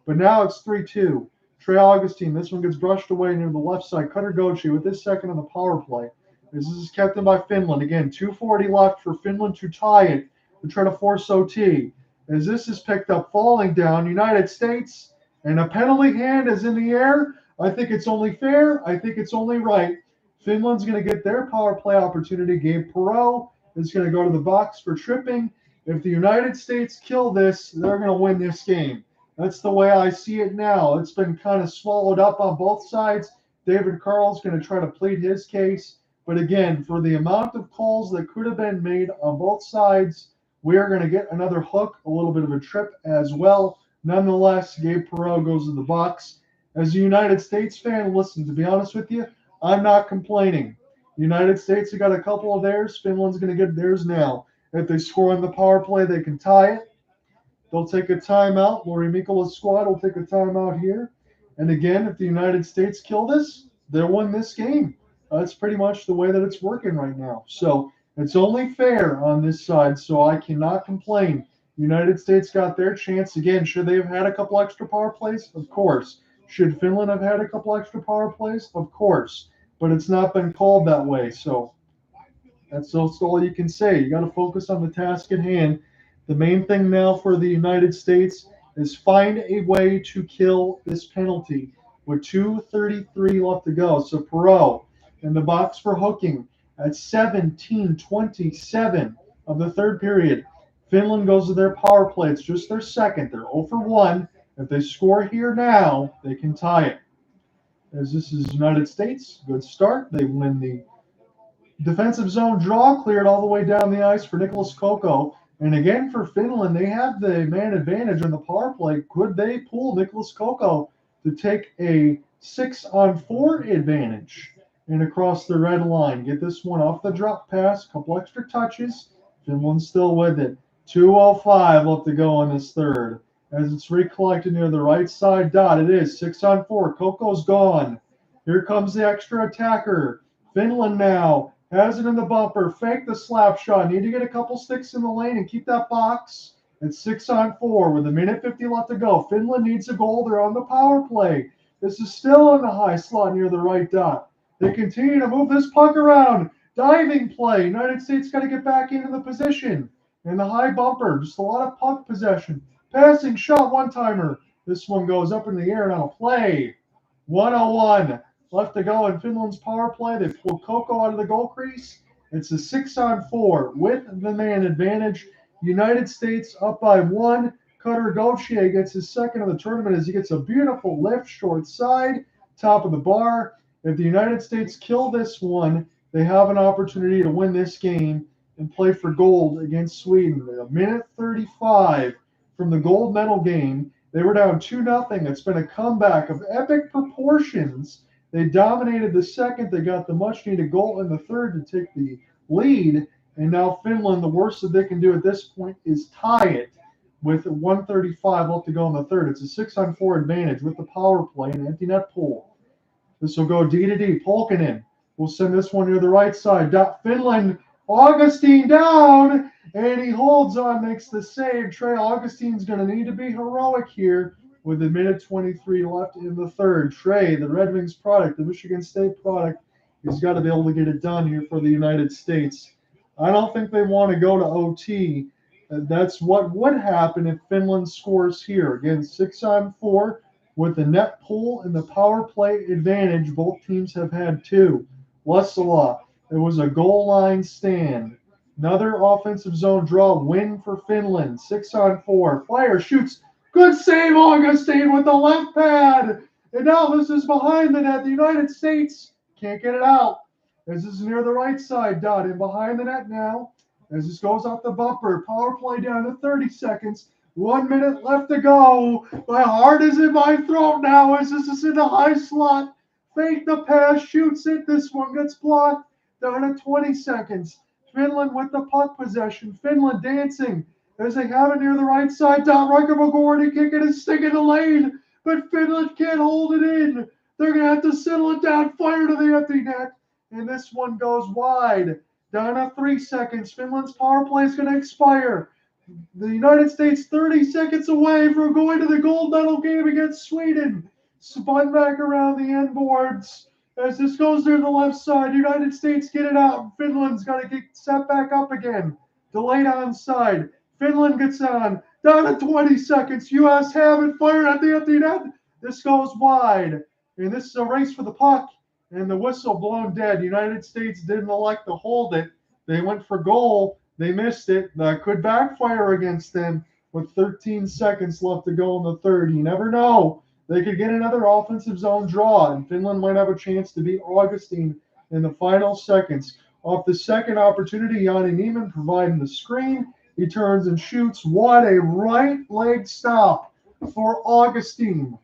But now it's 3-2. Trey Augustine, this one gets brushed away near the left side. Cutter Gauthier with his second on the power play. This is kept in by Finland. Again, 2:40 left for Finland to tie it, to try to force OT. As this is picked up, falling down, United States, and a penalty hand is in the air. I think it's only fair. I think it's only right. Finland's going to get their power play opportunity. Gabe Perreault is going to go to the box for tripping. If the United States kill this, they're going to win this game. That's the way I see it now. It's been kind of swallowed up on both sides. David Carle's going to try to plead his case. But again, for the amount of calls that could have been made on both sides, we are going to get another hook, a little bit of a trip as well. Nonetheless, Gabe Perreault goes to the box. As a United States fan, listen, to be honest with you, I'm not complaining. United States have got a couple of theirs. Finland's going to get theirs now. If they score on the power play, they can tie it. They'll take a timeout. Lori Mikola's squad will take a timeout here. And again, if the United States kill this, they'll win this game. That's pretty much the way that it's working right now. So it's only fair on this side, so I cannot complain. United States got their chance. Again, should they have had a couple extra power plays? Of course. Should Finland have had a couple extra power plays? Of course. But it's not been called that way. So that's all you can say. You got to focus on the task at hand. The main thing now for the United States is find a way to kill this penalty with 2:33 left to go. So Perreault in the box for hooking at 17:27 of the third period. Finland goes to their power play. It's just their second. They're 0 for 1. If they score here now, they can tie it. As this is United States, good start. They win the defensive zone draw, cleared all the way down the ice for Nicholas Kokko. And again, for Finland, they have the man advantage on the power play. Could they pull Nicholas Kokko to take a 6-on-4 advantage and across the red line? Get this one off the drop pass, couple extra touches. Finland's still with it. 2:05 left to go in this third. As it's recollected near the right side dot, it is 6-on-4. Kokko's gone. Here comes the extra attacker. Finland now has it in the bumper. Fake the slap shot. Need to get a couple sticks in the lane and keep that box. It's 6-on-4 with 1:50 left to go. Finland needs a goal. They're on the power play. This is still in the high slot near the right dot. They continue to move this puck around. Diving play. United States got to get back into the position. In the high bumper. Just a lot of puck possession. Passing shot, one-timer. This one goes up in the air and on a play. 1:01 left to go in Finland's power play. They pull Kokko out of the goal crease. It's a 6-on-4 with the man advantage. United States up by 1. Cutter Gauthier gets his second of the tournament as he gets a beautiful lift short side, top of the bar. If the United States kill this one, they have an opportunity to win this game and play for gold against Sweden. 1:35 from the gold medal game. They were down 2-0. It's been a comeback of epic proportions. They dominated the second. They got the much-needed goal in the third to take the lead. And now Finland, the worst that they can do at this point is tie it with 1:35 left to go in the third. It's a 6-on-4 advantage with the power play and empty net pull. This will go D to D. Pohlkamp will send this one near the right side. Finland, Augustine down, and he holds on, makes the save. Trey Augustine's going to need to be heroic here with 1:23 left in the third. Trey, the Red Wings product, the Michigan State product, he's got to be able to get it done here for the United States. I don't think they want to go to OT. That's what would happen if Finland scores here. Again, 6-on-4 with the net pull and the power play advantage. Both teams have had 2. Lassila, it was a goal line stand. Another offensive zone draw win for Finland. 6-on-4. Flyer shoots. Good save, Augustine with the left pad. And now this is behind the net. The United States can't get it out. As this is near the right side dot and behind the net now. As this goes off the bumper. Power play down to 30 seconds. 1 minute left to go. My heart is in my throat now as this is in the high slot. Fake the pass, shoots it. This one gets blocked. Down to 20 seconds. Finland with the puck possession. Finland dancing as they have it near the right side. Down Rutger McGroarty kicking and sticking the lane. But Finland can't hold it in. They're going to have to settle it down. Fire to the empty net. And this one goes wide. Down to 3 seconds. Finland's power play is going to expire. The United States 30 seconds away from going to the gold medal game against Sweden. Spun back around the end boards. As this goes to the left side, United States get it out. Finland's got to get set back up again. Delayed onside. Finland gets on. Down to 20 seconds. U.S. have it fired at the empty net. This goes wide. And this is a race for the puck. And the whistle blown dead. United States didn't elect to hold it. They went for goal. They missed it. That could backfire against them with 13 seconds left to go in the third. You never know. They could get another offensive zone draw, and Finland might have a chance to beat Augustine in the final seconds. Off the second opportunity, Yanni Neiman providing the screen. He turns and shoots. What a right leg stop for Augustine.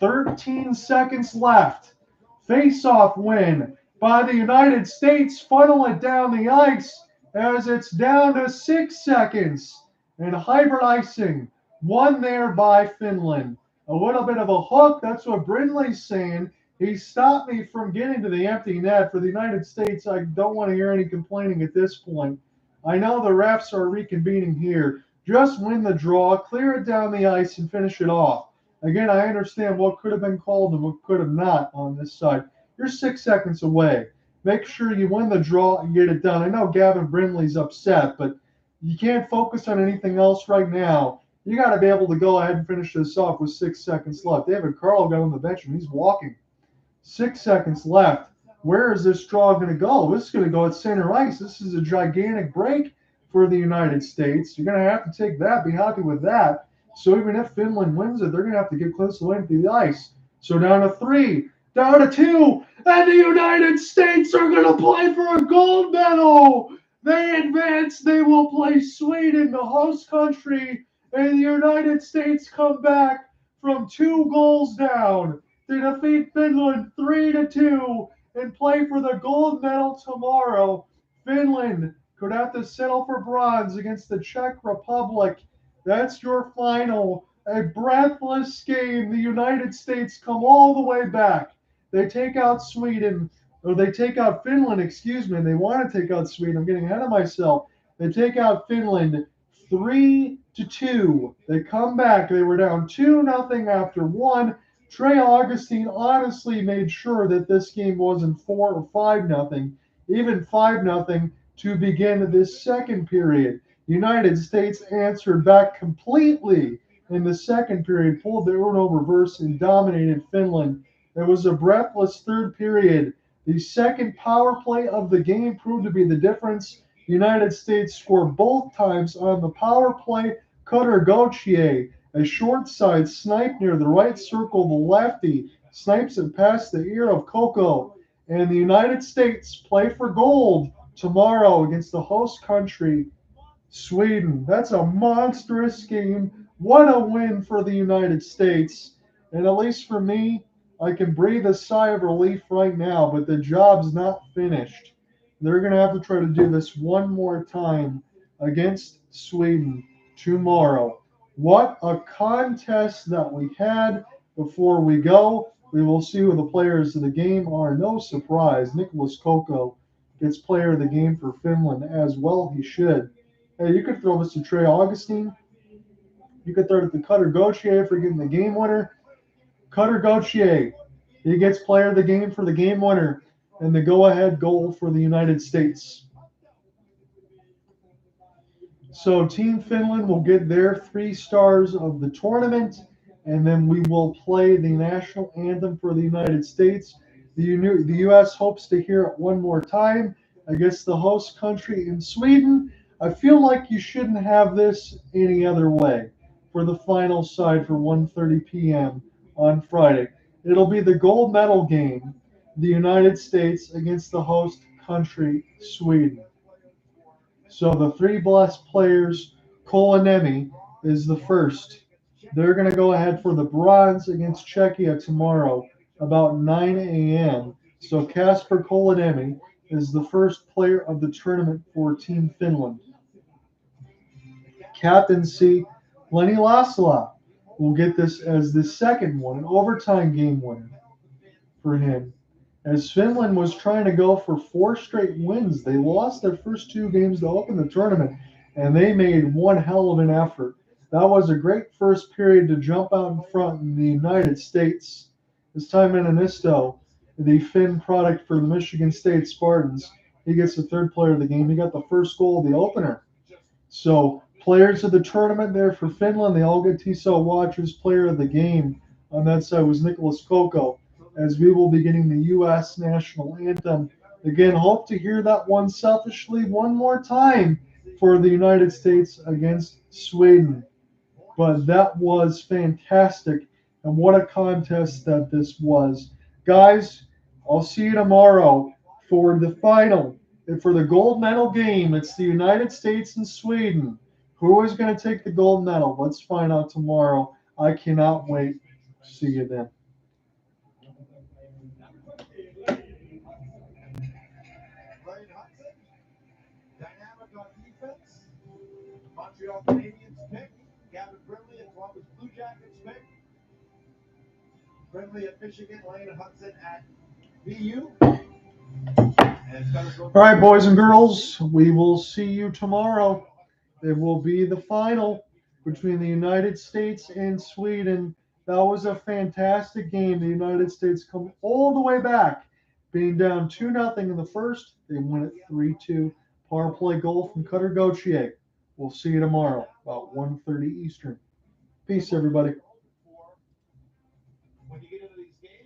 13 seconds left. Face-off win by the United States. Funnel it down the ice as it's down to 6 seconds. And hybrid icing won there by Finland. A little bit of a hook. That's what Brindley's saying. He stopped me from getting to the empty net. For the United States, I don't want to hear any complaining at this point. I know the refs are reconvening here. Just win the draw, clear it down the ice, and finish it off. Again, I understand what could have been called and what could have not on this side. You're 6 seconds away. Make sure you win the draw and get it done. I know Gavin Brindley's upset, but you can't focus on anything else right now. You got to be able to go ahead and finish this off with 6 seconds left. David Carle got on the bench, and he's walking. 6 seconds left. Where is this draw going to go? This is going to go at center ice. This is a gigantic break for the United States. You're going to have to take that, be happy with that. So even if Finland wins it, they're going to have to get close to the empty ice. So down to 3, down to 2, and the United States are going to play for a gold medal. They advance. They will play Sweden, the host country, and the United States come back from 2 goals down to defeat Finland 3-2 and play for the gold medal tomorrow. Finland could have to settle for bronze against the Czech Republic. That's your final. A breathless game. The United States come all the way back. They take out Sweden, or they take out Finland, excuse me. They want to take out Sweden. I'm getting ahead of myself. They take out Finland 3-2. They come back. They were down 2-0 after 1. Trey Augustine honestly made sure that this game wasn't 4 or 5-0, even 5-0 to begin this second period. United States answered back completely in the second period, pulled their own reverse and dominated Finland. It was a breathless third period. The second power play of the game proved to be the difference. United States scored both times on the power play. Gauthier, a short side snipe near the right circle, the lefty, snipes it past the ear of Coco. And the United States play for gold tomorrow against the host country, Sweden. That's a monstrous game. What a win for the United States. And at least for me, I can breathe a sigh of relief right now, but the job's not finished. They're going to have to try to do this one more time against Sweden tomorrow. What a contest that we had. Before we go, we will see who the players of the game are. No surprise, Nicholas Coco gets player of the game for Finland as well. He should. Hey, you could throw this to Trey Augustine. You could throw it to Cutter Gauthier for getting the game winner. Cutter Gauthier, he gets player of the game for the game winner and the go-ahead goal for the United States. So Team Finland will get their 3 stars of the tournament, and then we will play the national anthem for the United States. The U.S. hopes to hear it one more time against the host country in Sweden. I feel like you shouldn't have this any other way for the final side for 1:30 p.m. on Friday. It'll be the gold medal game, the United States against the host country, Sweden. So the 3 blessed players, Kolanemi is the first. They're going to go ahead for the bronze against Czechia tomorrow about 9 a.m. So Kasper Kolanemi is the first player of the tournament for Team Finland. Captaincy, Lenny Lassila will get this as the second one, an overtime game winner for him. As Finland was trying to go for 4 straight wins, they lost their first 2 games to open the tournament, and they made one hell of an effort. That was a great first period to jump out in front in the United States. This time Inisto, the Finn product for the Michigan State Spartans, he gets the 3rd player of the game. He got the first goal of the opener. So players of the tournament there for Finland, the all get TSO Watchers player of the game on that side was Nicholas Coco, as we will be getting the U.S. national anthem. Again, hope to hear that one selfishly one more time for the United States against Sweden. But that was fantastic, and what a contest that this was. Guys, I'll see you tomorrow for the final. And for the gold medal game, it's the United States and Sweden. Who is going to take the gold medal? Let's find out tomorrow. I cannot wait. See you then. Montreal Canadiens pick. Gavin Brindley at Columbus Blue Jackets pick. Brindley at Michigan, Hutson at BU. All right, boys and girls, we will see you tomorrow. It will be the final between the United States and Sweden. That was a fantastic game. The United States come all the way back, being down 2-0 in the first. They win it 3-2. Power play goal from Cutter Gauthier. We'll see you tomorrow, about 1:30 Eastern. Peace, everybody. When you get into these games,